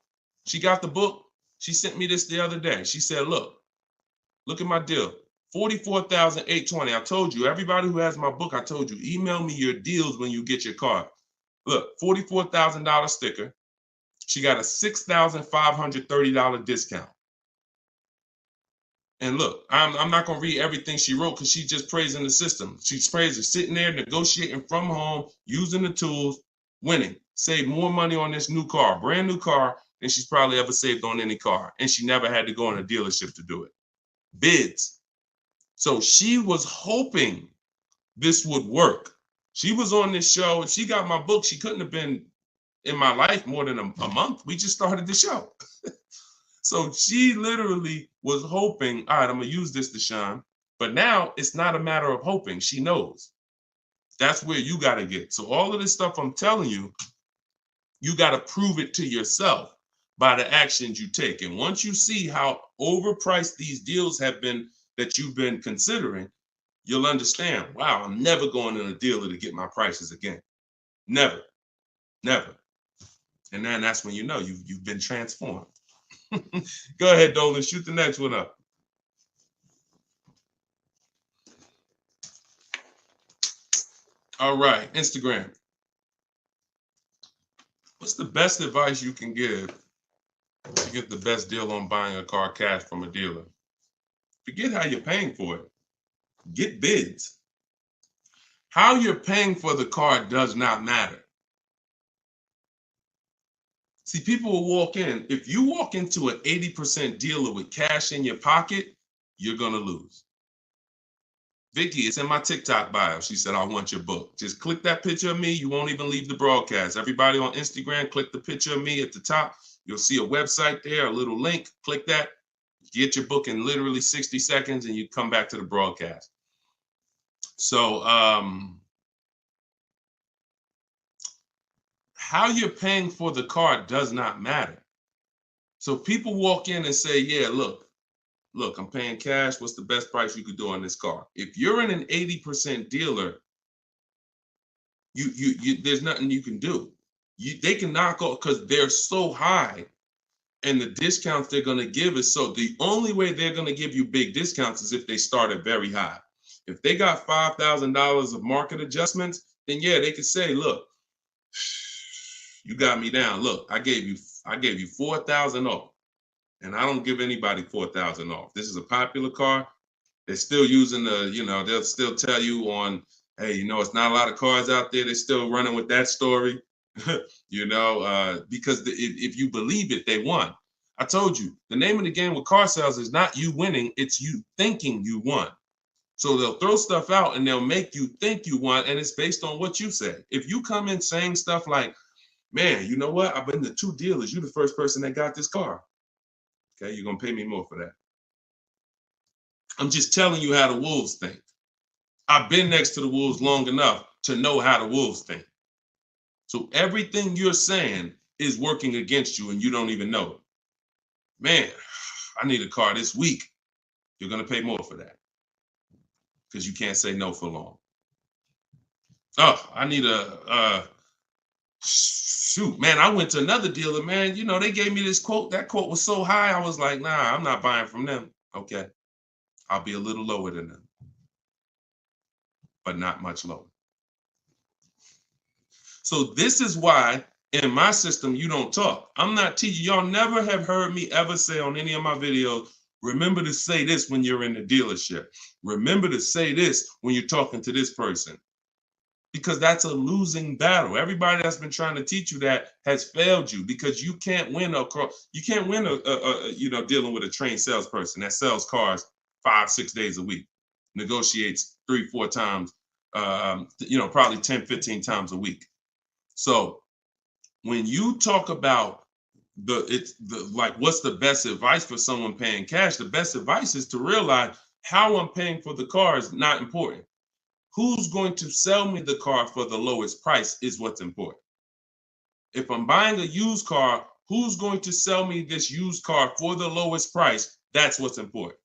she got the book. She sent me this the other day. She said, look at my deal. $44,820. I told you, everybody who has my book, I told you, email me your deals when you get your card. Look, $44,000 sticker. She got a $6,530 discount. And look, I'm not going to read everything she wrote because she's just praising the system. She's praising sitting there, negotiating from home, using the tools, winning. Saved more money on this new car, brand new car, than she's probably ever saved on any car. And she never had to go in a dealership to do it. Bids. So she was hoping this would work. She was on this show. If she got my book, she couldn't have been in my life more than a month. We just started the show. So she literally was hoping, all right, I'm going to use this, Deshone. But now it's not a matter of hoping. She knows. That's where you got to get. So all of this stuff I'm telling you, you got to prove it to yourself by the actions you take. And once you see how overpriced these deals have been that you've been considering, you'll understand, wow, I'm never going in a dealer to get my prices again. Never. And then that's when you know you've been transformed. Go ahead, Dolan, shoot the next one up. All right, Instagram. What's the best advice you can give to get the best deal on buying a car cash from a dealer? Forget how you're paying for it. Get bids. How you're paying for the car does not matter. See, people will walk in. If you walk into an 80% dealer with cash in your pocket, you're going to lose. Vicky, it's in my TikTok bio. She said, I want your book. Just click that picture of me. You won't even leave the broadcast. Everybody on Instagram, click the picture of me at the top. You'll see a website there, a little link. Click that. Get your book in literally 60 seconds and you come back to the broadcast. So how you're paying for the car does not matter. So people walk in and say, yeah, look, I'm paying cash. What's the best price you could do on this car? If you're in an 80% dealer, you there's nothing you can do. They can knock off because they're so high, and the discounts they're going to give is so. The only way they're going to give you big discounts is if they start at very high. If they got $5,000 of market adjustments, then yeah, they could say, look, you got me down. Look, I gave you 4,000 off. And I don't give anybody 4,000 off. This is a popular car. They're still using they'll still tell you on, hey, it's not a lot of cars out there. They're still running with that story, because if you believe it, they won. I told you, the name of the game with car sales is not you winning, it's you thinking you won. So they'll throw stuff out and they'll make you think you won, and it's based on what you say. If you come in saying stuff like, man, you know what? I've been to 2 dealers. You're the first person that got this car. Okay, you're going to pay me more for that. I'm just telling you how the wolves think. I've been next to the wolves long enough to know how the wolves think. So everything you're saying is working against you and you don't even know it. Man, I need a car this week. You're going to pay more for that because you can't say no for long. Oh, I need shoot, man, I went to another dealer, man. They gave me this quote. That quote was so high. I was like, nah, I'm not buying from them. Okay. I'll be a little lower than them, but not much lower. So this is why in my system, you don't talk. I'm not teaching. Y'all never have heard me ever say on any of my videos, remember to say this when you're in the dealership. Remember to say this when you're talking to this person. Because that's a losing battle. Everybody that's been trying to teach you that has failed you because you can't win dealing with a trained salesperson that sells cars 5-6 days a week, negotiates 3-4 times, probably 10-15 times a week. So when you talk about what's the best advice for someone paying cash, the best advice is to realize how I'm paying for the car is not important. Who's going to sell me the car for the lowest price is what's important. If I'm buying a used car, who's going to sell me this used car for the lowest price? That's what's important.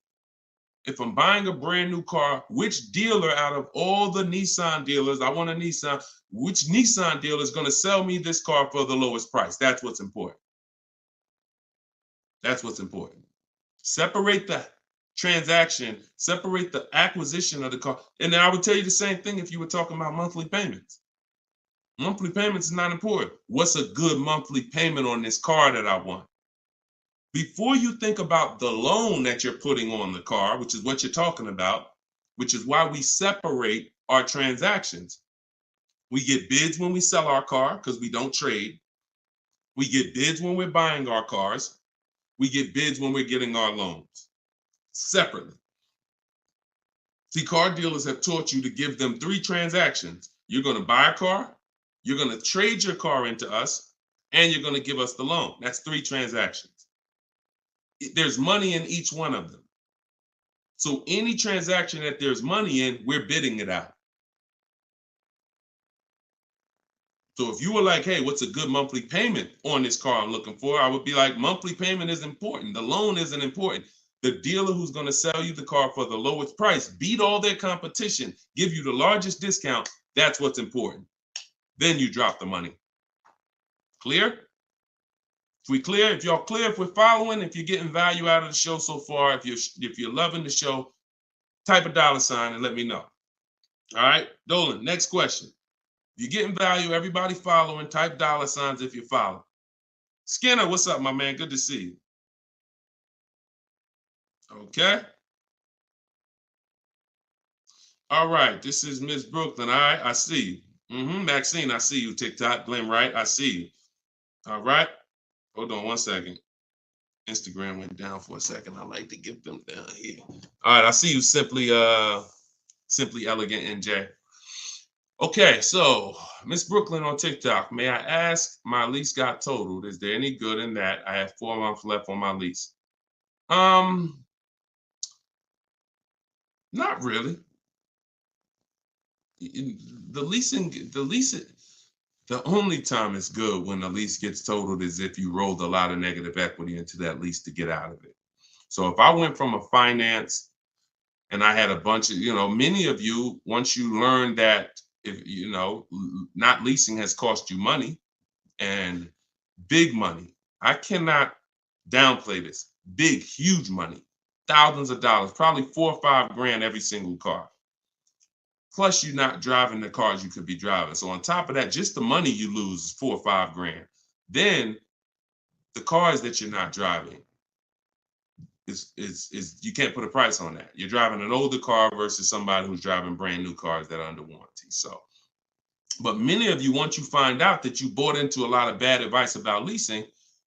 If I'm buying a brand new car, which dealer out of all the Nissan dealers, I want a Nissan, which Nissan dealer is going to sell me this car for the lowest price? That's what's important. That's what's important. Separate the transaction, separate the acquisition of the car. And then I would tell you the same thing if you were talking about monthly payments. Monthly payments is not important. What's a good monthly payment on this car that I want? Before you think about the loan that you're putting on the car, which is what you're talking about, which is why we separate our transactions. We get bids when we sell our car because we don't trade. We get bids when we're buying our cars. We get bids when we're getting our loans. Separately. See, car dealers have taught you to give them 3 transactions. You're going to buy a car, you're going to trade your car into us, and you're going to give us the loan. That's 3 transactions. There's money in each one of them. So any transaction that there's money in, we're bidding it out. So if you were like, hey, what's a good monthly payment on this car I'm looking for? I would be like, monthly payment is important. The loan isn't important. The dealer who's going to sell you the car for the lowest price, beat all their competition, give you the largest discount. That's what's important. Then you drop the money. Clear? If we clear, if y'all clear, if we're following, if you're getting value out of the show so far, if you're loving the show, type a $ and let me know. All right, Dolan, next question. If you're getting value, everybody following, type $ if you're following. Skinner, what's up, my man? Good to see you. Okay. All right, this is Miss Brooklyn. All right, I see you. Maxine, I see you. TikTok, Glenn Wright, I see you. All right. Hold on one second. Instagram went down for a second. I like to get them down here. All right, I see you, simply elegant NJ. Okay, so Miss Brooklyn on TikTok. May I ask, my lease got totaled. Is there any good in that? I have 4 months left on my lease. Not really. The only time it's good when the lease gets totaled is if you rolled a lot of negative equity into that lease to get out of it. So if I went from a finance and I had a bunch of, many of you, once you learn that, if not leasing has cost you money, and big money. I cannot downplay this. Big, huge money, thousands of dollars, probably $4 or $5 grand every single car. Plus, you're not driving the cars you could be driving. So on top of that, just the money you lose is $4 or $5 grand. Then the cars that you're not driving is you can't put a price on that. You're driving an older car versus somebody who's driving brand new cars that are under warranty. So, but many of you, once you find out that you bought into a lot of bad advice about leasing,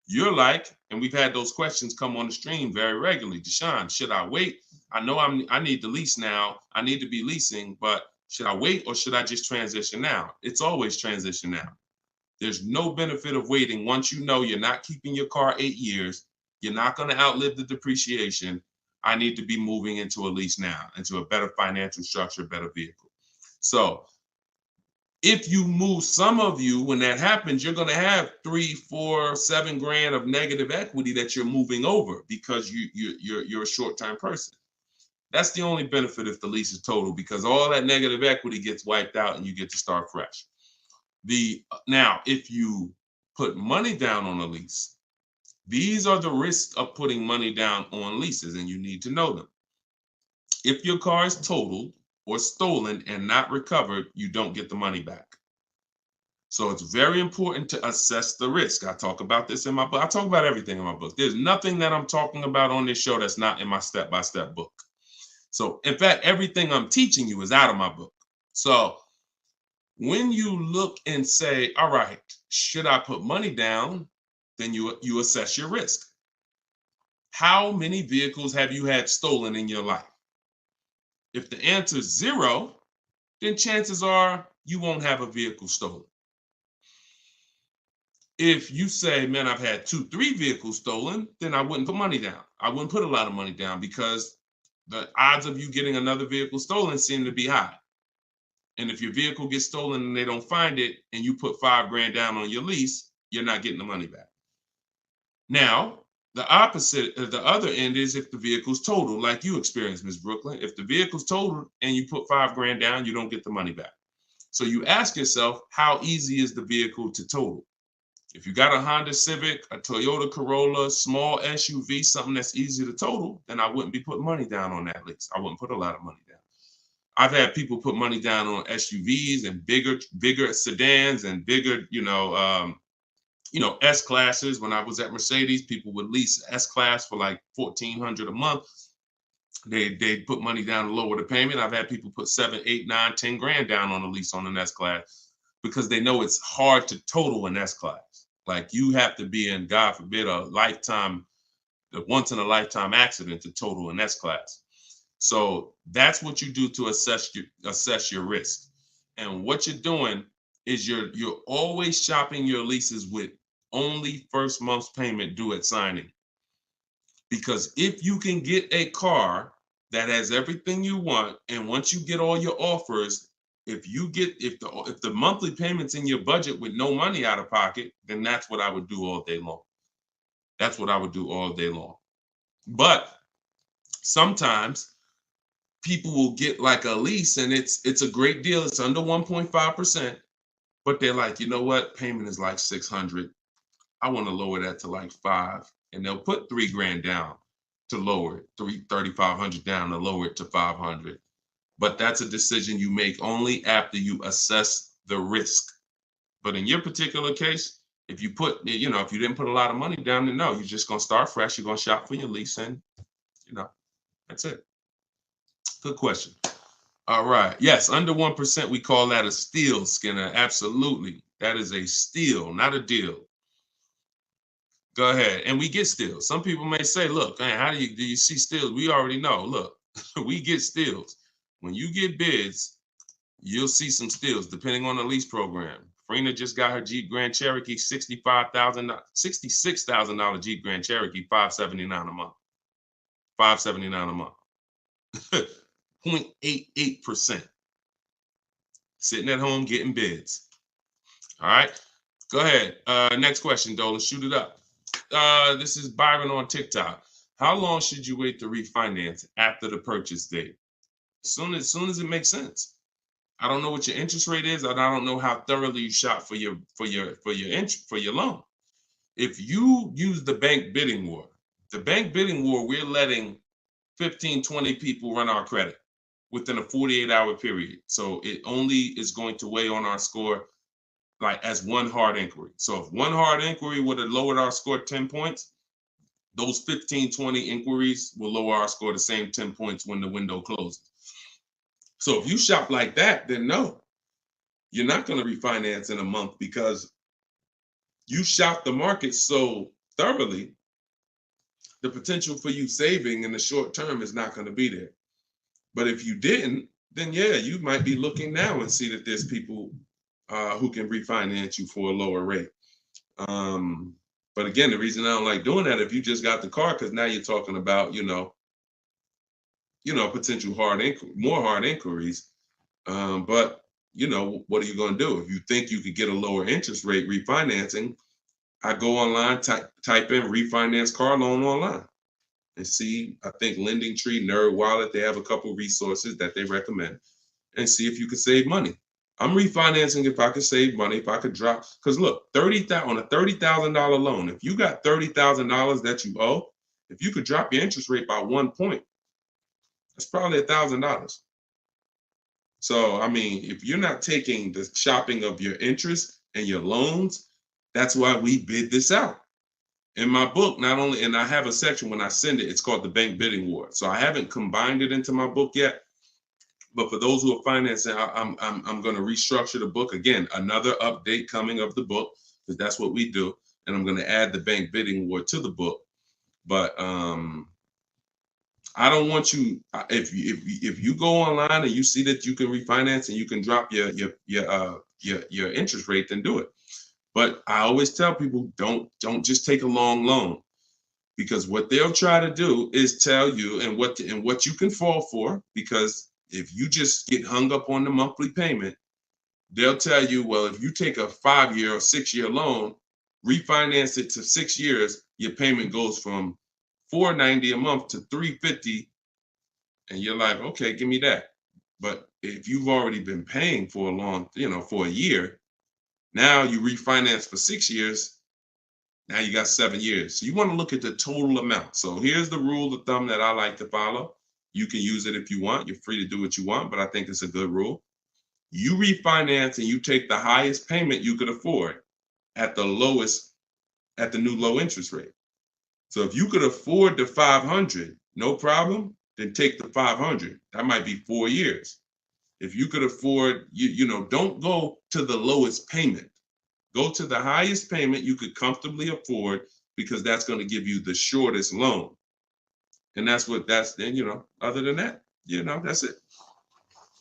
you're like, and we've had those questions come on the stream very regularly. Deshone, should I wait? I know I need to lease now. I need to be leasing, but should I wait or should I just transition now? It's always transition now. There's no benefit of waiting. Once you know you're not keeping your car 8 years, you're not going to outlive the depreciation. I need to be moving into a lease now, into a better financial structure, better vehicle. So if you move, some of you, when that happens, you're going to have 3, 4, 7 grand of negative equity that you're moving over because you're a short-term person. That's the only benefit if the lease is total, because all that negative equity gets wiped out and you get to start fresh. Now, if you put money down on a lease, these are the risks of putting money down on leases, and you need to know them. If your car is totaled or stolen and not recovered, you don't get the money back. So it's very important to assess the risk. I talk about this in my book. I talk about everything in my book. There's nothing that I'm talking about on this show that's not in my step-by-step book. So in fact, everything I'm teaching you is out of my book. So when you look and say, all right, should I put money down? Then you assess your risk. How many vehicles have you had stolen in your life? If the answer is 0, then chances are you won't have a vehicle stolen. If you say, man, I've had 2, 3 vehicles stolen, then I wouldn't put money down. I wouldn't put a lot of money down because the odds of you getting another vehicle stolen seem to be high. And if your vehicle gets stolen and they don't find it and you put $5 grand down on your lease, you're not getting the money back. Now, the opposite, the other end is if the vehicle's totaled, like you experienced, Ms. Brooklyn. If the vehicle's totaled and you put $5 grand down, you don't get the money back. So you ask yourself, how easy is the vehicle to total? If you got a Honda Civic, a Toyota Corolla, small SUV, something that's easy to total, then I wouldn't be putting money down on that lease. I wouldn't put a lot of money down. I've had people put money down on SUVs and bigger sedans and bigger, S-classes. When I was at Mercedes, people would lease S-class for like $1,400 a month. They put money down to lower the payment. I've had people put 7, 8, 9, 10 grand down on a lease on an S-class because they know it's hard to total an S-class. Like you have to be in, God forbid, a once in a lifetime accident to total an S-class. So that's what you do to assess your risk. And what you're doing is you're always shopping your leases with only first month's payment due at signing. Because if you can get a car that has everything you want, and once you get all your offers, if the monthly payment's in your budget with no money out of pocket, then that's what I would do all day long. That's what I would do all day long. But sometimes people will get like a lease and it's a great deal. It's under 1.5%, but they're like, you know what? Payment is like $600. I want to lower that to like $500, and they'll put $3 grand down to lower it, $3,500 down to lower it to $500. But that's a decision you make only after you assess the risk. But in your particular case, if you didn't put a lot of money down, then no, you're just going to start fresh. You're going to shop for your lease, and that's it. Good question. All right. Yes, under 1%, we call that a steal, Skinner. Absolutely. That is a steal, not a deal. Go ahead. And we get steals. Some people may say, look, man, how do you see steals? We already know. Look, we get steals. When you get bids, you'll see some steals depending on the lease program. Farina just got her Jeep Grand Cherokee, $66,000 Jeep Grand Cherokee, $579 a month. $579 a month. 0.88%. Sitting at home getting bids. All right. Go ahead. Next question, Dolan. Shoot it up. This is Byron on TikTok. How long should you wait to refinance after the purchase date? As soon as it makes sense. I don't know what your interest rate is, and I don't know how thoroughly you shop for your loan. If you use the bank bidding war, we're letting 15, 20 people run our credit within a 48-hour period. So it only is going to weigh on our score like as one hard inquiry. So if one hard inquiry would have lowered our score 10 points, those 15, 20 inquiries will lower our score the same 10 points when the window closes. So if you shop like that, then no, you're not going to refinance in a month because you shop the market so thoroughly, the potential for you saving in the short term is not going to be there. But if you didn't, then yeah, you might be looking now and see that there's people who can refinance you for a lower rate. But again, the reason I don't like doing that, if you just got the car, because now you're talking about, potential more hard inquiries. But what are you going to do? If you think you could get a lower interest rate refinancing, I go online, type in refinance car loan online and see, I think Lending Tree, Nerd Wallet, they have a couple resources that they recommend, and see if you can save money. I'm refinancing if I could save money, if I could drop, because look, on a $30,000 loan, if you got $30,000 that you owe, if you could drop your interest rate by 1 point, that's probably $1,000. So, I mean, if you're not taking the shopping of your interest and your loans, that's why we bid this out. In my book, not only, and I have a section when I send it, it's called the Bank Bidding War. So I haven't combined it into my book yet. But for those who are financing, I'm going to restructure the book. Again, another update coming of the book, because that's what we do. And I'm going to add the Bank Bidding War to the book. But I don't want you, if you go online and you see that you can refinance and you can drop your interest rate, then do it. But I always tell people, don't just take a long loan, because what they'll try to do is tell you and what you can fall for. Because if you just get hung up on the monthly payment, they'll tell you, well, if you take a 5-year or 6-year loan, refinance it to 6 years, your payment goes from $490 a month to $350, and you're like, okay, give me that. But if you've already been paying for a long, for a year, now you refinance for 6 years, now you got 7 years. So you want to look at the total amount. So here's the rule of thumb that I like to follow. You can use it if you want. You're free to do what you want, but I think it's a good rule. You refinance and you take the highest payment you could afford at the new low interest rate. So if you could afford the 500, no problem, then take the 500. That might be 4 years. If you could afford, don't go to the lowest payment. Go to the highest payment you could comfortably afford, because that's going to give you the shortest loan. And then, other than that, that's it.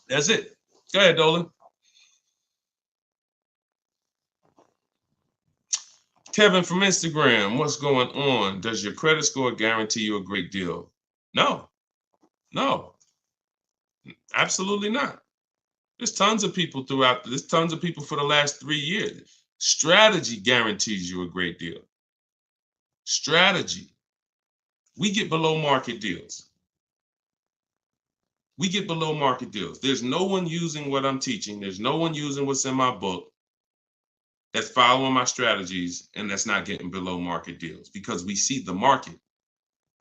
That's it. Go ahead, Dolan. Kevin from Instagram, what's going on? Does your credit score guarantee you a great deal? No, absolutely not. There's tons of people for the last 3 years. Strategy guarantees you a great deal. Strategy. We get below market deals. There's no one using what I'm teaching. There's no one using what's in my book that's following my strategies and that's not getting below market deals, because we see the market.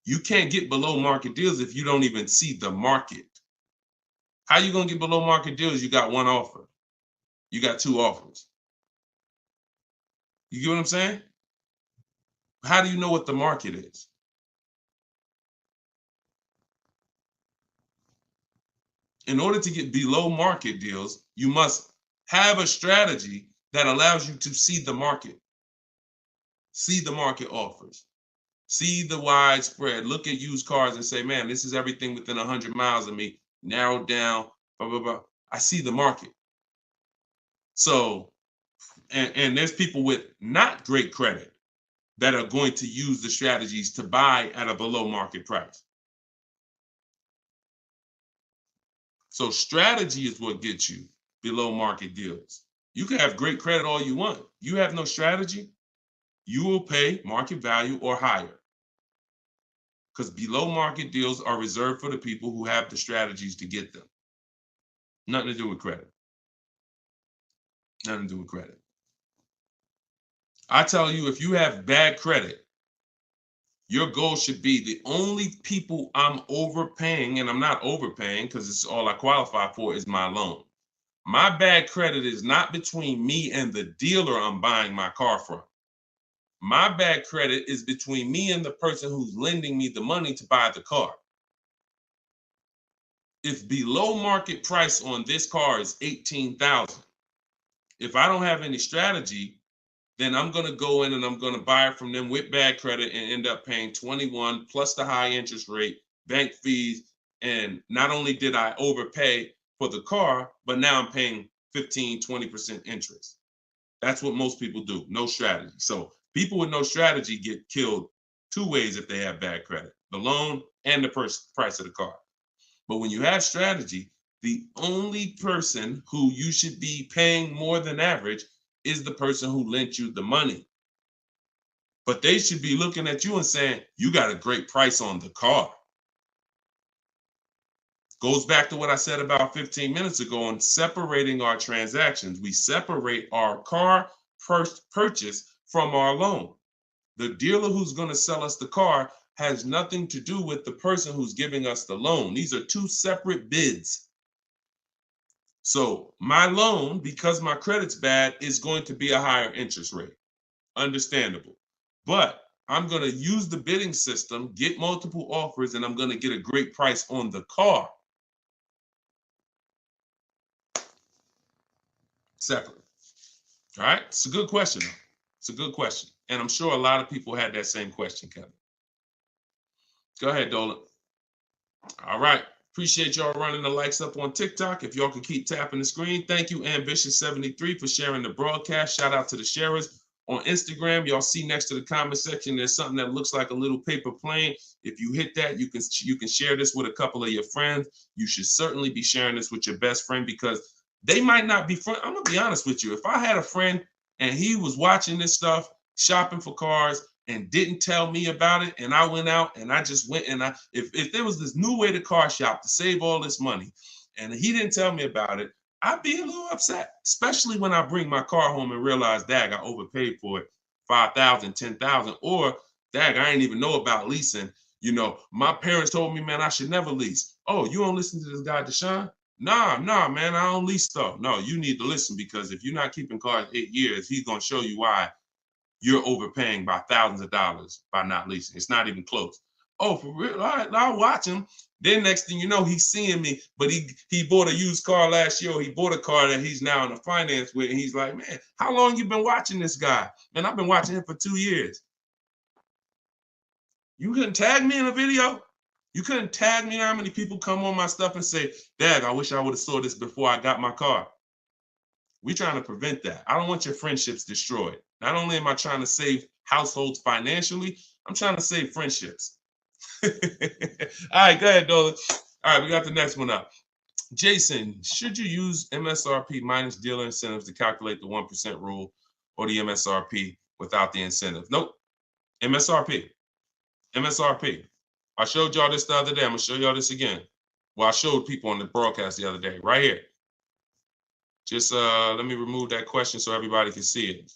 You can't get below market deals if you don't even see the market. How you going to get below market deals? You got one offer. You got 2 offers. You get what I'm saying? How do you know what the market is? In order to get below market deals, you must have a strategy that allows you to see the market. See the market offers. See the widespread. Look at used cars and say, man, this is everything within 100 miles of me. Narrowed down, blah, blah, blah. I see the market. So, and there's people with not great credit that are going to use the strategies to buy at a below market price. So strategy is what gets you below market deals. You can have great credit all you want. You have no strategy, you will pay market value or higher. Because below market deals are reserved for the people who have the strategies to get them. Nothing to do with credit. Nothing to do with credit. I tell you, if you have bad credit, your goal should be the only people I'm overpaying, and I'm not overpaying because it's all I qualify for is my loan. My bad credit is not between me and the dealer I'm buying my car from. My bad credit is between me and the person who's lending me the money to buy the car. If below market price on this car is $18,000, if I don't have any strategy, then I'm going to go in and I'm going to buy it from them with bad credit and end up paying 21 plus the high interest rate, bank fees. And not only did I overpay for the car, but now I'm paying 15, 20% interest. That's what most people do. No strategy. So people with no strategy get killed two ways if they have bad credit: the loan and the price of the car. But when you have strategy, the only person who you should be paying more than average is the person who lent you the money. But they should be looking at you and saying, you got a great price on the car. Goes back to what I said about 15 minutes ago on separating our transactions. We separate our car purchase from our loan. The dealer who's going to sell us the car has nothing to do with the person who's giving us the loan. These are two separate bids. So my loan, because my credit's bad, is going to be a higher interest rate. Understandable. But I'm going to use the bidding system, get multiple offers, and I'm going to get a great price on the car. Separate. All right. It's a good question. It's a good question. And I'm sure a lot of people had that same question, Kevin. Go ahead, Dolan. All right. Appreciate y'all running the likes up on TikTok. If y'all can keep tapping the screen. Thank you, Ambitious73, for sharing the broadcast. Shout out to the sharers. On Instagram, y'all see next to the comment section, there's something that looks like a little paper plane. If you hit that, you can share this with a couple of your friends. You should certainly be sharing this with your best friend because they might not be friends. I'm going to be honest with you. If I had a friend and he was watching this stuff, shopping for cars, and didn't tell me about it, and I went out and I just went and if there was this new way to car shop to save all this money and he didn't tell me about it, I'd be a little upset, especially when I bring my car home and realize, dag, I overpaid for it, $5,000, $10,000, or dag, I didn't even know about leasing. You know, my parents told me, man, I should never lease. Oh, you don't listen to this guy, Deshone? Nah, man, I don't lease stuff. No, you need to listen because if you're not keeping cars 8 years, he's going to show you why you're overpaying by thousands of dollars by not leasing. It's not even close. Oh, for real? All right, I'll watch him. Then next thing you know, he's seeing me, but he bought a used car last year, or he bought a car that he's now in a finance with, and he's like, man, how long you been watching this guy? Man, I've been watching him for 2 years. You couldn't tag me in a video? You couldn't tag me how many people come on my stuff and say, Dad, I wish I would have saw this before I got my car. We're trying to prevent that. I don't want your friendships destroyed. Not only am I trying to save households financially, I'm trying to save friendships. All right, go ahead, Dolan. All right, we got the next one up. Jason, should you use MSRP minus dealer incentives to calculate the 1% rule or the MSRP without the incentive? Nope. MSRP. I showed y'all this the other day. I'm going to show y'all this again. Well, I showed people on the broadcast the other day, right here. Just let me remove that question so everybody can see it.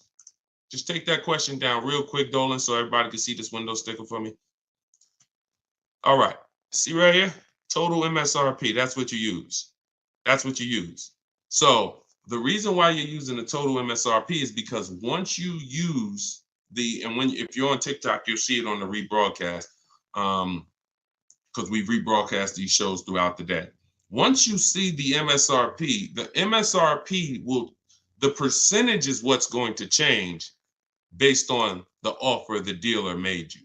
Just take that question down real quick, Dolan, so everybody can see this window sticker for me. All right. See right here? Total MSRP. That's what you use. That's what you use. So the reason why you're using the total MSRP is because once you use if you're on TikTok, you'll see it on the rebroadcast because we rebroadcast these shows throughout the day. Once you see the MSRP the percentage is what's going to change. based on the offer the dealer made you.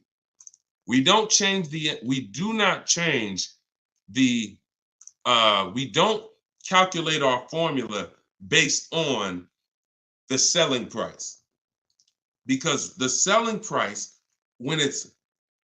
We do not change the, we don't calculate our formula based on the selling price, because the selling price, when it's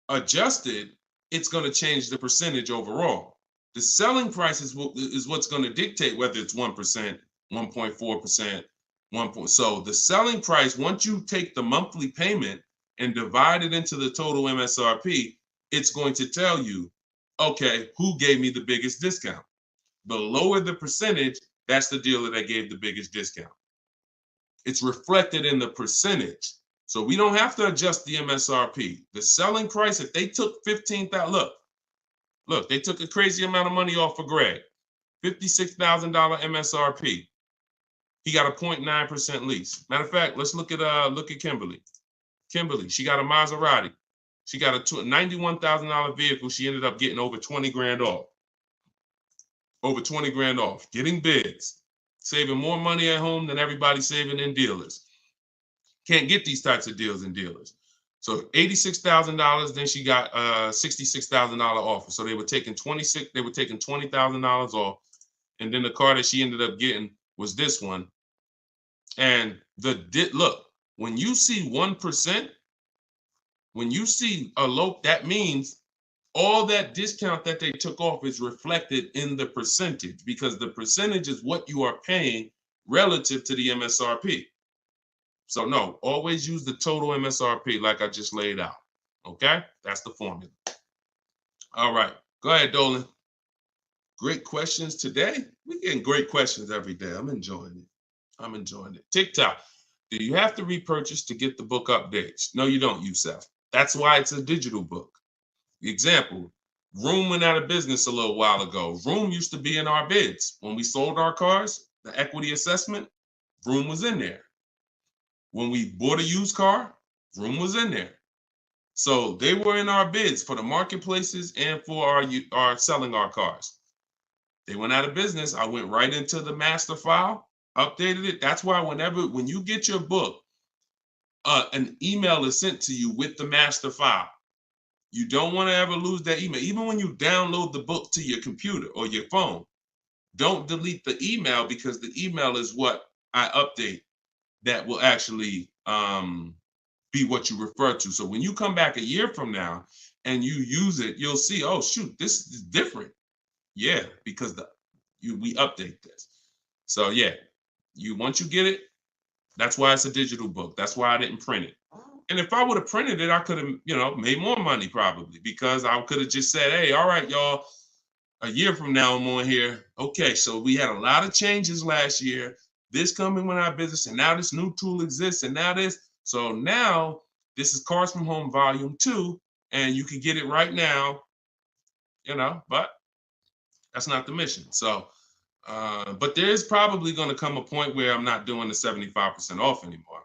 adjusted, it's going to change the percentage overall. The selling price is what's going to dictate whether it's 1%, 1.4%, 1. So the selling price, once you take the monthly payment and divide it into the total MSRP, it's going to tell you, okay, who gave me the biggest discount? The lower the percentage, that's the dealer that gave the biggest discount. It's reflected in the percentage. So we don't have to adjust the MSRP. The selling price, if they took $15,000, look, they took a crazy amount of money off for Greg, $56,000 MSRP. He got a 0.9% lease. Matter of fact, let's look at Kimberly. Kimberly, she got a Maserati. She got a $91,000 vehicle. She ended up getting over 20 grand off. Over 20 grand off, getting bids, saving more money at home than everybody saving in dealers. Can't get these types of deals in dealers. So $86,000, then she got a $66,000 offer. So they were taking $20,000 off. And then the car that she ended up getting was this one. And look, when you see 1%, when you see a low, that means all that discount that they took off is reflected in the percentage, because the percentage is what you are paying relative to the MSRP. So no, always use the total MSRP like I just laid out. Okay, that's the formula. All right, go ahead, Dolan. Great questions today. We're getting great questions every day. I'm enjoying it. I'm enjoying it. TikTok, do you have to repurchase to get the book updates? No, you don't, Youssef. That's why it's a digital book. Example, Room went out of business a little while ago. Room used to be in our bids. When we sold our cars, the equity assessment, Room was in there. When we bought a used car, Room was in there. So they were in our bids for the marketplaces and for our selling our cars. They went out of business. I went right into the master file, updated it. That's why when you get your book, an email is sent to you with the master file. You don't want to ever lose that email. Even when you download the book to your computer or your phone, don't delete the email, because the email is what I update that will actually be what you refer to. So when you come back a year from now and you use it, you'll see, oh, shoot, this is different. Yeah, because we update this. So yeah, once you get it, that's why it's a digital book. That's why I didn't print it. And if I would have printed it, I could have, made more money probably, because I could have just said, hey, all right, y'all, a year from now I'm on here. Okay, so we had a lot of changes last year. This coming with our business, and now this new tool exists, and now this. So now this is Cars from Home Volume 2, and you can get it right now, but that's not the mission. So, but there is probably going to come a point where I'm not doing the 75% off anymore.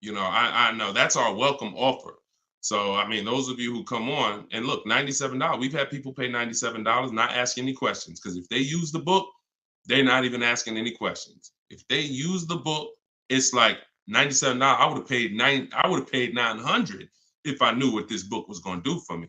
I know that's our welcome offer. So, I mean, those of you who come on and look, $97, we've had people pay $97, not ask any questions, because if they use the book, they're not even asking any questions. If they use the book, it's like $97. I would have paid $900 if I knew what this book was going to do for me.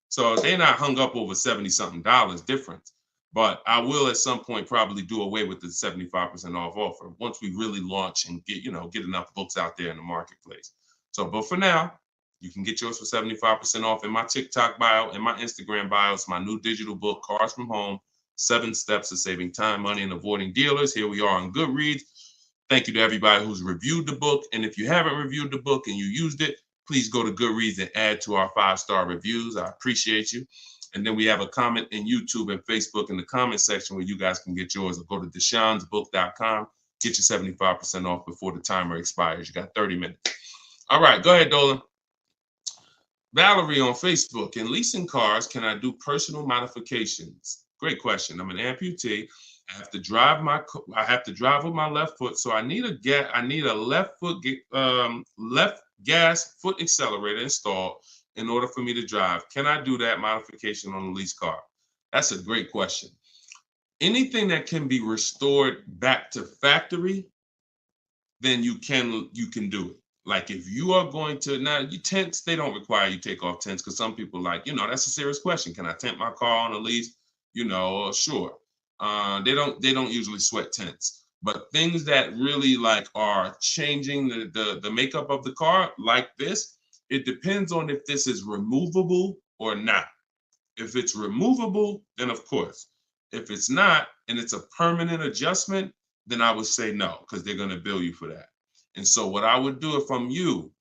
So they're not hung up over $70-something difference. But I will at some point probably do away with the 75% off offer once we really launch and get enough books out there in the marketplace. So, but for now, you can get yours for 75% off in my TikTok bio and my Instagram bio. It's my new digital book, Cars from Home, 7 Steps to Saving Time, Money, and Avoiding Dealers. Here we are on Goodreads. Thank you to everybody who's reviewed the book. And if you haven't reviewed the book and you used it, please go to Goodreads and add to our 5-star reviews. I appreciate you. And then we have a comment in YouTube and Facebook in the comment section where you guys can get yours, or go to deshonsbook.com. Get your 75% off before the timer expires. You got 30 minutes. All right, go ahead, Dolan. Valerie on Facebook. In leasing cars, can I do personal modifications? Great question. I'm an amputee. I have to drive with my left foot, so I need a left gas foot accelerator installed in order for me to drive. Can I do that modification on a lease car? That's a great question. Anything that can be restored back to factory, then you can do it. Like if you are going to, now you tents, they don't require you take off tents because some people like, that's a serious question. Can I tent my car on a lease? Sure. They don't usually sweat tents. But things that really like are changing the makeup of the car like this, it depends on if this is removable or not. If it's removable, then of course. If it's not, and it's a permanent adjustment, then I would say no, because they're going to bill you for that. And so what I would do if I'm you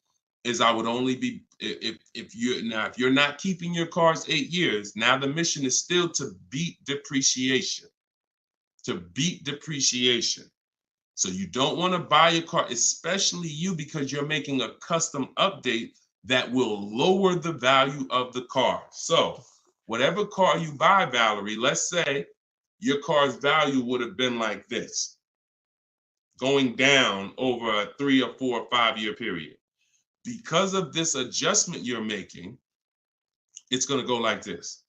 is I would only be, if you're not keeping your cars 8 years, now the mission is still to beat depreciation. To beat depreciation. So you don't want to buy a car, especially you, because you're making a custom update that will lower the value of the car. So whatever car you buy, Valerie, let's say your car's value would have been like this, going down over a 3 or 4 or 5 year period. Because of this adjustment you're making, it's going to go like this.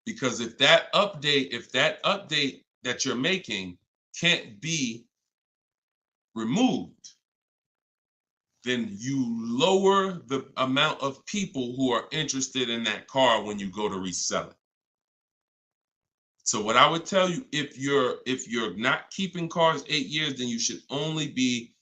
Because if that update that you're making can't be removed, then you lower the amount of people who are interested in that car when you go to resell it. So what I would tell you, if you're not keeping cars 8 years, then you should only be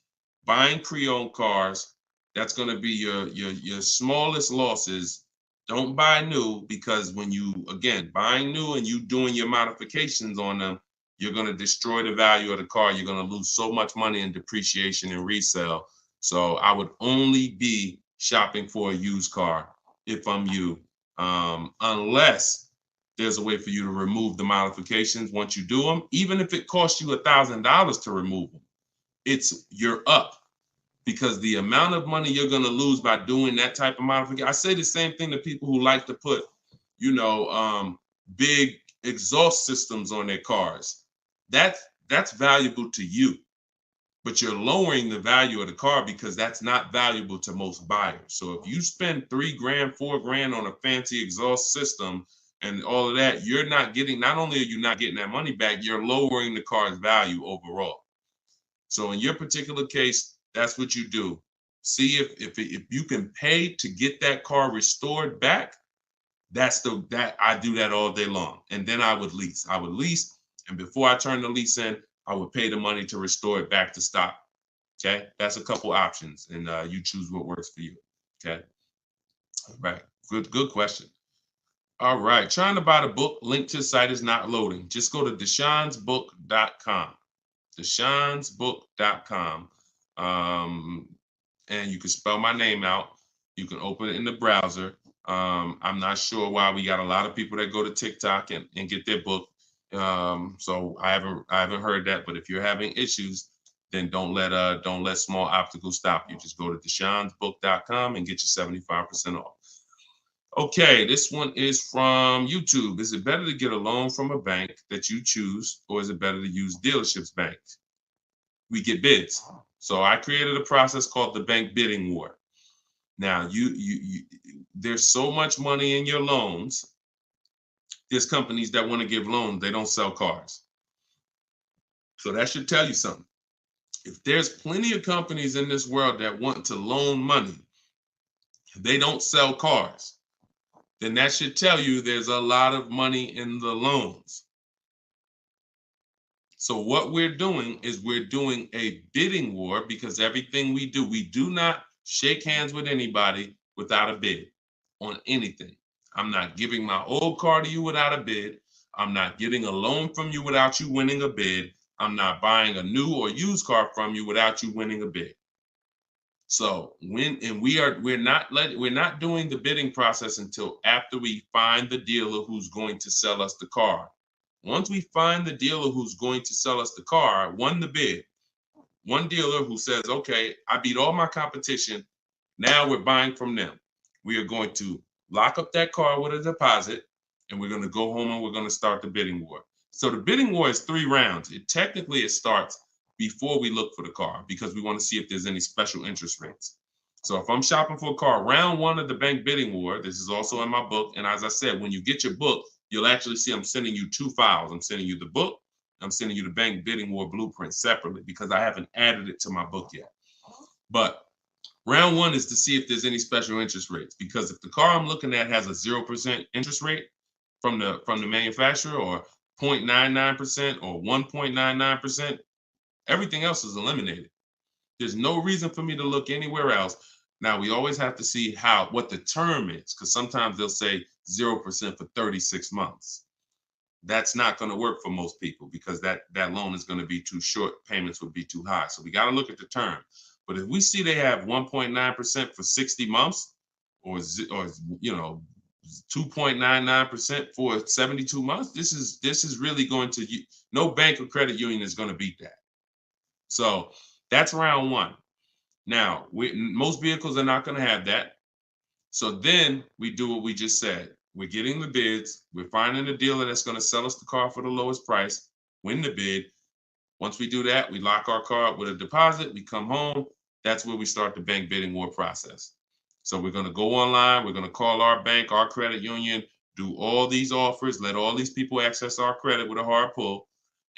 buying pre-owned cars. That's going to be your smallest losses. Don't buy new, because when you, again, buying new and you doing your modifications on them, you're going to destroy the value of the car. You're going to lose so much money in depreciation and resale. So I would only be shopping for a used car if I'm you, unless there's a way for you to remove the modifications once you do them. Even if it costs you $1,000 to remove them, you're up, because the amount of money you're going to lose by doing that type of modification. I say the same thing to people who like to put, big exhaust systems on their cars. That's valuable to you, but you're lowering the value of the car because that's not valuable to most buyers. So if you spend $3,000, $4,000 on a fancy exhaust system and all of that, not only are you not getting that money back, you're lowering the car's value overall. So in your particular case, that's what you do. See if you can pay to get that car restored back. I do that all day long. And then I would lease. And before I turn the lease in, I would pay the money to restore it back to stock. Okay, that's a couple options, and you choose what works for you. Okay, all right, good question. All right, trying to buy the book. Link to the site is not loading. Just go to deshonsbook.com. Deshonsbook.com. And you can spell my name out. You can open it in the browser. I'm not sure why we got a lot of people that go to TikTok and get their book. So I haven't heard that. But if you're having issues, then don't let small obstacles stop you. Just go to deshonsbook.com and get your 75% off. Okay, this one is from YouTube. Is it better to get a loan from a bank that you choose, or is it better to use dealerships banks? We get bids. So I created a process called the bank bidding war. Now, there's so much money in your loans. There's companies that want to give loans. They don't sell cars. So that should tell you something. If there's plenty of companies in this world that want to loan money, they don't sell cars, then that should tell you there's a lot of money in the loans. So what we're doing is we're doing a bidding war, because everything we do not shake hands with anybody without a bid on anything. I'm not giving my old car to you without a bid. I'm not getting a loan from you without you winning a bid. I'm not buying a new or used car from you without you winning a bid. So we're not doing the bidding process until after we find the dealer who's going to sell us the car. Once we find the dealer who's going to sell us the car, won the bid, one dealer who says, okay, I beat all my competition, now we're buying from them. We are going to lock up that car with a deposit, and we're going to go home and we're going to start the bidding war. So the bidding war is 3 rounds. It starts before we look for the car, because we want to see if there's any special interest rates. So if I'm shopping for a car, round 1 of the bank bidding war, this is also in my book. And as I said, when you get your book, you'll actually see I'm sending you 2 files. I'm sending you the book. I'm sending you the bank bidding war blueprint separately, because I haven't added it to my book yet. But Round one is to see if there's any special interest rates, because if the car I'm looking at has a 0% interest rate from the manufacturer, or 0.99% or 1.99%, everything else is eliminated. There's no reason for me to look anywhere else. Now we always have to see what the term is, because sometimes they'll say 0% for 36 months. That's not going to work for most people, because that loan is going to be too short. Payments would be too high. So we got to look at the term. But if we see they have 1.9% for 60 months, or 2.99% for 72 months, this is really going to, no bank or credit union is going to beat that. So that's round one. Now, most vehicles are not going to have that. So then we do what we just said. We're getting the bids. We're finding a dealer that's going to sell us the car for the lowest price, win the bid. Once we do that, we lock our car up with a deposit. We come home. That's where we start the bank bidding war process. So we're going to go online. We're going to call our bank, our credit union, do all these offers, let all these people access our credit with a hard pull.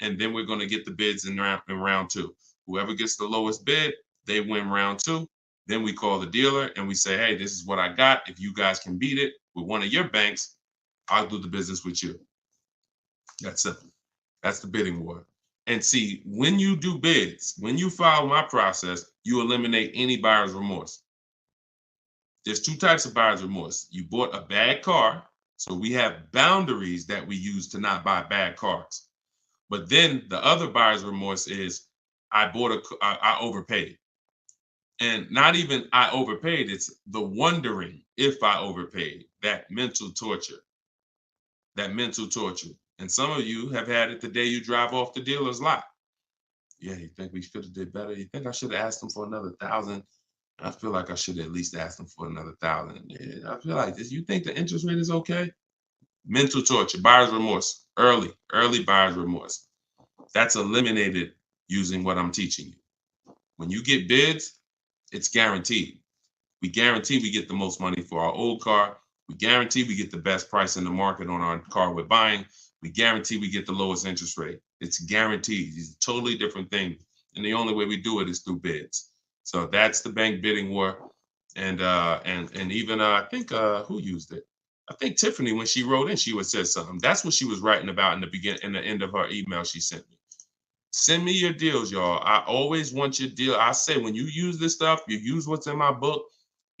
And then we're going to get the bids in round two. Whoever gets the lowest bid, they win round two. Then we call the dealer and we say, hey, this is what I got. If you guys can beat it with one of your banks, I'll do the business with you. That's simple. That's the bidding war. And see, when you do bids, when you follow my process, you eliminate any buyer's remorse. There's two types of buyer's remorse. You bought a bad car, so we have boundaries that we use to not buy bad cars. But then the other buyer's remorse is I overpaid. And not even I overpaid, it's the wondering if I overpaid, that mental torture. And some of you have had it the day you drive off the dealer's lot. Yeah, you think we should have did better? You think I should have asked them for another $1,000? I feel like I should have at least asked them for another $1,000. Yeah, I feel like this. You think the interest rate is okay? Mental torture, buyer's remorse, early buyer's remorse. That's eliminated using what I'm teaching you. When you get bids, it's guaranteed. We guarantee we get the most money for our old car. We guarantee we get the best price in the market on our car we're buying. We guarantee we get the lowest interest rate. It's guaranteed. It's a totally different thing. And the only way we do it is through bids. So that's the bank bidding war. And even I think who used it? I think Tiffany, when she wrote in, she would say something. That's what she was writing about in the end of her email she sent me. Send me your deals, y'all. I always want your deal. I say when you use this stuff, you use what's in my book.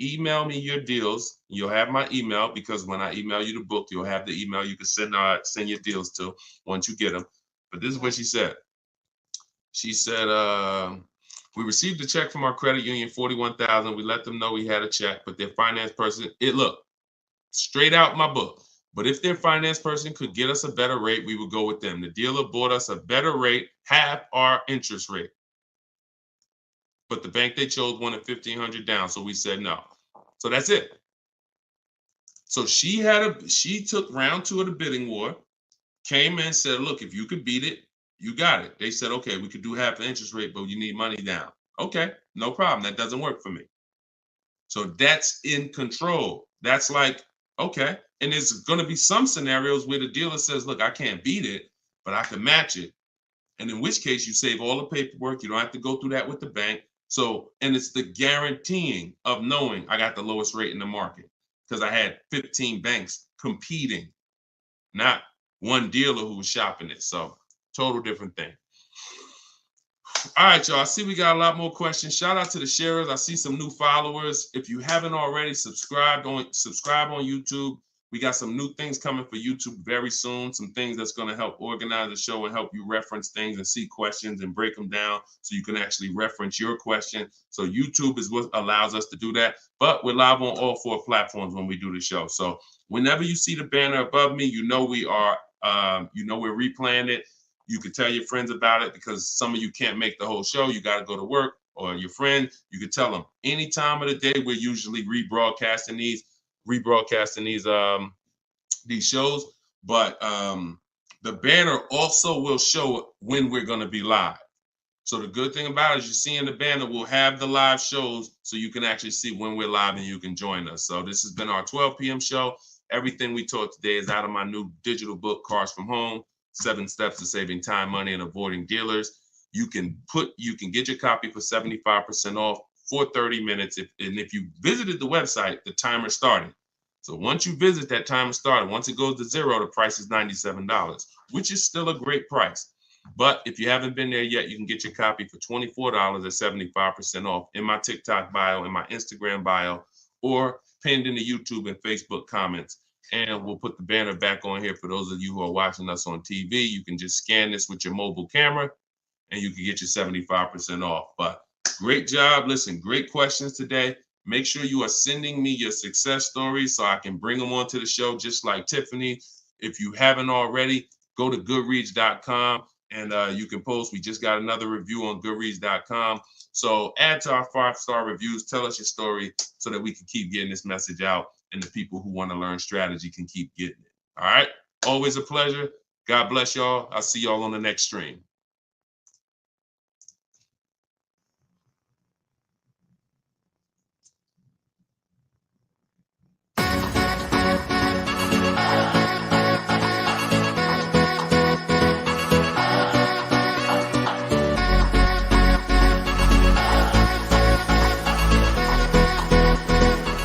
Email me your deals. You'll have my email, because when I email you the book, you'll have the email you can send your deals to once you get them. But this is what she said. She said, we received a check from our credit union, $41,000. We let them know we had a check, but their finance person, look, straight out my book. But if their finance person could get us a better rate, we would go with them. The dealer bought us a better rate, half our interest rate. But the bank they chose wanted $1,500 down, so we said no. So that's it. So she took round two of the bidding war, came in and said, look, if you could beat it, you got it. They said, okay, we could do half the interest rate, but you need money down. Okay, no problem. That doesn't work for me. So that's in control. That's like, okay. And there's going to be some scenarios where the dealer says, look, I can't beat it, but I can match it. And in which case you save all the paperwork. You don't have to go through that with the bank. So, and it's the guaranteeing of knowing I got the lowest rate in the market, because I had 15 banks competing, not one dealer who was shopping it. So total different thing. All right, y'all. I see we got a lot more questions. Shout out to the sharers. I see some new followers. If you haven't already, subscribe on YouTube. We got some new things coming for YouTube very soon. Some things that's going to help organize the show and help you reference things and see questions and break them down so you can actually reference your question. So YouTube is what allows us to do that. But we're live on all 4 platforms when we do the show. So whenever you see the banner above me, you know we are, we're replaying it. You can tell your friends about it, because some of you can't make the whole show. You got to go to work, or your friend, you can tell them any time of the day. We're usually rebroadcasting these shows, but the banner also will show when we're going to be live. So the good thing about it is, you see in the banner, we'll have the live shows so you can actually see when we're live and you can join us. So this has been our 12 p.m. show. Everything we taught today is out of my new digital book, Cars from Home, 7 Steps to Saving Time, Money, and Avoiding Dealers. You can get your copy for 75% off for 30 minutes. If you visited the website, the timer started. So once you visit, that timer started. Once it goes to 0, the price is $97, which is still a great price. But if you haven't been there yet, you can get your copy for $24 at 75% off in my TikTok bio, in my Instagram bio, or pinned in the YouTube and Facebook comments. And we'll put the banner back on here for those of you who are watching us on TV. You can just scan this with your mobile camera and you can get your 75% off. But great job. Listen, great questions today. Make sure you are sending me your success stories so I can bring them onto the show, just like Tiffany. If you haven't already, go to goodreads.com and you can post. We just got another review on goodreads.com. So add to our 5-star reviews. Tell us your story so that we can keep getting this message out and the people who want to learn strategy can keep getting it. All right. Always a pleasure. God bless y'all. I'll see y'all on the next stream.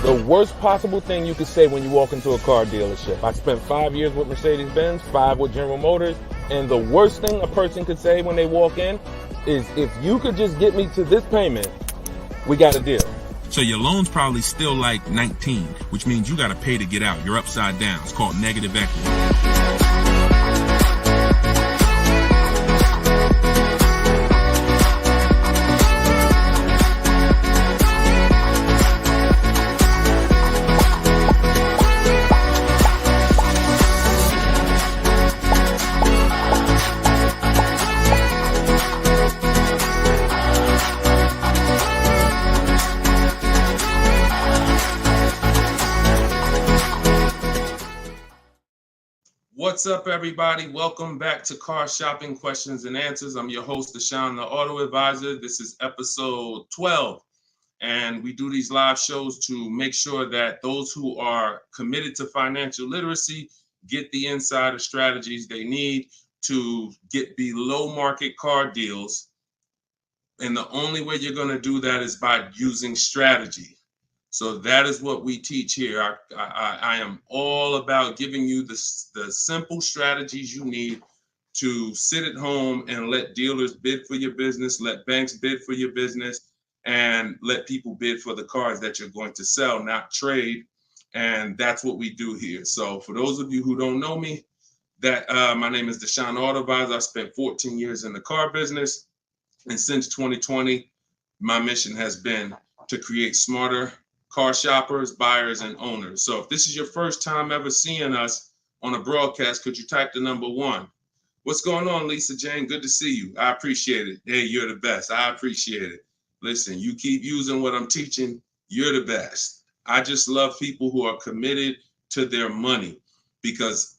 The worst possible thing you could say when you walk into a car dealership. I spent 5 years with Mercedes-Benz, 5 with General Motors, and the worst thing a person could say when they walk in is, if you could just get me to this payment, we got a deal. So your loan's probably still like 19, which means you got to pay to get out. You're upside down. It's called negative equity. What's up, everybody? Welcome back to Car Shopping Questions and Answers. I'm your host, Deshone the Auto Advisor. This is episode 12, and we do these live shows to make sure that those who are committed to financial literacy get the insider strategies they need to get below market car deals. And the only way you're going to do that is by using strategy. So that is what we teach here. I am all about giving you the simple strategies you need to sit at home and let dealers bid for your business, let banks bid for your business, and let people bid for the cars that you're going to sell, not trade. And that's what we do here. So for those of you who don't know me, my name is Deshone the Auto Advisor. I spent 14 years in the car business. And since 2020, my mission has been to create smarter car shoppers, buyers, and owners. So if this is your first time ever seeing us on a broadcast, could you type the number 1? What's going on, Lisa Jane? Good to see you. I appreciate it. Hey, you're the best. I appreciate it. Listen, you keep using what I'm teaching, you're the best. I just love people who are committed to their money, because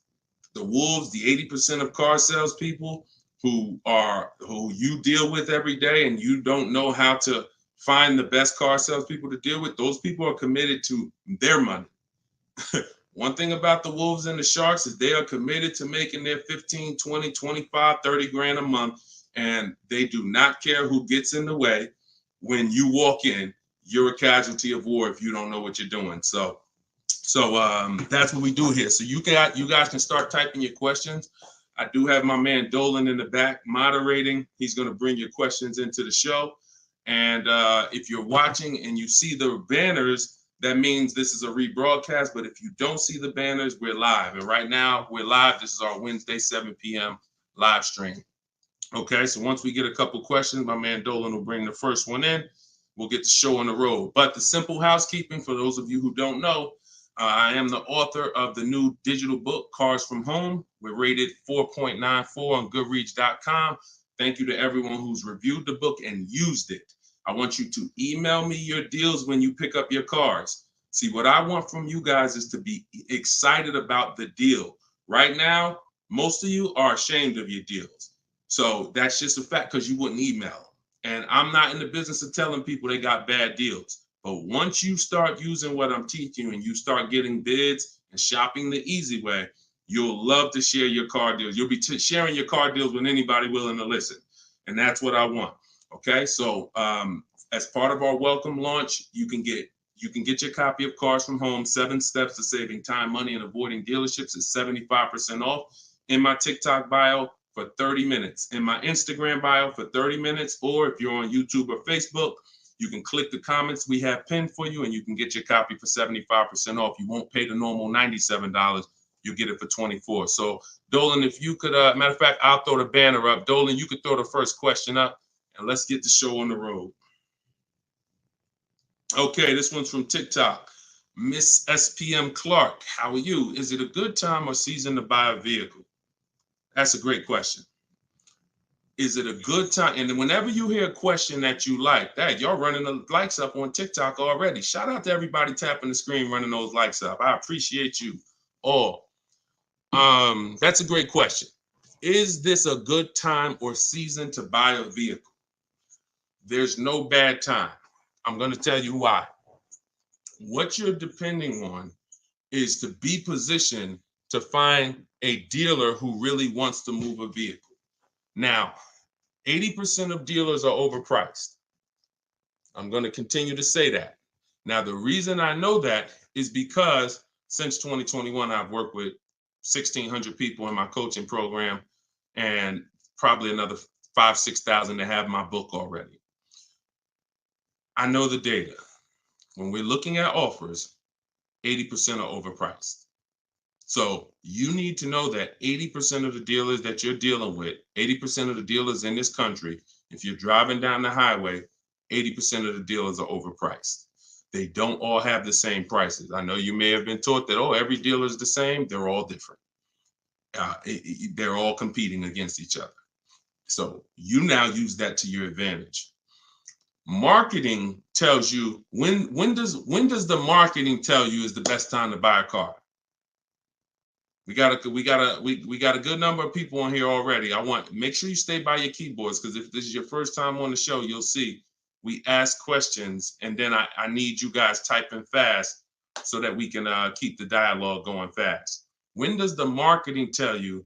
the wolves, the 80% of car salespeople who you deal with every day, and you don't know how to find the best car salespeople to deal with, those people are committed to their money. One thing about the wolves and the sharks is they are committed to making their 15, 20, 25, 30 grand a month, and they do not care who gets in the way. When you walk in, you're a casualty of war if you don't know what you're doing. So that's what we do here. So you guys can start typing your questions. I do have my man Dolan in the back moderating. He's going to bring your questions into the show. And if you're watching and you see the banners, that means this is a rebroadcast. But if you don't see the banners, we're live. And right now we're live. This is our Wednesday, 7 p.m. live stream. Okay, so once we get a couple questions, my man Dolan will bring the first one in. We'll get the show on the road. But the simple housekeeping, for those of you who don't know, I am the author of the new digital book, Cars from Home. We're rated 4.94 on Goodreads.com. Thank you to everyone who's reviewed the book and used it. I want you to email me your deals when you pick up your cars. See, what I want from you guys is to be excited about the deal. Right now, most of you are ashamed of your deals. So that's just a fact, because you wouldn't email. And I'm not in the business of telling people they got bad deals. But once you start using what I'm teaching you and you start getting bids and shopping the easy way, you'll love to share your car deals. You'll be sharing your car deals with anybody willing to listen. And that's what I want. Okay, so As part of our welcome launch, you can get your copy of Cars from Home, 7 Steps to Saving Time, Money, and Avoiding Dealerships. It's 75% off in my TikTok bio for 30 minutes, in my Instagram bio for 30 minutes, or if you're on YouTube or Facebook, you can click the comments we have pinned for you and you can get your copy for 75% off. You won't pay the normal $97. You'll get it for $24. So Dolan, if you could, matter of fact, I'll throw the banner up. Dolan, you could throw the first question up and let's get the show on the road. Okay, this one's from TikTok. Miss SPM Clark, how are you? Is it a good time or season to buy a vehicle? That's a great question. Is it a good time? And whenever you hear a question that you like, that y'all running the likes up on TikTok already. Shout out to everybody tapping the screen, running those likes up. I appreciate you all. That's a great question. Is this a good time or season to buy a vehicle? There's no bad time. I'm going to tell you why. What you're depending on is to be positioned to find a dealer who really wants to move a vehicle. Now, 80% of dealers are overpriced. I'm going to continue to say that. Now, the reason I know that is because since 2021, I've worked with 1,600 people in my coaching program and probably another 5,000, 6,000 that have my book already. I know the data. When we're looking at offers, 80% are overpriced. So you need to know that 80% of the dealers that you're dealing with, 80% of the dealers in this country, if you're driving down the highway, 80% of the dealers are overpriced. They don't all have the same prices. I know you may have been taught that, oh, every dealer is the same. They're all different. They're all competing against each other. So you now use that to your advantage. Marketing tells you when does the marketing tell you is the best time to buy a car? We got a good number of people on here already. Make sure you stay by your keyboards because if this is your first time on the show, you'll see we ask questions and then I need you guys typing fast so that we can keep the dialogue going fast. When does the marketing tell you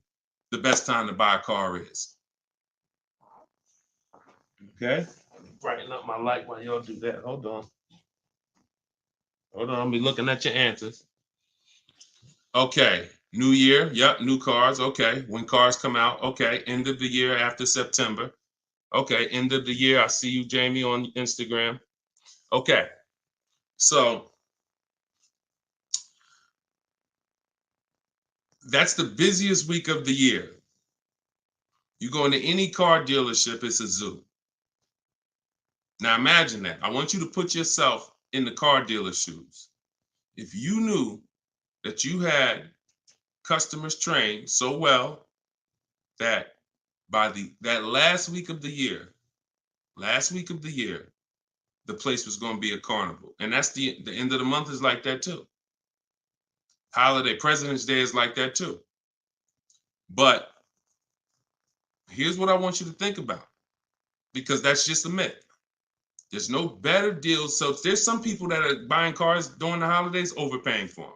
the best time to buy a car is? Okay. Brighten up my light while y'all do that. Hold on. I'll be looking at your answers. Okay. New year. Yep. New cars. Okay. When cars come out. Okay. End of the year after September. Okay. End of the year. I see you, Jamie, on Instagram. Okay. So that's the busiest week of the year. You go into any car dealership, it's a zoo. Now imagine that. I want you to put yourself in the car dealer's shoes. If you knew that you had customers trained so well that by that last week of the year, the place was going to be a carnival. And that's the end of the month is like that too. Holiday, President's Day is like that too. But here's what I want you to think about, because that's just a myth. There's no better deals. So there's some people that are buying cars during the holidays overpaying for them.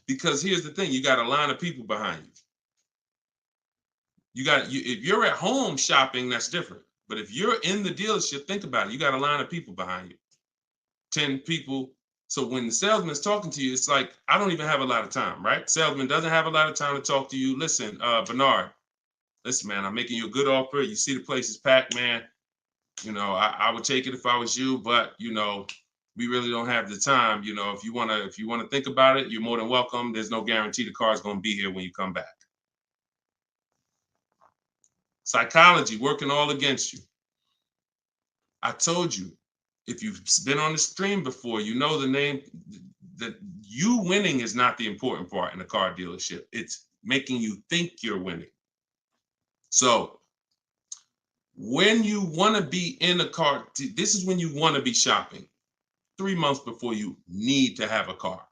Because here's the thing, you got a line of people behind you. If you're at home shopping, that's different. But if you're in the dealership, think about it. You got a line of people behind you, 10 people. So when the salesman's talking to you, it's like, I don't even have a lot of time, right? Salesman doesn't have a lot of time to talk to you. Listen, Bernard, listen, man, I'm making you a good offer. You see the place is packed, man. You know, I would take it if I was you, but you know, we really don't have the time. You know, if you wanna think about it, you're more than welcome. There's no guarantee the car is gonna be here when you come back. Psychology working all against you. I told you, if you've been on the stream before, you know the name, that you winning is not the important part in a car dealership. It's making you think you're winning. So when you want to be in a car, this is when you want to be shopping 3 months before you need to have a car.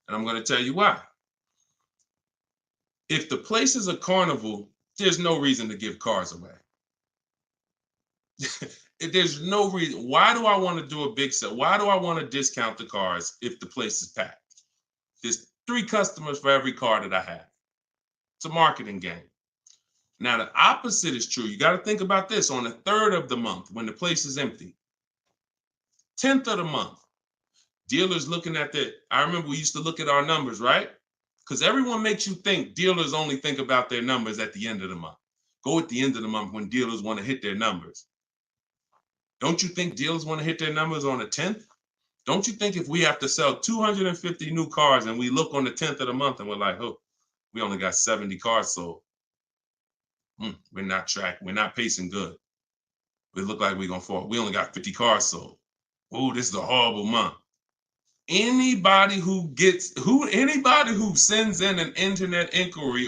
And I'm going to tell you why. If the place is a carnival, there's no reason to give cars away. There's no reason. Why do I want to do a big sale? Why do I want to discount the cars if the place is packed? There's 3 customers for every car that I have. It's a marketing game. Now, the opposite is true. You got to think about this. On the 3rd of the month, when the place is empty, 10th of the month, dealers looking at I remember we used to look at our numbers, right? Because everyone makes you think dealers only think about their numbers at the end of the month. Go at the end of the month when dealers want to hit their numbers. Don't you think dealers want to hit their numbers on the 10th? Don't you think if we have to sell 250 new cars and we look on the 10th of the month and we're like, oh, we only got 70 cars sold. We're not pacing good. We look like we're gonna fall. We only got 50 cars sold. Oh, this is a horrible month. Anybody who sends in an internet inquiry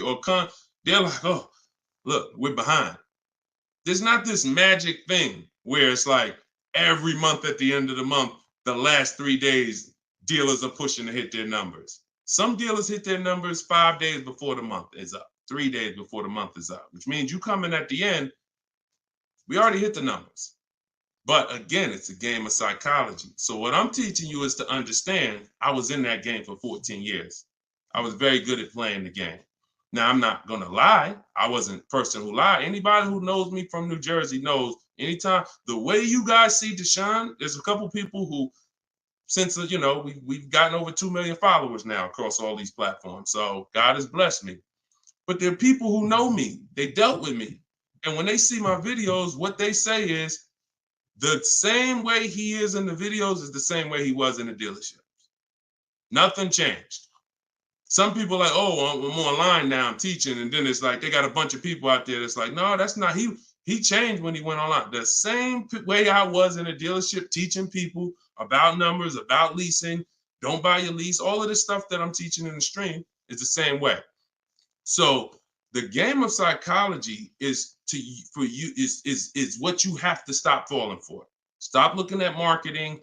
they're like, oh, look, we're behind. There's not this magic thing where it's like every month at the end of the month, the last 3 days, dealers are pushing to hit their numbers. Some dealers hit their numbers 5 days before the month is up, 3 days before the month is up, which means you come in at the end, we already hit the numbers. But again, it's a game of psychology. So what I'm teaching you is to understand, I was in that game for 14 years. I was very good at playing the game. Now, I'm not going to lie. I wasn't a person who lied. Anybody who knows me from New Jersey knows anytime, the way you guys see Deshone, there's a couple people who, since, we've gotten over 2 million followers now across all these platforms. So God has blessed me. But there are people who know me. They dealt with me. And when they see my videos, what they say is, the same way he is in the videos is the same way he was in the dealership. Nothing changed. Some people are like, oh, I'm online now, I'm teaching. And then it's like, they got a bunch of people out there that's like, no, that's not, he changed when he went online. The same way I was in a dealership teaching people about numbers, about leasing, don't buy your lease, all of this stuff that I'm teaching in the stream is the same way. So the game of psychology is what you have to stop falling for. Stop looking at marketing,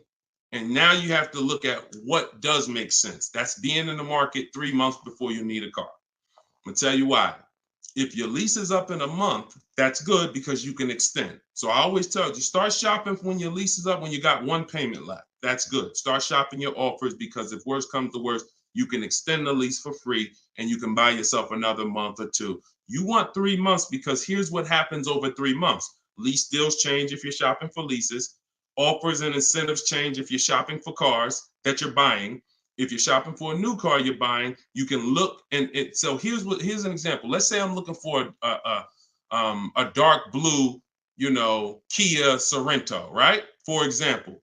and now you have to look at what does make sense. That's being in the market 3 months before you need a car. I'm gonna tell you why. If your lease is up in a month, that's good because you can extend. So I always tell you, start shopping when your lease is up when you got one payment left. That's good. Start shopping your offers because if worse comes to worse, you can extend the lease for free and you can buy yourself another month or two. You want 3 months because here's what happens over 3 months. Lease deals change if you're shopping for leases. Offers and incentives change if you're shopping for cars that you're buying. If you're shopping for a new car you're buying, you can look so here's an example. Let's say I'm looking for a dark blue, Kia Sorento, right? For example,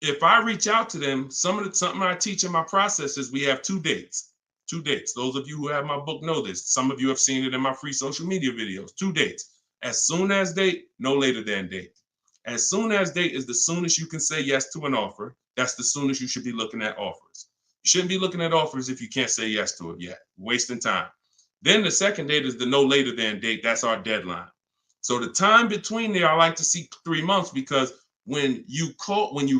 if I reach out to them, something I teach in my process is we have 2 dates. 2 dates. Those of you who have my book know this. Some of you have seen it in my free social media videos. 2 dates. As soon as date, no later than date. As soon as date is the soonest you can say yes to an offer. That's the soonest you should be looking at offers. You shouldn't be looking at offers if you can't say yes to it yet. Wasting time. Then the second date is the no later than date. That's our deadline. So the time between there, I like to see 3 months because when you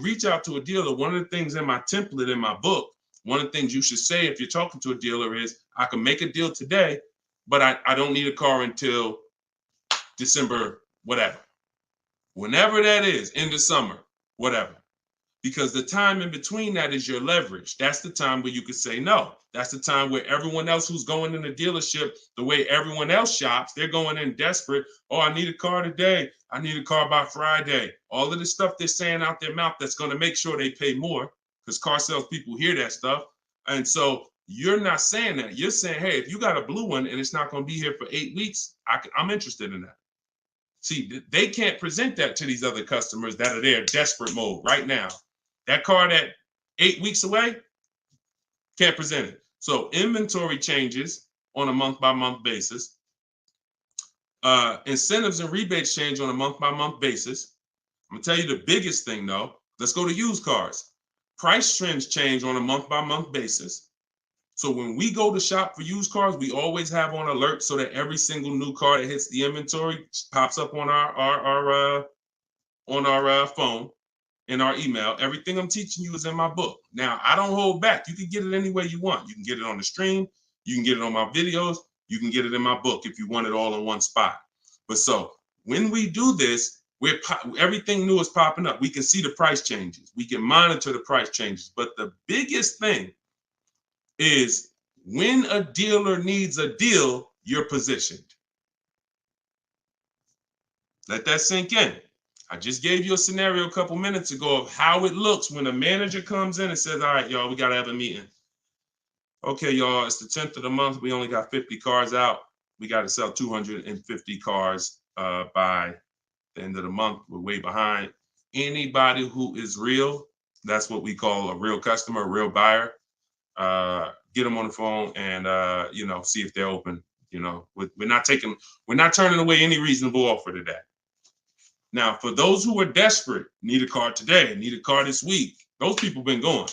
reach out to a dealer, one of the things in my template in my book, one of the things you should say if you're talking to a dealer is, I can make a deal today, but I don't need a car until December, whatever. Whenever that is, in the summer, whatever. Because the time in between that is your leverage. That's the time where you could say no. That's the time where everyone else who's going in the dealership, the way everyone else shops, they're going in desperate. Oh, I need a car today. I need a car by Friday. All of the stuff they're saying out their mouth that's going to make sure they pay more because car sales people hear that stuff. And so you're not saying that. You're saying, hey, if you got a blue one and it's not going to be here for 8 weeks, I'm interested in that. See, they can't present that to these other customers that are there desperate mode right now. That car that 8 weeks away, can't present it. So inventory changes on a month-by-month basis. Incentives and rebates change on a month-by-month basis. I'm gonna tell you the biggest thing though. Let's go to used cars. Price trends change on a month-by-month basis. So when we go to shop for used cars, we always have on alert so that every single new car that hits the inventory pops up on our phone, in our email. Everything I'm teaching you is in my book. Now, I don't hold back. You can get it any way you want. You can get it on the stream. You can get it on my videos. You can get it in my book if you want it all in one spot. But so when we do this, everything new is popping up. We can see the price changes. We can monitor the price changes. But the biggest thing is when a dealer needs a deal, you're positioned. Let that sink in. I just gave you a scenario a couple minutes ago of how it looks when a manager comes in and says, all right, y'all, we got to have a meeting. Okay, y'all, it's the 10th of the month. We only got 50 cars out. We got to sell 250 cars by the end of the month. We're way behind. Anybody who is real, that's what we call a real customer, a real buyer. Get them on the phone and see if they're open. We're not turning away any reasonable offer today. Now, for those who are desperate, need a car today, need a car this week, those people been going.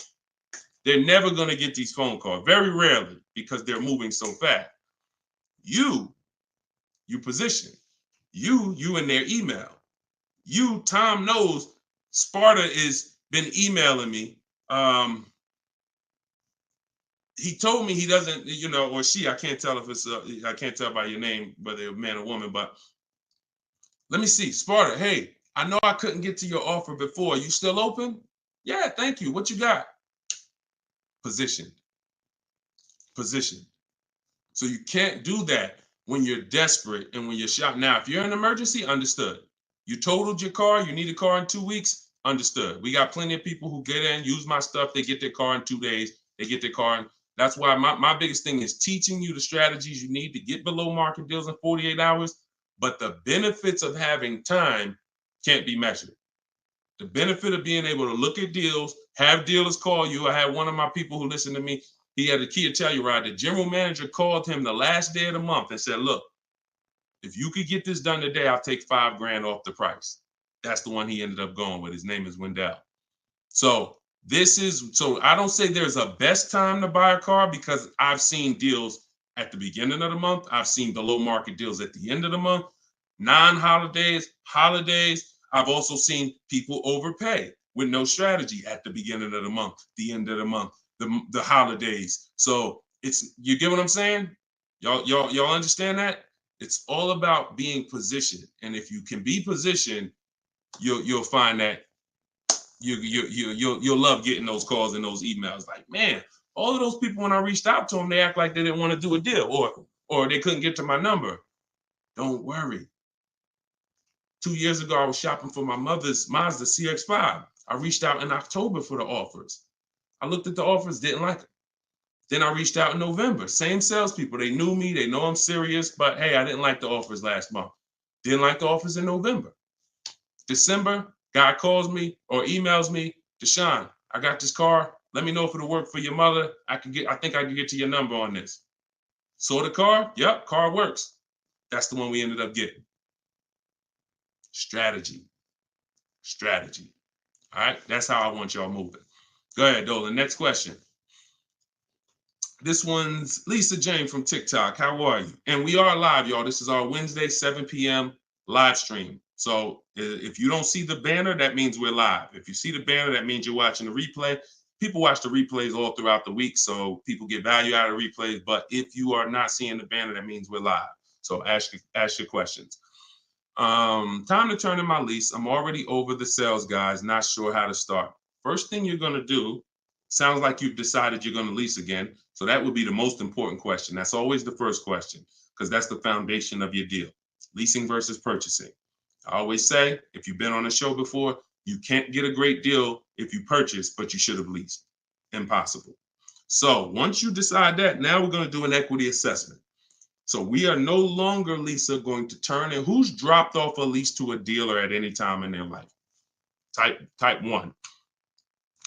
They're never going to get these phone calls, very rarely, because they're moving so fast. You position. You in their email. Tom knows Sparta is been emailing me. He told me he doesn't, or she, I can't tell if it's, I can't tell by your name, whether you're a man or woman, but let me see. Sparta, hey, I know I couldn't get to your offer before. You still open? Yeah, thank you. What you got? Position. So you can't do that when you're desperate and when you're shopping. Now, if you're in an emergency, understood. You totaled your car, you need a car in 2 weeks, understood. We got plenty of people who get in, use my stuff, they get their car in 2 days, they get their car in. That's why my biggest thing is teaching you the strategies you need to get below market deals in 48 hours. But the benefits of having time can't be measured. The benefit of being able to look at deals, have dealers call you. I had one of my people who listened to me. He had a Kia Telluride. The general manager called him the last day of the month and said, look, if you could get this done today, I'll take $5,000 off the price. That's the one he ended up going with. His name is Wendell. So I don't say there's a best time to buy a car because I've seen deals at the beginning of the month. I've seen below market deals at the end of the month, non-holidays, holidays. I've also seen people overpay with no strategy at the beginning of the month, the end of the month, the holidays. So you get what I'm saying? Y'all understand that? It's all about being positioned. And if you can be positioned, you'll find that you'll love getting those calls and those emails. Like, man, all of those people, when I reached out to them, they act like they didn't want to do a deal or they couldn't get to my number. Don't worry. 2 years ago, I was shopping for my mother's Mazda CX-5. I reached out in October for the offers. I looked at the offers, didn't like them. Then I reached out in November. Same salespeople. They knew me. They know I'm serious. But hey, I didn't like the offers last month. Didn't like the offers in November. December, guy calls me or emails me, Deshone, I got this car. Let me know if it'll work for your mother. I think I can get to your number on this. Saw the car? Yep, car works. That's the one we ended up getting. Strategy. All right, that's how I want y'all moving. Go ahead, Dolan. Next question. This one's Lisa Jane from TikTok. How are you? And we are live, y'all. This is our Wednesday, 7 p.m. live stream. So if you don't see the banner, that means we're live. If you see the banner, that means you're watching the replay. People watch the replays all throughout the week, so people get value out of replays. But if you are not seeing the banner, that means we're live. So ask your questions. Time to turn in my lease. I'm already over the sales guys, not sure how to start. First thing you're going to do, sounds like you've decided you're going to lease again. So that would be the most important question. That's always the first question because that's the foundation of your deal. Leasing versus purchasing. I always say, if you've been on a show before, you can't get a great deal if you purchase, but you should have leased. Impossible. So once you decide that, now we're going to do an equity assessment. So we are no longer, Lisa, going to turn in who's dropped off a lease to a dealer at any time in their life. Type 1.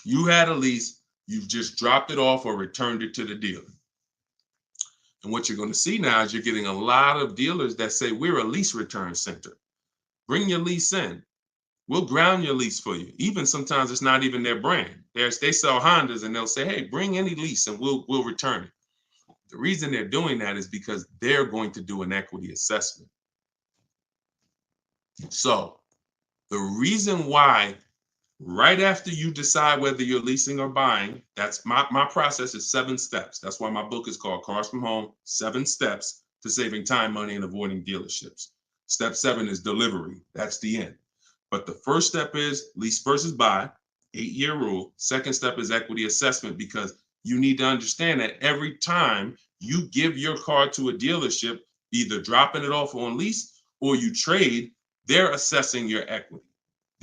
You had a lease, you've just dropped it off or returned it to the dealer. And what you're going to see now is you're getting a lot of dealers that say, we're a lease return center. Bring your lease in. We'll ground your lease for you. Even sometimes it's not even their brand. They sell Hondas and they'll say, hey, bring any lease and we'll return it. The reason they're doing that is because they're going to do an equity assessment. So the reason why right after you decide whether you're leasing or buying, that's my process is 7 steps. That's why my book is called Cars from Home, 7 Steps to Saving Time, Money, and Avoiding Dealerships. Step 7 is delivery. That's the end. But the first step is lease versus buy, 8-year rule. Second step is equity assessment because you need to understand that every time you give your car to a dealership, either dropping it off on lease or you trade, they're assessing your equity.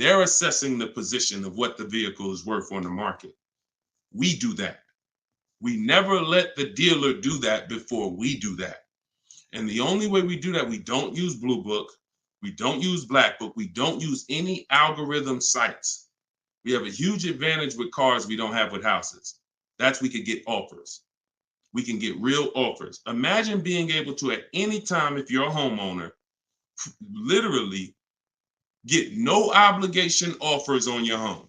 They're assessing the position of what the vehicle is worth on the market. We do that. We never let the dealer do that before we do that. And the only way we do that, we don't use Blue Book, we don't use Black Book, we don't use any algorithm sites. We have a huge advantage with cars we don't have with houses. That's we could get offers. We can get real offers. Imagine being able to, at any time, if you're a homeowner, literally get no obligation offers on your home.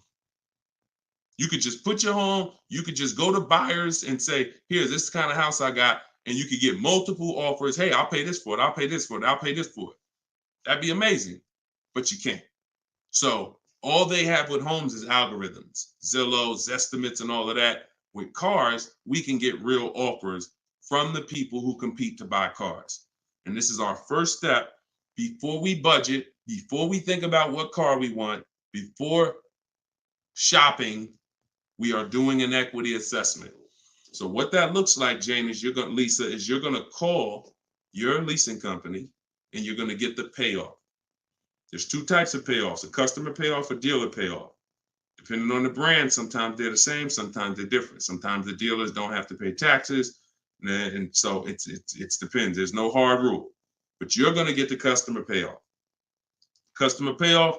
You could just put your home, you could just go to buyers and say, here, this is the kind of house I got, and you could get multiple offers. Hey, I'll pay this for it, I'll pay this for it, I'll pay this for it. That'd be amazing, but you can't. So all they have with homes is algorithms, Zillow, Zestimates, and all of that. With cars, we can get real offers from the people who compete to buy cars. And this is our first step before we budget, before we think about what car we want, before shopping, we are doing an equity assessment. So what that looks like, Jane, is Lisa, is you're going to call your leasing company and you're going to get the payoff. There's two types of payoffs, a customer payoff, a dealer payoff. Depending on the brand, sometimes they're the same, sometimes they're different. Sometimes the dealers don't have to pay taxes. And so it depends. There's no hard rule, but you're going to get the customer payoff. Customer payoff,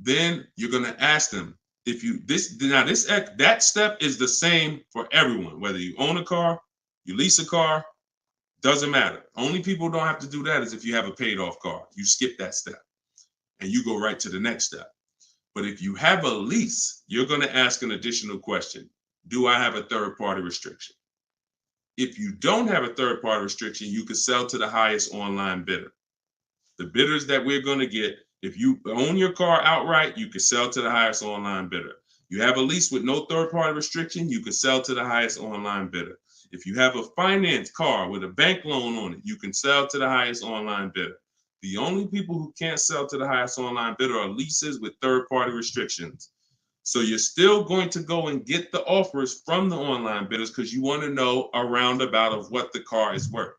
then you're going to ask them if you, that step is the same for everyone, whether you own a car, you lease a car, doesn't matter. Only people who don't have to do that is if you have a paid off car. You skip that step and you go right to the next step. But if you have a lease, you're going to ask an additional question. Do I have a third party restriction? If you don't have a third party restriction, you can sell to the highest online bidder. The bidders that we're going to get, if you own your car outright, you can sell to the highest online bidder. You have a lease with no third party restriction, you can sell to the highest online bidder. If you have a finance car with a bank loan on it, you can sell to the highest online bidder. The only people who can't sell to the highest online bidder are leases with third-party restrictions. So you're still going to go and get the offers from the online bidders because you want to know a roundabout of what the car is worth.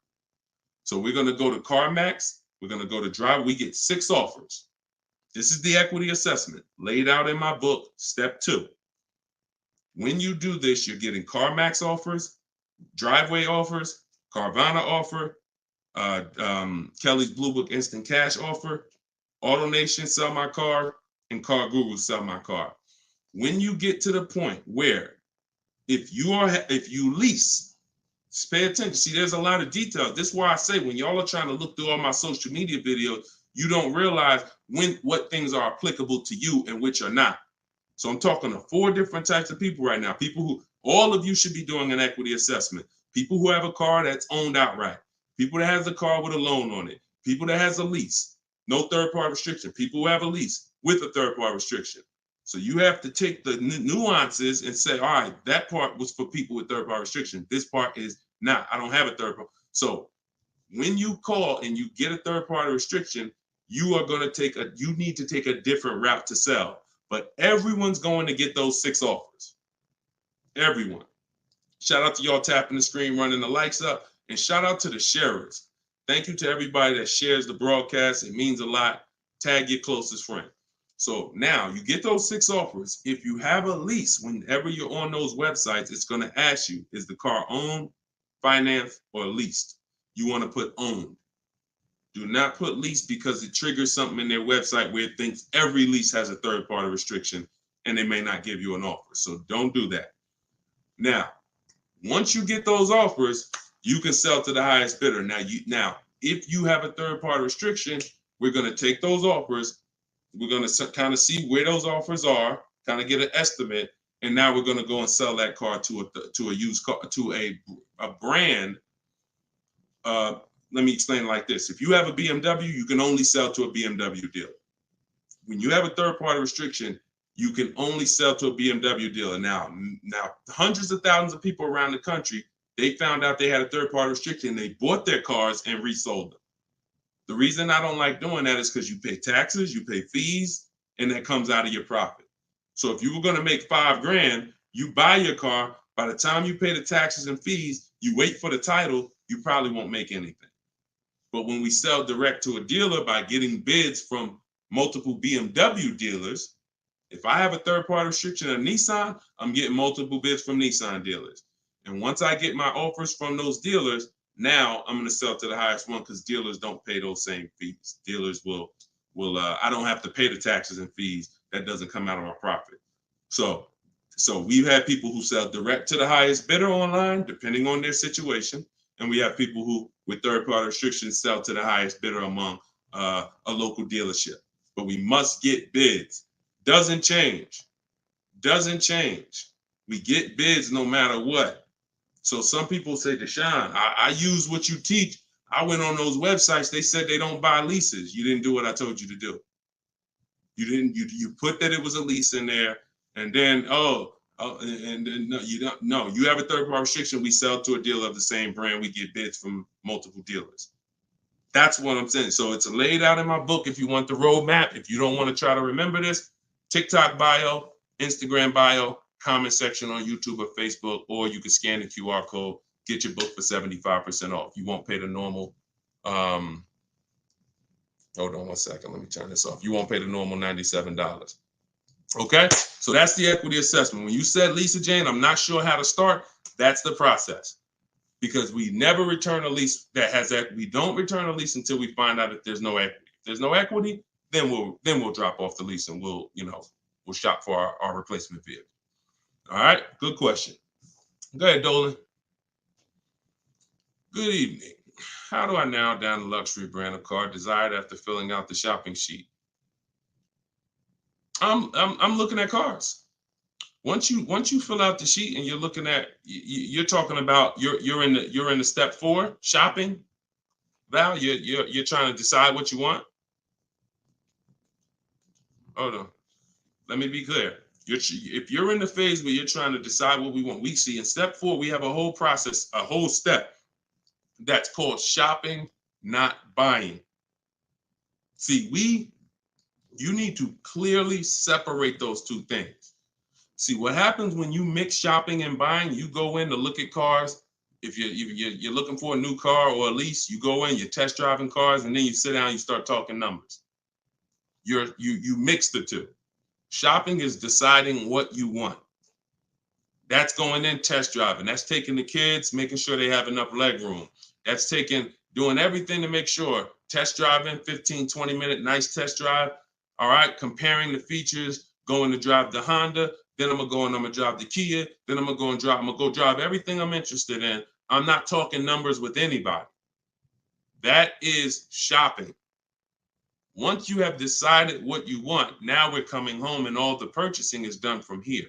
So we're going to go to CarMax. We're going to go to Drive. We get 6 offers. This is the equity assessment laid out in my book, step 2. When you do this, you're getting CarMax offers, Driveway offers, Carvana offer, Kelly's Blue Book Instant Cash offer, AutoNation Sell My Car, and Car Guru Sell My Car. When you get to the point where if you lease, just pay attention. See, there's a lot of detail. This is why I say when y'all are trying to look through all my social media videos, you don't realize what things are applicable to you and which are not. So I'm talking to 4 different types of people right now. People who, all of you should be doing an equity assessment. People who have a car that's owned outright. People that has a car with a loan on it. People that has a lease, no third-party restriction. People who have a lease with a third-party restriction. So you have to take the nuances and say, all right, that part was for people with third-party restriction. This part is not. I don't have a third-party. So when you call and you get a third-party restriction, you need to take a different route to sell. But everyone's going to get those 6 offers. Everyone. Shout out to y'all tapping the screen, running the likes up. And shout out to the sharers. Thank you to everybody that shares the broadcast. It means a lot. Tag your closest friend. So now you get those 6 offers. If you have a lease, whenever you're on those websites, it's going to ask you, is the car owned, financed, or leased? You want to put owned. Do not put lease because it triggers something in their website where it thinks every lease has a third-party restriction and they may not give you an offer. So don't do that. Now, once you get those offers, you can sell to the highest bidder. Now, if you have a third-party restriction, we're going to take those offers. We're going to kind of see where those offers are, kind of get an estimate, and now we're going to go and sell that car to a used car, to a brand. Let me explain it like this. If you have a BMW, you can only sell to a BMW dealer. When you have a third-party restriction, you can only sell to a BMW dealer. Now, hundreds of thousands of people around the country, they found out they had a third-party restriction. They bought their cars and resold them. The reason I don't like doing that is because you pay taxes, you pay fees, and that comes out of your profit. So if you were going to make $5,000, you buy your car. By the time you pay the taxes and fees, you wait for the title, you probably won't make anything. But when we sell direct to a dealer by getting bids from multiple BMW dealers, If I have a third-party restriction of Nissan, I'm getting multiple bids from Nissan dealers. And once I get my offers from those dealers, now I'm going to sell to the highest one because dealers don't pay those same fees. Dealers will I don't have to pay the taxes and fees. That doesn't come out of my profit. So we've had people who sell direct to the highest bidder online, depending on their situation. And we have people who, with third-party restrictions, sell to the highest bidder among a local dealership. But we must get bids. Doesn't change. We get bids no matter what. So some people say, Deshone, I use what you teach. I went on those websites. They said they don't buy leases. You didn't do what I told you to do. You put that it was a lease in there, and then no, you don't. No, you have a third-party restriction. We sell to a dealer of the same brand. We get bids from multiple dealers. That's what I'm saying. So it's laid out in my book. If you want the roadmap, if you don't want to try to remember this, TikTok bio, Instagram bio, comment section on YouTube or Facebook, or you can scan the QR code, get your book for 75% off. You won't pay the normal. Hold on one second. Let me turn this off. You won't pay the normal $97. Okay, so that's the equity assessment. When you said, Lisa Jane, I'm not sure how to start, that's the process. Because we never return a lease that has equity. We don't return a lease until we find out that there's no equity. If there's no equity, then we'll drop off the lease and we'll shop for our replacement vehicle. All right, good question. Go ahead, Dolan. Good evening. How do I narrow down the luxury brand of car desired after filling out the shopping sheet? I'm looking at cars. Once you fill out the sheet and you're looking at, you're talking about you're in the step 4 shopping. Val, you're trying to decide what you want. Hold on, let me be clear. If you're in the phase where you're trying to decide what we want, we see in step 4 we have a whole process, a whole step that's called shopping, not buying. See, you need to clearly separate those two things. See, what happens when you mix shopping and buying, you go in to look at cars. If you're looking for a new car or a lease, you go in, you're test driving cars, and then you sit down, you start talking numbers. You mix the two. Shopping is deciding what you want. That's going in test driving. That's taking the kids, making sure they have enough leg room. That's doing everything to make sure. Test driving, 15, 20-minute nice test drive. All right, comparing the features, going to drive the Honda. Then I'm gonna drive the Kia. Then I'm gonna go drive everything I'm interested in. I'm not talking numbers with anybody. That is shopping. Once you have decided what you want, now we're coming home and all the purchasing is done from here.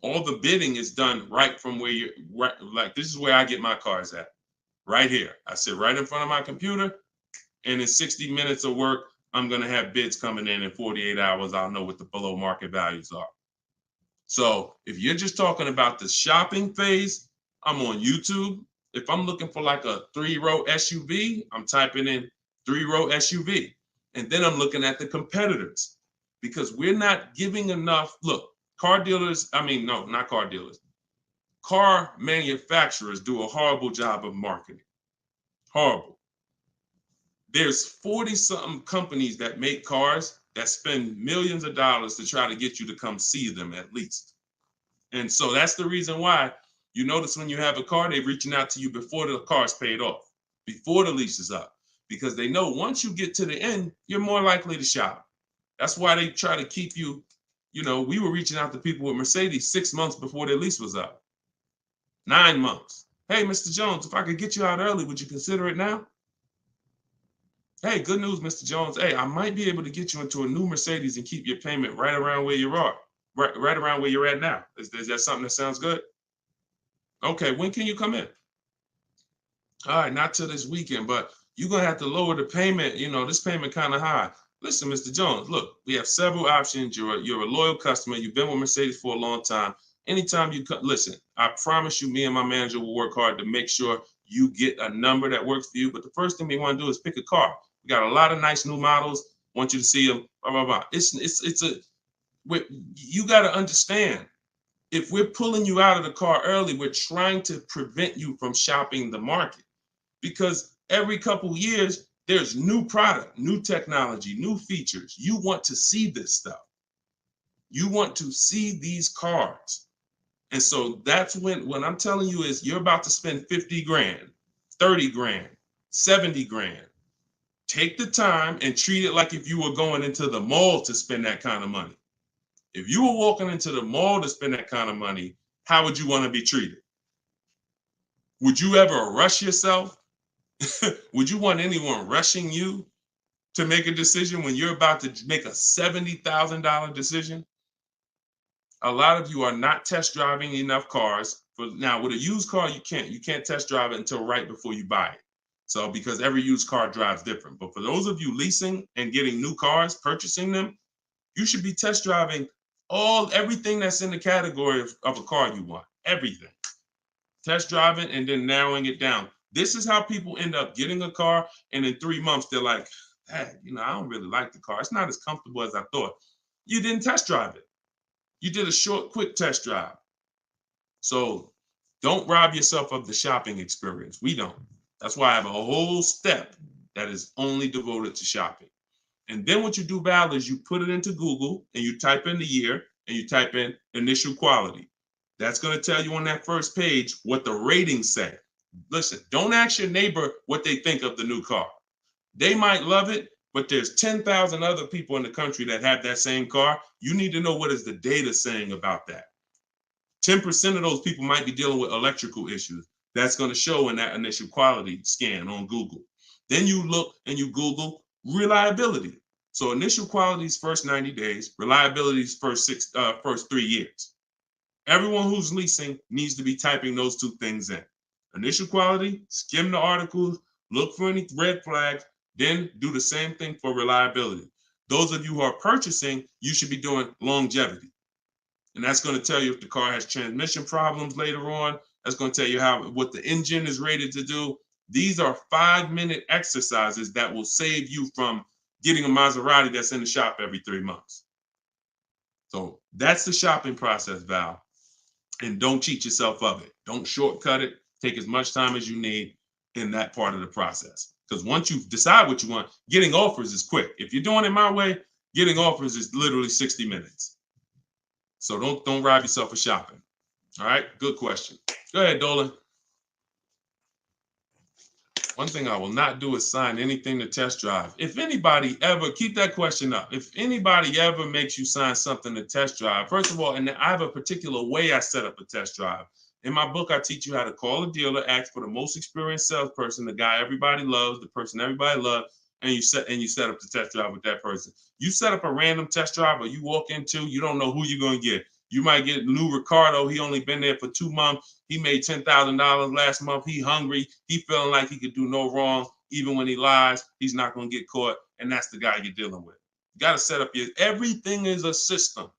All the bidding is done right from where you're right. Like, this is where I get my cars at, right here. I sit right in front of my computer, and in 60 minutes of work, I'm gonna have bids coming in 48 hours. I'll know what the below market values are. So if you're just talking about the shopping phase, I'm on YouTube. If I'm looking for like a 3-row SUV, I'm typing in 3-row SUV. And then I'm looking at the competitors, because we're not giving enough. Look, car manufacturers do a horrible job of marketing. Horrible. There's 40-something companies that make cars that spend millions of dollars to try to get you to come see them at least. And so that's the reason why you notice when you have a car, they're reaching out to you before the car's paid off, before the lease is up, because they know once you get to the end, you're more likely to shop. That's why they try to keep you, we were reaching out to people with Mercedes 6 months before their lease was up. 9 months. Hey, Mr. Jones, if I could get you out early, would you consider it now? Hey, good news, Mr. Jones. Hey, I might be able to get you into a new Mercedes and keep your payment right around where you are, right around where you're at now. Is that something that sounds good? Okay, when can you come in? All right, not till this weekend, but you're going to have to lower the payment. This payment kind of high. Listen, Mr. Jones, look, we have several options. You're a loyal customer. You've been with Mercedes for a long time. Anytime you come, listen, I promise you, me and my manager will work hard to make sure you get a number that works for you. But the first thing we want to do is pick a car. We got a lot of nice new models. Want you to see them. Blah, blah, blah. You got to understand, if we're pulling you out of the car early, we're trying to prevent you from shopping the market, because every couple of years, there's new product, new technology, new features. You want to see this stuff. You want to see these cars. And so that's when I'm telling you is you're about to spend 50 grand, 30 grand, 70 grand. Take the time and treat it like if you were going into the mall to spend that kind of money. If you were walking into the mall to spend that kind of money, how would you want to be treated? Would you ever rush yourself? Would you want anyone rushing you to make a decision when you're about to make a $70,000 decision? A lot of you are not test driving enough cars. Now, with a used car, you can't test drive it until right before you buy it. So because every used car drives different. But for those of you leasing and getting new cars, purchasing them, you should be test driving everything that's in the category of a car you want. Everything. Test driving and then narrowing it down. This is how people end up getting a car, and in 3 months they're like, hey, I don't really like the car. It's not as comfortable as I thought. You didn't test drive it. You did a short, quick test drive. So don't rob yourself of the shopping experience. We don't. That's why I have a whole step that is only devoted to shopping. And then what you do, Val, is you put it into Google and you type in the year and you type in initial quality. That's going to tell you on that first page what the ratings say. Listen, don't ask your neighbor what they think of the new car. They might love it, but there's 10,000 other people in the country that have that same car. You need to know what is the data saying about that. 10% of those people might be dealing with electrical issues. That's going to show in that initial quality scan on Google. Then you look and you Google reliability. So initial quality's first 90 days, reliability's first 3 years. Everyone who's leasing needs to be typing those two things in. Initial quality, skim the articles, look for any red flags, then do the same thing for reliability. Those of you who are purchasing, you should be doing longevity. And that's going to tell you if the car has transmission problems later on. That's going to tell you what the engine is rated to do. These are 5-minute exercises that will save you from getting a Maserati that's in the shop every 3 months. So that's the shopping process, Val. And don't cheat yourself of it. Don't shortcut it. Take as much time as you need in that part of the process. Because once you decide what you want, getting offers is quick. If you're doing it my way, getting offers is literally 60 minutes. So don't rob yourself of shopping. All right, good question. Go ahead, Dolan. One thing I will not do is sign anything to test drive. If anybody ever, keep that question up. If anybody ever makes you sign something to test drive, first of all, and I have a particular way I set up a test drive. In my book, I teach you how to call a dealer, ask for the most experienced salesperson, the guy everybody loves, the person everybody loves, and you set up the test drive with that person. You set up a random test drive or you walk into, you don't know who you're going to get. You might get Lou Ricardo. He only been there for 2 months. He made $10,000 last month. He hungry. He feeling like he could do no wrong. Even when he lies, he's not going to get caught. And that's the guy you're dealing with. You got to set up everything is a system.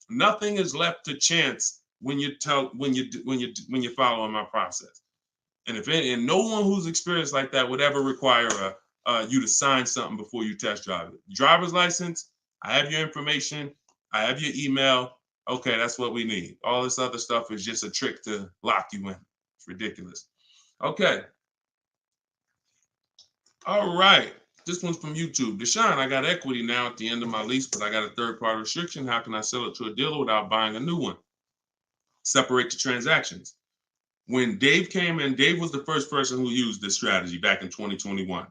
Nothing is left to chance when you're following my process. And no one who's experienced like that would ever require you to sign something before you test drive it. Driver's license, I have your information. I have your email. Okay, that's what we need. All this other stuff is just a trick to lock you in. It's ridiculous. Okay. All right. This one's from YouTube. Deshone, I got equity now at the end of my lease, but I got a third-party restriction. How can I sell it to a dealer without buying a new one? Separate the transactions. When Dave came in, Dave was the first person who used this strategy back in 2021.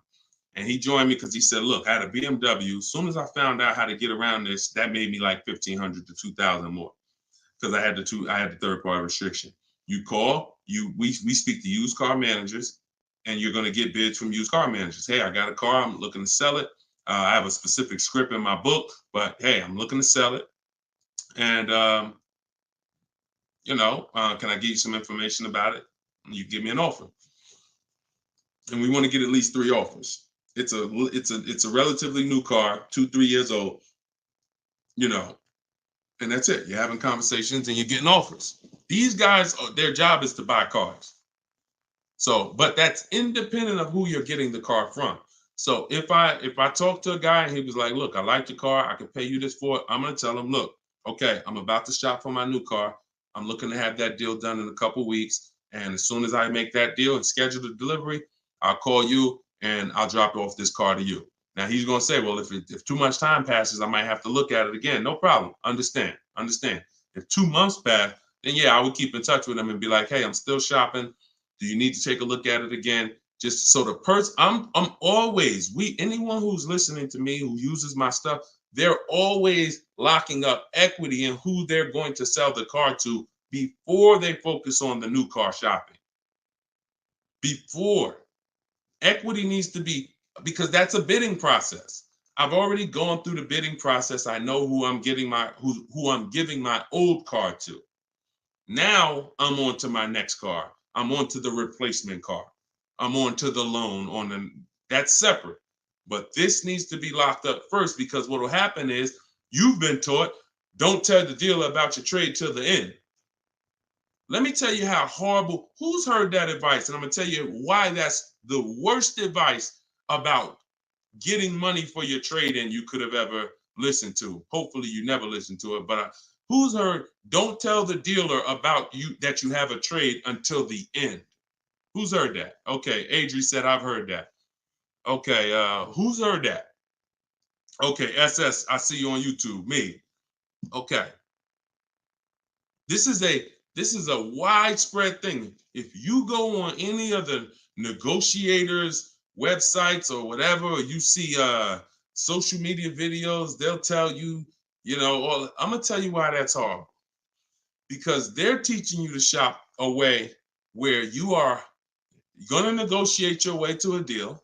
And he joined me because he said, look, I had a BMW. As soon as I found out how to get around this, that made me like $1,500 to $2,000 more because I had the third-party restriction. You call, we speak to used car managers, and you're going to get bids from used car managers. Hey, I got a car. I'm looking to sell it. I have a specific script in my book, but hey, I'm looking to sell it. And, can I give you some information about it? And you give me an offer. And we want to get at least 3 offers. It's a relatively new car, 2-3 years old, and that's it. You're having conversations and you're getting offers. These guys, their job is to buy cars. So, but that's independent of who you're getting the car from. So if I talk to a guy and he was like, look, I like your car, I can pay you this for it, I'm going to tell him, look, okay, I'm about to shop for my new car. I'm looking to have that deal done in a couple weeks. And as soon as I make that deal and schedule the delivery, I'll call you and I'll drop off this car to you. Now he's going to say, well, if too much time passes, I might have to look at it again. No problem. Understand. If 2 months pass, then yeah, I would keep in touch with him and be like, hey, I'm still shopping. Do you need to take a look at it again? Just so the person, I'm always, anyone who's listening to me, who uses my stuff, they're always locking up equity in who they're going to sell the car to before they focus on the new car shopping. Before. Equity needs to be, because that's a bidding process. I've already gone through the bidding process. I know who I'm giving my old car to. Now I'm on to my next car. I'm on to the replacement car. I'm on to the loan that's separate. But this needs to be locked up first, because what will happen is you've been taught, don't tell the dealer about your trade till the end. Let me tell you how horrible, who's heard that advice? And I'm gonna tell you why that's the worst advice about getting money for your trade in you could have ever listened to. Hopefully you never listened to it, but who's heard, don't tell the dealer about you that you have a trade until the end? Who's heard that? Okay, Adri said, I've heard that. Okay, who's heard that? Okay, SS, I see you on YouTube, me. Okay. This is a widespread thing. If you go on any of the negotiators' websites or whatever, or you see social media videos, they'll tell you, I'm gonna tell you why that's horrible. Because they're teaching you to shop a way where you are gonna negotiate your way to a deal.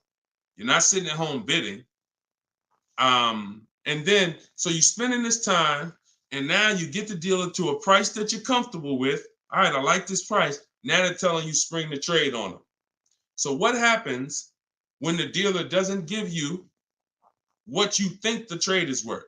You're not sitting at home bidding. And then, so you're spending this time, and now you get the dealer to a price that you're comfortable with. All right, I like this price. Now they're telling you spring the trade on them. So what happens when the dealer doesn't give you what you think the trade is worth?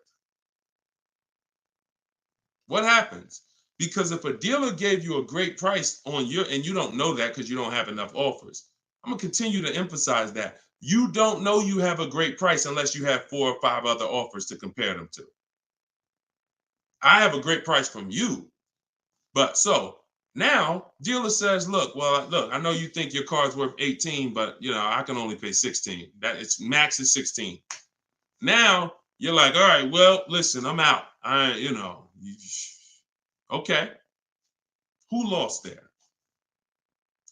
What happens? Because if a dealer gave you a great price on and you don't know that because you don't have enough offers, I'm gonna continue to emphasize that. You don't know you have a great price unless you have 4 or 5 other offers to compare them to. I have a great price from you. But so now dealer says, look, I know you think your car's worth 18, but I can only pay 16. That it's max is 16. Now you're like, all right, well, listen, I'm out. Okay. Who lost there?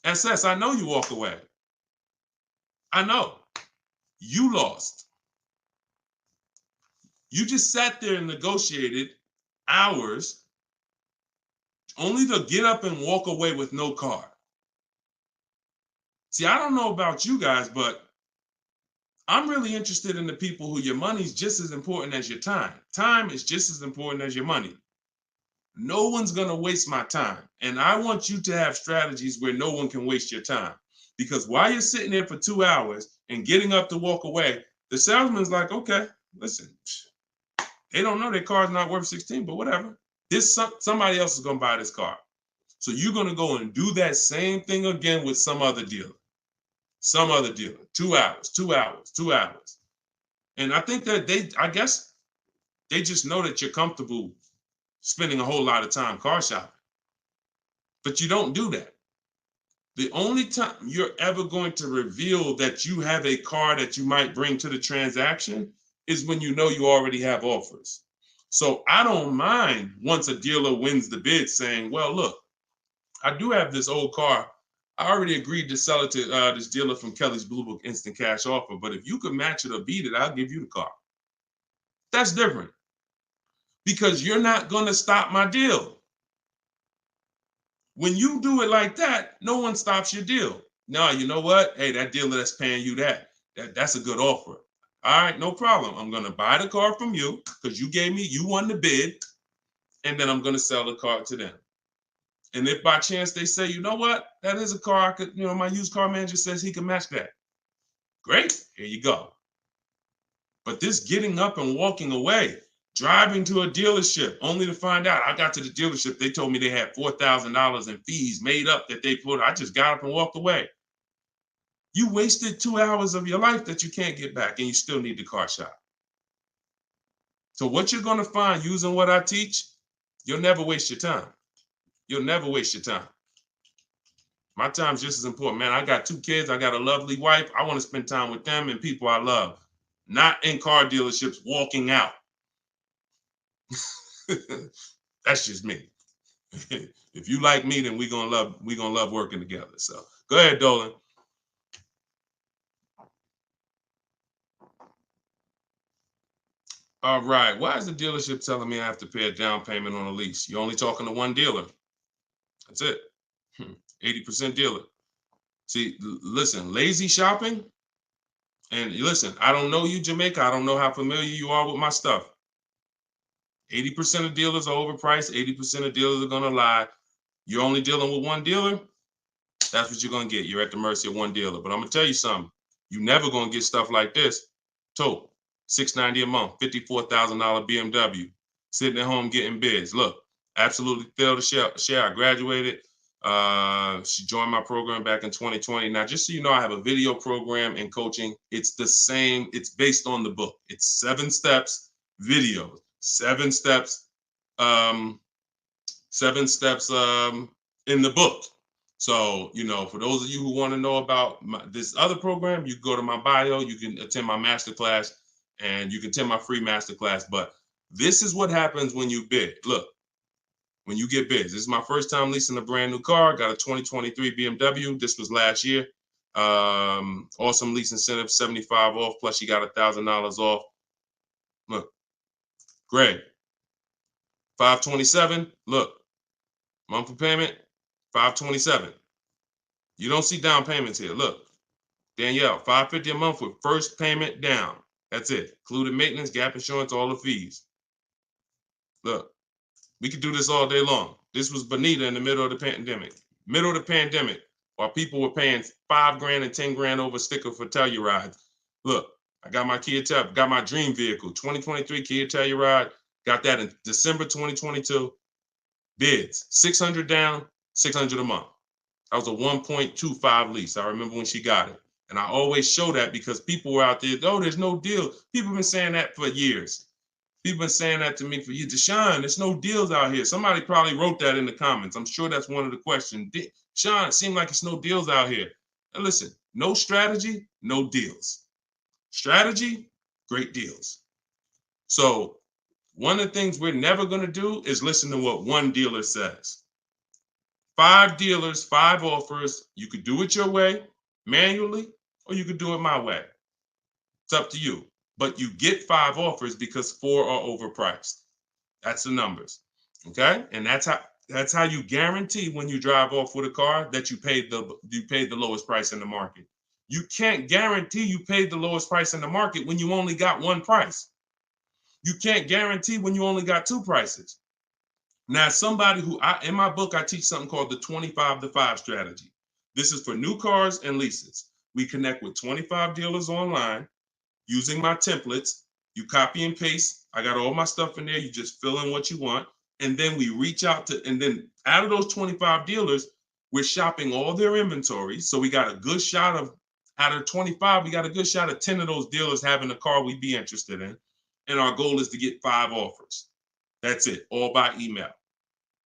SS, I know you walk away. I know. You lost. You just sat there and negotiated hours only to get up and walk away with no car. See, I don't know about you guys, but I'm really interested in the people who your money's just as important as your time. Time is just as important as your money. No one's going to waste my time. And I want you to have strategies where no one can waste your time. Because while you're sitting there for 2 hours and getting up to walk away, the salesman's like, okay, listen, they don't know their car's not worth 16, but whatever. Somebody else is going to buy this car. So you're going to go and do that same thing again with some other dealer. 2 hours, 2 hours, 2 hours. And I think that I guess they just know that you're comfortable spending a whole lot of time car shopping. But you don't do that. The only time you're ever going to reveal that you have a car that you might bring to the transaction is when you know you already have offers. So I don't mind once a dealer wins the bid saying, well, look, I do have this old car. I already agreed to sell it to this dealer from Kelly's Blue Book Instant Cash Offer. But if you could match it or beat it, I'll give you the car. That's different. Because you're not going to stop my deal. When you do it like that, no one stops your deal. No, you know what? Hey, that dealer that's paying you that's a good offer. All right, no problem. I'm going to buy the car from you because you won the bid, and then I'm going to sell the car to them. And if by chance they say, you know what, that is a car I could, my used car manager says he can match that. Great, here you go. But this getting up and walking away, driving to a dealership only to find out I got to the dealership, they told me they had $4,000 in fees made up that they put. I just got up and walked away. You wasted 2 hours of your life that you can't get back, and you still need the car shop. So what you're going to find using what I teach, you'll never waste your time. You'll never waste your time. My time's just as important, man. I got 2 kids. I got a lovely wife. I want to spend time with them and people I love. not in car dealerships walking out. That's just me. If you like me, then we're gonna love working together. So go ahead, Dolan. All right. Why is the dealership telling me I have to pay a down payment on a lease? You're only talking to one dealer. That's it. 80% dealer. See, listen, lazy shopping. And listen, I don't know you, Jamaica. I don't know how familiar you are with my stuff. 80% of dealers are overpriced. 80% of dealers are gonna lie. You're only dealing with one dealer. That's what you're gonna get. You're at the mercy of one dealer. But I'm gonna tell you something. You're never gonna get stuff like this. Total $690 a month, $54,000 BMW, sitting at home getting bids. Look, absolutely thrilled to share. I graduated. She joined my program back in 2020. Now, just so you know, I have a video program and coaching. It's the same. It's based on the book. It's 7 steps videos, 7 steps, 7 steps in the book. So, you know, for those of you who want to know about this other program, you go to my bio, you can attend my masterclass, and you can attend my free masterclass. But this is what happens when you bid. Look, when you get bids. This is my first time leasing a brand new car. Got a 2023 BMW. This was last year. Awesome lease incentive, 75 off, plus you got $1,000 off. Look, Greg, 527. Look, monthly payment, 527. You don't see down payments here. Look, Danielle, $550 a month with first payment down. That's it. Included maintenance, gap insurance, all the fees. Look, we could do this all day long. This was Bonita in the middle of the pandemic. Middle of the pandemic, while people were paying $5 grand and 10 grand over sticker for Telluride. Look, I got my got my dream vehicle, 2023 Kia Telluride. Got that in December 2022. Bids, 600 down, 600 a month. That was a 1.25 lease. I remember when she got it. And I always show that because people were out there, oh, there's no deal. People have been saying that for years. People have been saying that to me for years. Deshone, there's no deals out here. Somebody probably wrote that in the comments. I'm sure that's one of the questions. Sean, it seems like it's no deals out here. And listen, no strategy, no deals. Strategy, great deals. So one of the things we're never going to do is listen to what one dealer says. 5 dealers, 5 offers. You could do it your way, manually, or you could do it my way. It's up to you. But you get 5 offers because 4 are overpriced. That's the numbers. Okay? And that's how you guarantee when you drive off with a car that you paid the lowest price in the market. You can't guarantee you paid the lowest price in the market when you only got one price. You can't guarantee when you only got 2 prices. Now, somebody who in my book, I teach something called the 25-to-5 strategy. This is for new cars and leases. We connect with 25 dealers online using my templates. You copy and paste. I got all my stuff in there. You just fill in what you want. And then we reach out to, and then out of those 25 dealers, we're shopping all their inventory. So we got a good shot of, out of 25, we got a good shot of 10 of those dealers having a car we'd be interested in. And our goal is to get 5 offers. That's it, all by email.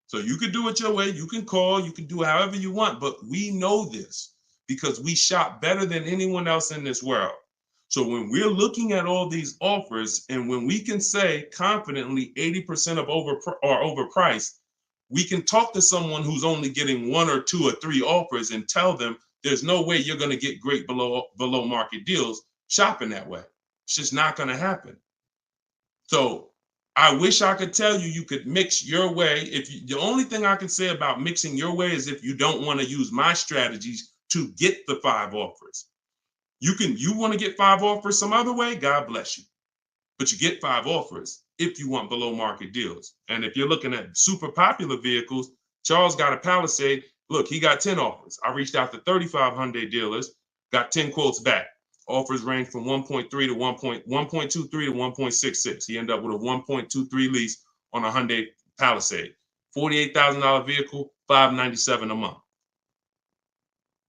So you can do it your way. You can call, you can do however you want, but we know this because we shop better than anyone else in this world. So when we're looking at all these offers and when we can say confidently 80% of are overpriced, we can talk to someone who's only getting 1 or 2 or 3 offers and tell them there's no way you're going to get great below market deals shopping that way. It's just not going to happen. So I wish I could tell you you could mix your way. The only thing I can say about mixing your way is if you don't want to use my strategies to get the 5 offers. You want to get 5 offers some other way, God bless you. But you get 5 offers if you want below market deals. And if you're looking at super popular vehicles, Charles got a Palisade. Look, he got 10 offers. I reached out to 35 Hyundai dealers, got 10 quotes back. Offers range from 1.3 to 1.23 to 1.66. He ended up with a 1.23 lease on a Hyundai Palisade. $48,000 vehicle, $597 a month.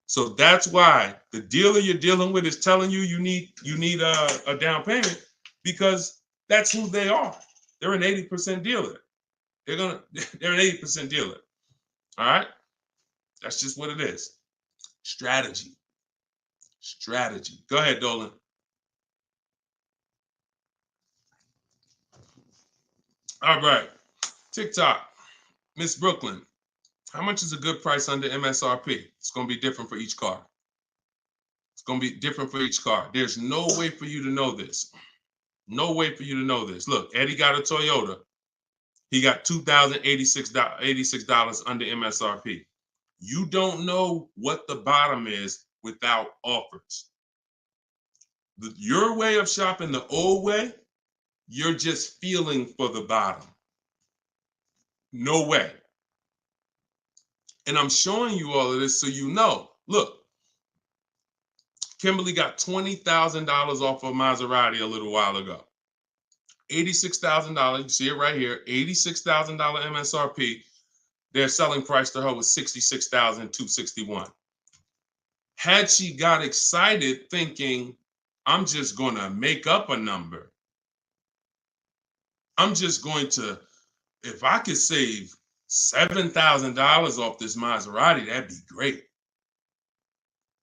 So that's why the dealer you're dealing with is telling you you need a down payment because that's who they are. They're an 80% dealer. They're an 80% dealer. All right? That's just what it is. Strategy. Go ahead, Dolan. All right. TikTok. Miss Brooklyn. How much is a good price under MSRP? It's going to be different for each car. It's going to be different for each car. There's no way for you to know this. No way for you to know this. Look, Eddie got a Toyota. He got $2,086 under MSRP. You don't know what the bottom is without offers. Your way of shopping the old way, you're just feeling for the bottom. No way. And I'm showing you all of this so you know. Look, Kimberly got $20,000 off of Maserati a little while ago. $86,000, you see it right here, $86,000 MSRP. Their selling price to her was $66,261. Had she got excited thinking, I'm just going to make up a number. I'm just going to, if I could save $7,000 off this Maserati, that'd be great.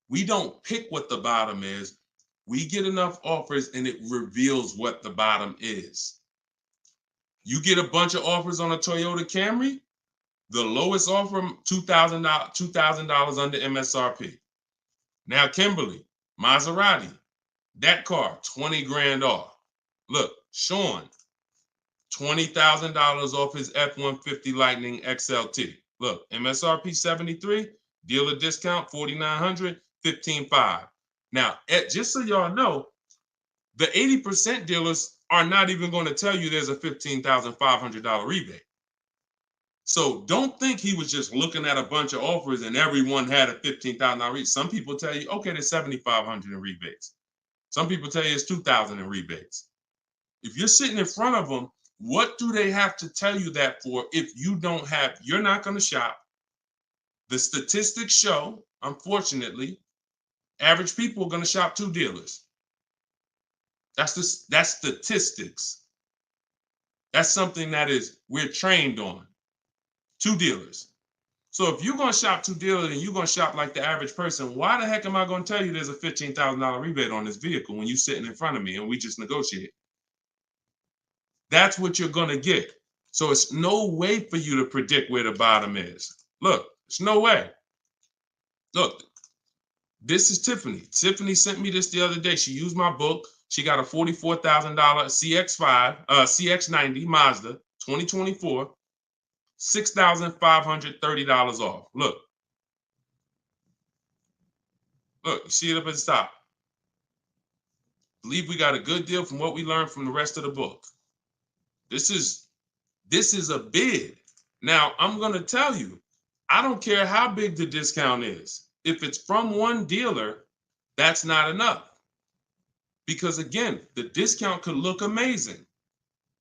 We don't pick what the bottom is. We get enough offers and it reveals what the bottom is. You get a bunch of offers on a Toyota Camry, the lowest offer, $2,000 under MSRP. Now, Kimberly, Maserati, that car, 20 grand off. Look, Sean, $20,000 off his F-150 Lightning XLT. Look, MSRP 73, dealer discount 4,900, 15,500. Now, just so y'all know, the 80% dealers are not even going to tell you there's a $15,500 rebate. So don't think he was just looking at a bunch of offers and everyone had a $15,000 rebate. Some people tell you, okay, there's $7,500 in rebates. Some people tell you it's $2,000 in rebates. If you're sitting in front of them, what do they have to tell you that for if you don't have, you're not going to shop. The statistics show, unfortunately, average people are going to shop 2 dealers. That's statistics. That's something that we're trained on. 2 dealers. So if you're going to shop 2 dealers and you're going to shop like the average person, why the heck am I going to tell you there's a $15,000 rebate on this vehicle when you're sitting in front of me and we just negotiate? That's what you're going to get. So it's no way for you to predict where the bottom is. Look, it's no way. Look, this is Tiffany. Tiffany sent me this the other day. She used my book. She got a $44,000 CX90 Mazda 2024, $6,530 off. Look, you see it up at the top. Believe we got a good deal from what we learned from the rest of the book. This is a bid. Now, I'm going to tell you, I don't care how big the discount is. If it's from one dealer, that's not enough. Because again, the discount could look amazing.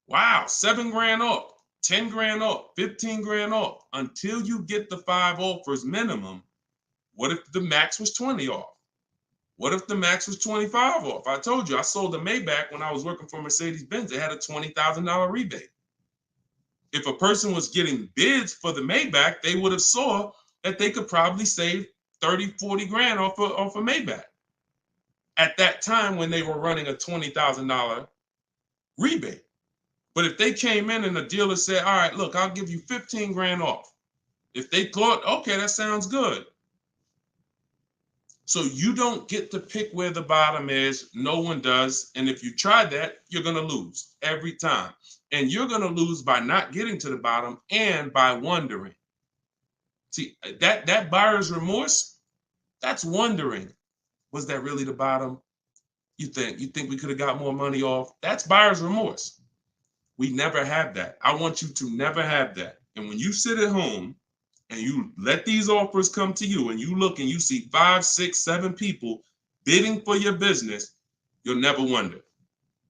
Wow, 7 grand off, 10 grand off, 15 grand off. Until you get the 5 offers minimum, what if the max was 20 off? What if the max was 25 off? I told you, I sold a Maybach when I was working for Mercedes-Benz. It had a $20,000 rebate. If a person was getting bids for the Maybach, they would have saw that they could probably save 30, 40 grand off a Maybach at that time when they were running a $20,000 rebate. But if they came in and the dealer said, all right, look, I'll give you 15 grand off. If they thought, okay, that sounds good. So you don't get to pick where the bottom is. No one does. And if you try that, you're going to lose every time. And you're going to lose by not getting to the bottom and by wondering. See, that buyer's remorse, that's wondering. Was that really the bottom? You think we could have got more money off? That's buyer's remorse. We never have that. I want you to never have that. And when you sit at home and you let these offers come to you and you look and you see 5, 6, 7 people bidding for your business, you'll never wonder.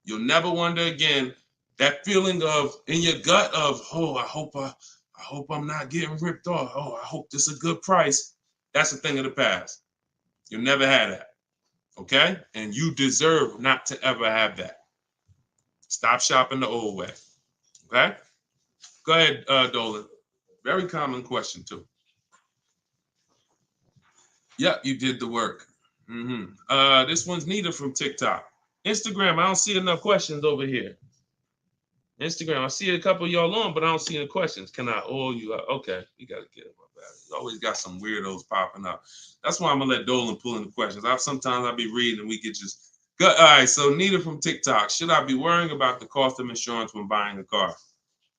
You'll never wonder again. That feeling of in your gut of, oh, I hope I'm not getting ripped off. Oh, I hope this is a good price. That's a thing of the past. You'll never have that. Okay? And you deserve not to ever have that. Stop shopping the old way. Okay? Go ahead, Dolan. Very common question, too. Yep, you did the work. This one's Nita from TikTok. Instagram, I don't see enough questions over here. Instagram, I see a couple of y'all on, but I don't see any questions. Can I oil you up? Okay, you got to get it. You always got some weirdos popping up. That's why I'm going to let Dolan pull in the questions. Sometimes I'll be reading and we get just good. All right, so Nita from TikTok. Should I be worrying about the cost of insurance when buying a car?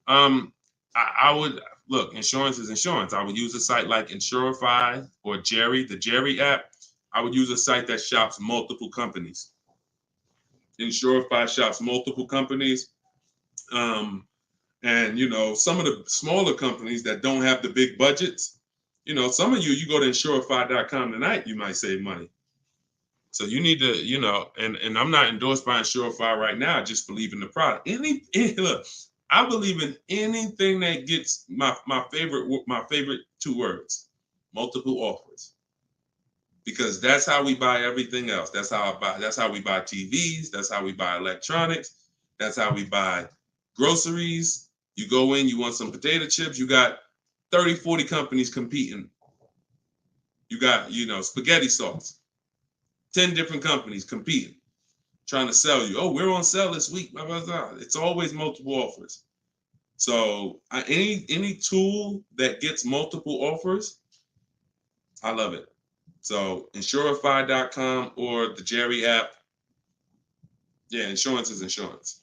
I would look, insurance is insurance. I would use a site like Insurify or Jerry, the Jerry app. I would use a site that shops multiple companies. Insurify shops multiple companies. And some of the smaller companies that don't have the big budgets, some of you go to insurify.com tonight, you might save money. So you need to, and I'm not endorsed by Insurify right now. I just believe in the product. Look, I believe in anything that gets my favorite two words, multiple offers. Because that's how we buy everything else. That's how we buy TVs, that's how we buy electronics, that's how we buy groceries. You go in, you want some potato chips, you got 30, 40 companies competing. You got, spaghetti sauce, 10 different companies competing, trying to sell you. Oh, we're on sale this week. Blah, blah, blah. It's always multiple offers. So any tool that gets multiple offers, I love it. So Insurify.com or the Jerry app. Yeah, insurance is insurance.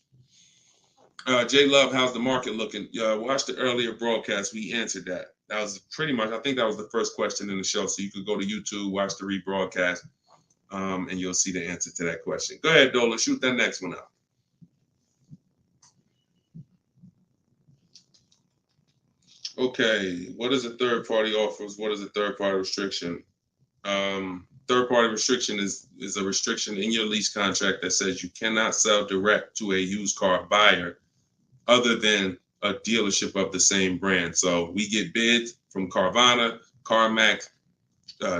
J Love, how's the market looking? Watch the earlier broadcast. We answered that. That was pretty much, I think that was the first question in the show. So you could go to YouTube, watch the rebroadcast, and you'll see the answer to that question. Go ahead, Dolan, shoot that next one out. Okay, what is a third-party offers? What is a third-party restriction? Third-party restriction is a restriction in your lease contract that says you cannot sell direct to a used car buyer other than a dealership of the same brand. So we get bids from Carvana, CarMax,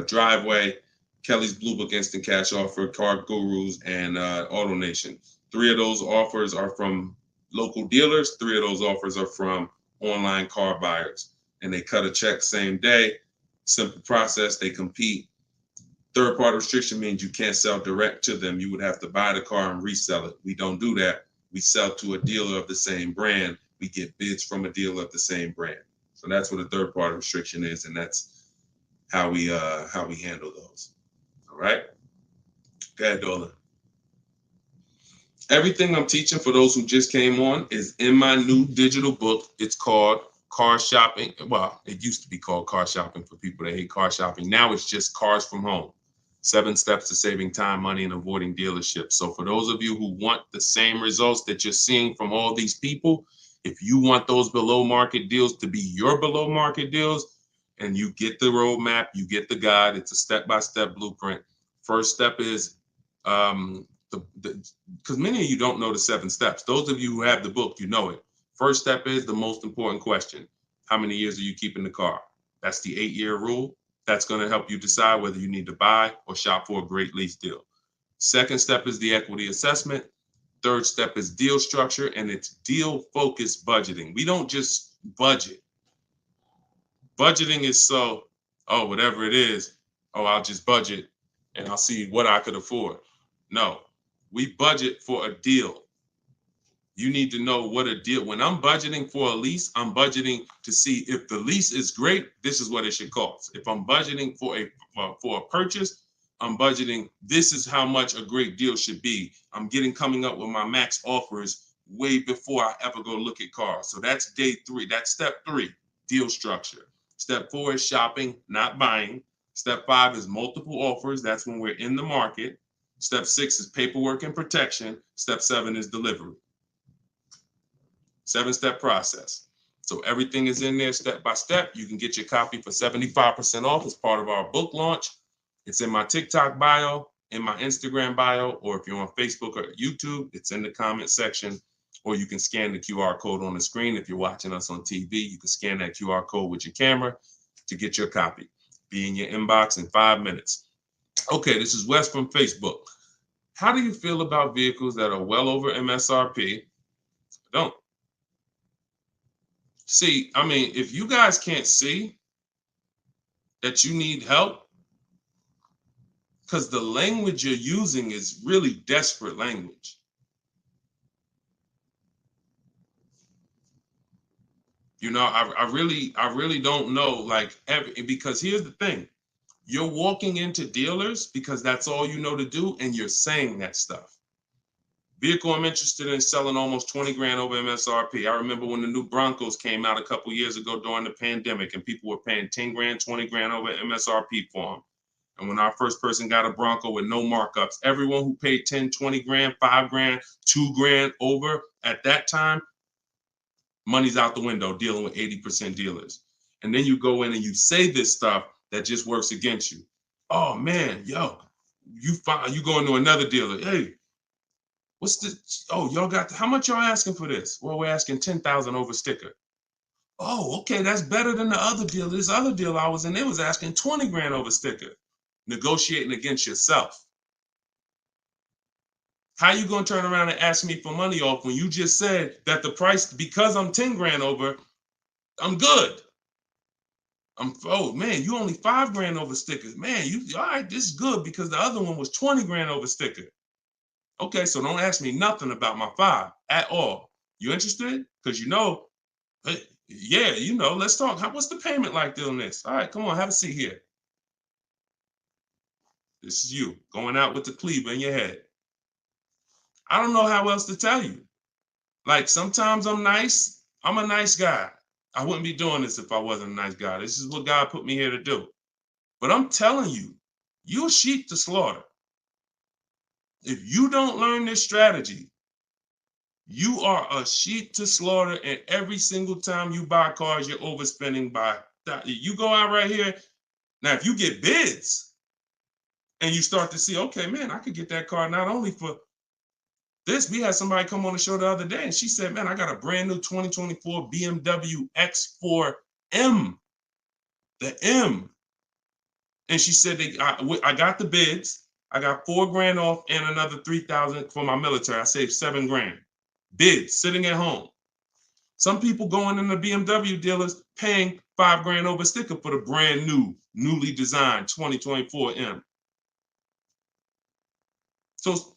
Driveway, Kelly's Blue Book Instant Cash Offer, Car Gurus, and AutoNation. 3 of those offers are from local dealers. 3 of those offers are from online car buyers. And they cut a check same day. Simple process. They compete. Third-party restriction means you can't sell direct to them. You would have to buy the car and resell it. We don't do that. We sell to a dealer of the same brand. We get bids from a dealer of the same brand. So that's what a third-party restriction is, and that's how we handle those. All right. Go ahead, Dolan. Everything I'm teaching for those who just came on is in my new digital book. It's called Car Shopping. Well, it used to be called Car Shopping for people that hate car shopping. Now it's just Cars from Home. 7 steps to saving time, money, and avoiding dealerships. So for those of you who want the same results that you're seeing from all these people, if you want those below market deals to be your below market deals, and you get the roadmap, you get the guide, it's a step-by-step blueprint. First step is, because many of you don't know the 7 steps. Those of you who have the book, you know it. First step is the most important question. How many years are you keeping the car? That's the 8-year rule. That's going to help you decide whether you need to buy or shop for a great lease deal. Second step is the equity assessment. Third step is deal structure, and it's deal-focused budgeting. We don't just budget. Budgeting is whatever it is, I'll just budget and I'll see what I could afford. No, we budget for a deal. You need to know what a deal. When I'm budgeting for a lease, I'm budgeting to see if the lease is great, this is what it should cost. If I'm budgeting for a purchase, I'm budgeting, this is how much a great deal should be. I'm coming up with my max offers way before I ever go look at cars. So that's day 3. That's step 3, deal structure. Step 4 is shopping, not buying. Step 5 is multiple offers. That's when we're in the market. Step 6 is paperwork and protection. Step 7 is delivery. 7-step process. So everything is in there step by step. You can get your copy for 75% off as part of our book launch. It's in my TikTok bio, in my Instagram bio, or if you're on Facebook or YouTube, it's in the comment section, or you can scan the QR code on the screen. If you're watching us on TV, you can scan that QR code with your camera to get your copy. Be in your inbox in 5 minutes. Okay, this is Wes from Facebook. How do you feel about vehicles that are well over MSRP? Don't. See, I mean, if you guys can't see that you need help, because the language you're using is really desperate language. I really don't know, like, because here's the thing. You're walking into dealers because that's all you know to do, and you're saying that stuff. Vehicle I'm interested in selling almost 20 grand over MSRP. I remember when the new Broncos came out a couple years ago during the pandemic, and people were paying 10 grand, 20 grand over MSRP for them. And when our first person got a Bronco with no markups, everyone who paid 10, 20 grand, 5 grand, 2 grand over at that time, money's out the window dealing with 80% dealers. And then you go in and you say this stuff that just works against you. Oh man, yo, you go into another dealer. Hey, what's this? Oh, y'all got, how much y'all asking for this? Well, we're asking 10,000 over sticker. Oh, okay, that's better than the other deal. This other deal I was in, they was asking 20 grand over sticker. Negotiating against yourself. How you gonna turn around and ask me for money off when you just said that the price, because I'm 10 grand over, I'm good. Oh man, you only 5 grand over stickers. Man, you all right, this is good because the other one was 20 grand over sticker. Okay, so don't ask me nothing about my 5 at all. You interested? Because yeah, let's talk. What's the payment like doing this? All right, come on, have a seat here. This is you going out with the cleaver in your head. I don't know how else to tell you. Like, sometimes I'm nice. I'm a nice guy. I wouldn't be doing this if I wasn't a nice guy. This is what God put me here to do. But I'm telling you, you're a sheep to slaughter. If you don't learn this strategy, you are a sheep to slaughter, and every single time you buy cars, you're overspending by that. You go out right here. Now, if you get bids and you start to see, okay, man, I could get that car not only for this. We had somebody come on the show the other day, and she said, man, I got a brand new 2024 BMW X4M, the M. And she said, I got the bids. I got 4 grand off and another 3,000 for my military. I saved 7 grand. Bids sitting at home. Some people going in the BMW dealers paying 5 grand over sticker for the brand new, newly designed 2024 M. So,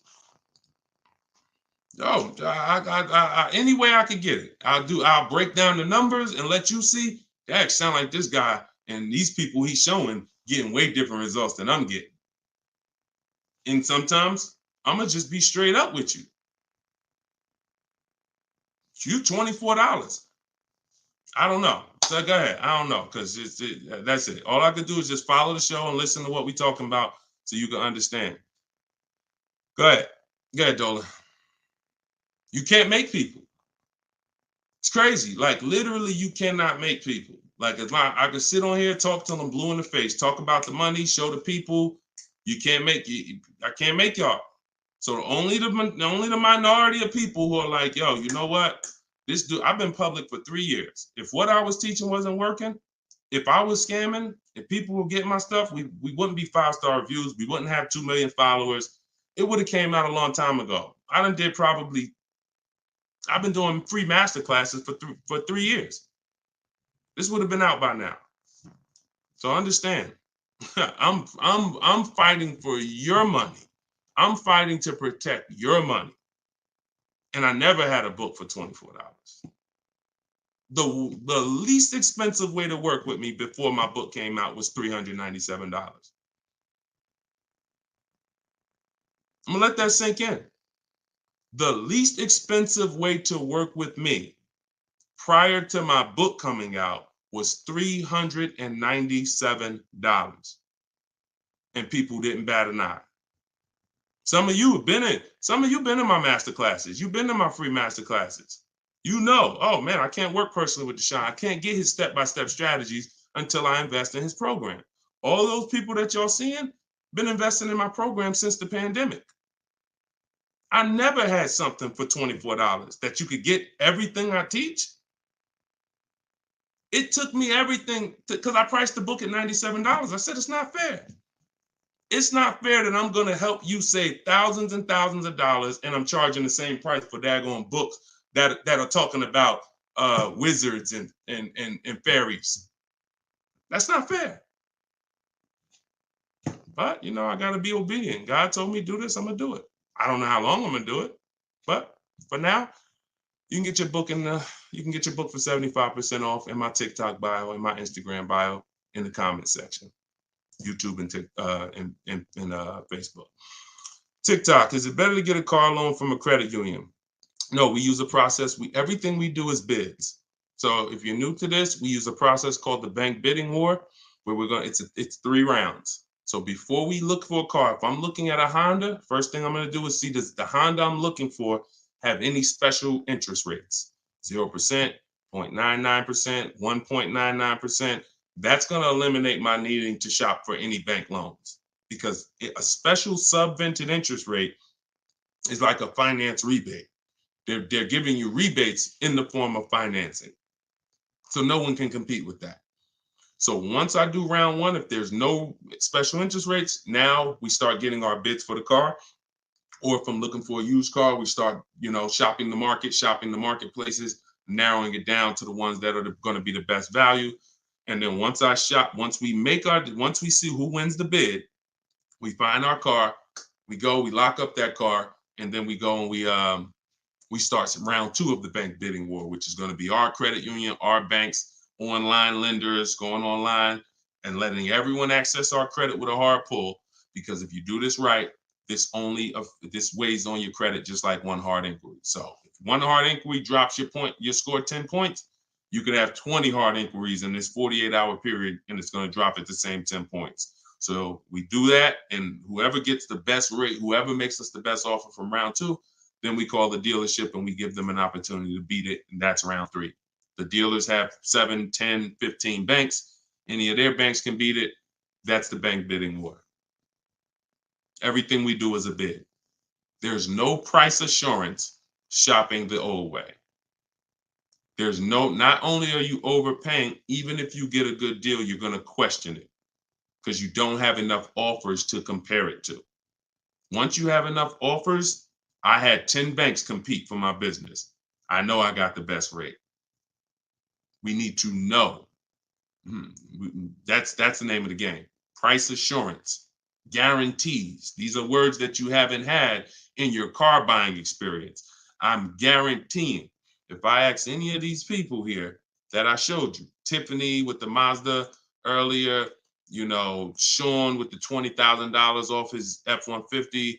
any way I could get it, I'll break down the numbers and let you see. That sound like this guy and these people he's showing getting way different results than I'm getting. And sometimes I'm gonna just be straight up with you. You $24. I don't know. So go ahead. I don't know, because that's it. All I could do is just follow the show and listen to what we're talking about so you can understand. Go ahead. Go ahead, Dola. You can't make people. It's crazy. Like, literally, you cannot make people. Like, I could sit on here, talk to them blue in the face, talk about the money, show the people. You can't make you. I can't make y'all. So only the minority of people who are like, yo, you know what? This dude, I've been public for 3 years. If what I was teaching wasn't working, if I was scamming, if people were getting my stuff, we wouldn't be 5-star reviews. We wouldn't have 2 million followers. It would have came out a long time ago. I've been doing free master classes for 3 years. This would have been out by now. So understand, I'm fighting for your money. I'm fighting to protect your money. And I never had a book for $24. The least expensive way to work with me before my book came out was $397. I'm gonna let that sink in. The least expensive way to work with me prior to my book coming out was $397. And people didn't bat an eye. Some of you been in my master classes. You've been in my free master classes. You know, oh man, I can't work personally with Deshone. I can't get his step-by-step strategies until I invest in his program. All those people that y'all seeing been investing in my program since the pandemic. I never had something for $24 that you could get everything I teach. It took me everything because I priced the book at $97. I said, it's not fair. It's not fair that I'm going to help you save thousands and thousands of dollars and I'm charging the same price for daggone books that are talking about wizards and fairies. That's not fair. But, I got to be obedient. God told me do this, I'm going to do it. I don't know how long I'm going to do it. But for now, You can get your book you can get your book for 75% off in my TikTok bio, in my Instagram bio, in the comment section. YouTube and Facebook. TikTok, is it better to get a car loan from a credit union? No, we use a process. Everything we do is bids. So if you're new to this, we use a process called the bank bidding war, where it's 3 rounds. So before we look for a car, if I'm looking at a Honda, first thing I'm going to do is see, does the Honda I'm looking for have any special interest rates? 0%, 0.99%, 1.99%. That's going to eliminate my needing to shop for any bank loans, because a special subvented interest rate is like a finance rebate. They're giving you rebates in the form of financing. So no one can compete with that. So once I do round 1, if there's no special interest rates, now we start getting our bids for the car. Or if I'm looking for a used car, we start, shopping the marketplaces, narrowing it down to the ones that are going to be the best value. And then once we see who wins the bid, we find our car, we lock up that car, and then we go and we start round 2 of the bank bidding war, which is going to be our credit union, our banks, online lenders, going online and letting everyone access our credit with a hard pull. Because if you do this right, this weighs on your credit just like one hard inquiry. So if one hard inquiry drops your score 10 points, you could have 20 hard inquiries in this 48-hour period, and it's going to drop at the same 10 points. So we do that, and whoever gets the best rate, whoever makes us the best offer from round 2, then we call the dealership and we give them an opportunity to beat it, and that's round 3. The dealers have 7, 10, 15 banks. Any of their banks can beat it. That's the bank bidding war. Everything we do is a bid. There's no price assurance shopping the old way. Not only are you overpaying, even if you get a good deal, you're going to question it because you don't have enough offers to compare it to. Once you have enough offers, I had 10 banks compete for my business. I know I got the best rate. We need to know. That's the name of the game. Price assurance, guarantees. These are words that you haven't had in your car buying experience. I'm guaranteeing. If I ask any of these people here that I showed you, Tiffany with the Mazda earlier, Sean with the $20,000 off his F-150,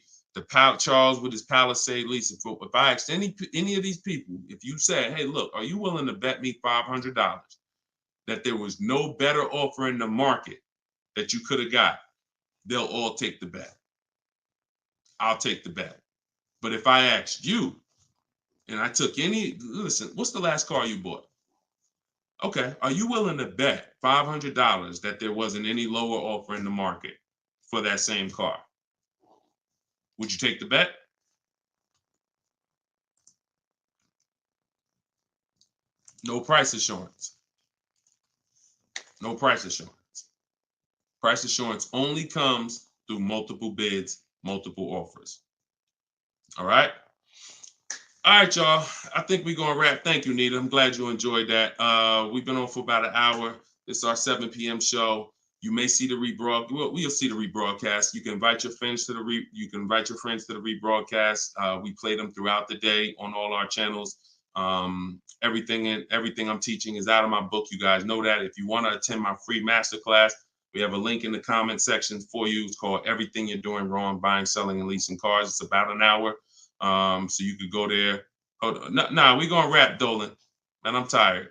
Charles with his Palisade lease. If I asked any of these people, if you said, hey, look, are you willing to bet me $500 that there was no better offer in the market that you could have got, they'll all take the bet. I'll take the bet. But if I asked you, and I took listen, what's the last car you bought? Okay, are you willing to bet $500 that there wasn't any lower offer in the market for that same car? Would you take the bet? No price assurance. No price assurance. Price assurance only comes through multiple bids, multiple offers. All right. All right, y'all. I think we're going to wrap. Thank you, Nita. I'm glad you enjoyed that. We've been on for about an hour. This is our 7 p.m. show. You may see the rebroadcast. Well, we'll see the rebroadcast. You can invite your friends to the rebroadcast. We play them throughout the day on all our channels. Everything I'm teaching is out of my book. You guys know that. If you want to attend my free masterclass, we have a link in the comment section for you. It's called Everything You're Doing Wrong, Buying, Selling, and Leasing Cars. It's about an hour. So you could go there. Hold on. We're going to wrap, Dolan. Man, I'm tired.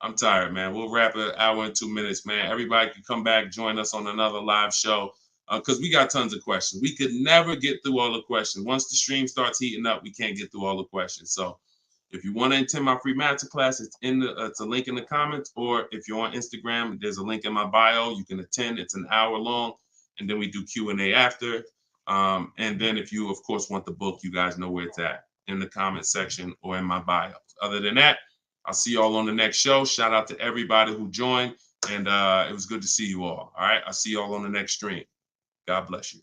I'm tired, man. We'll wrap an hour and 2 minutes, man. Everybody can come back, join us on another live show because we got tons of questions. We could never get through all the questions. Once the stream starts heating up, we can't get through all the questions. So if you want to attend my free masterclass, it's a link in the comments, or if you're on Instagram, there's a link in my bio. You can attend. It's an hour long, and then we do Q&A after. And then if you, of course, want the book, you guys know where it's at, in the comment section or in my bio. Other than that, I'll see you all on the next show. Shout out to everybody who joined, and it was good to see you all. All right, I'll see you all on the next stream. God bless you.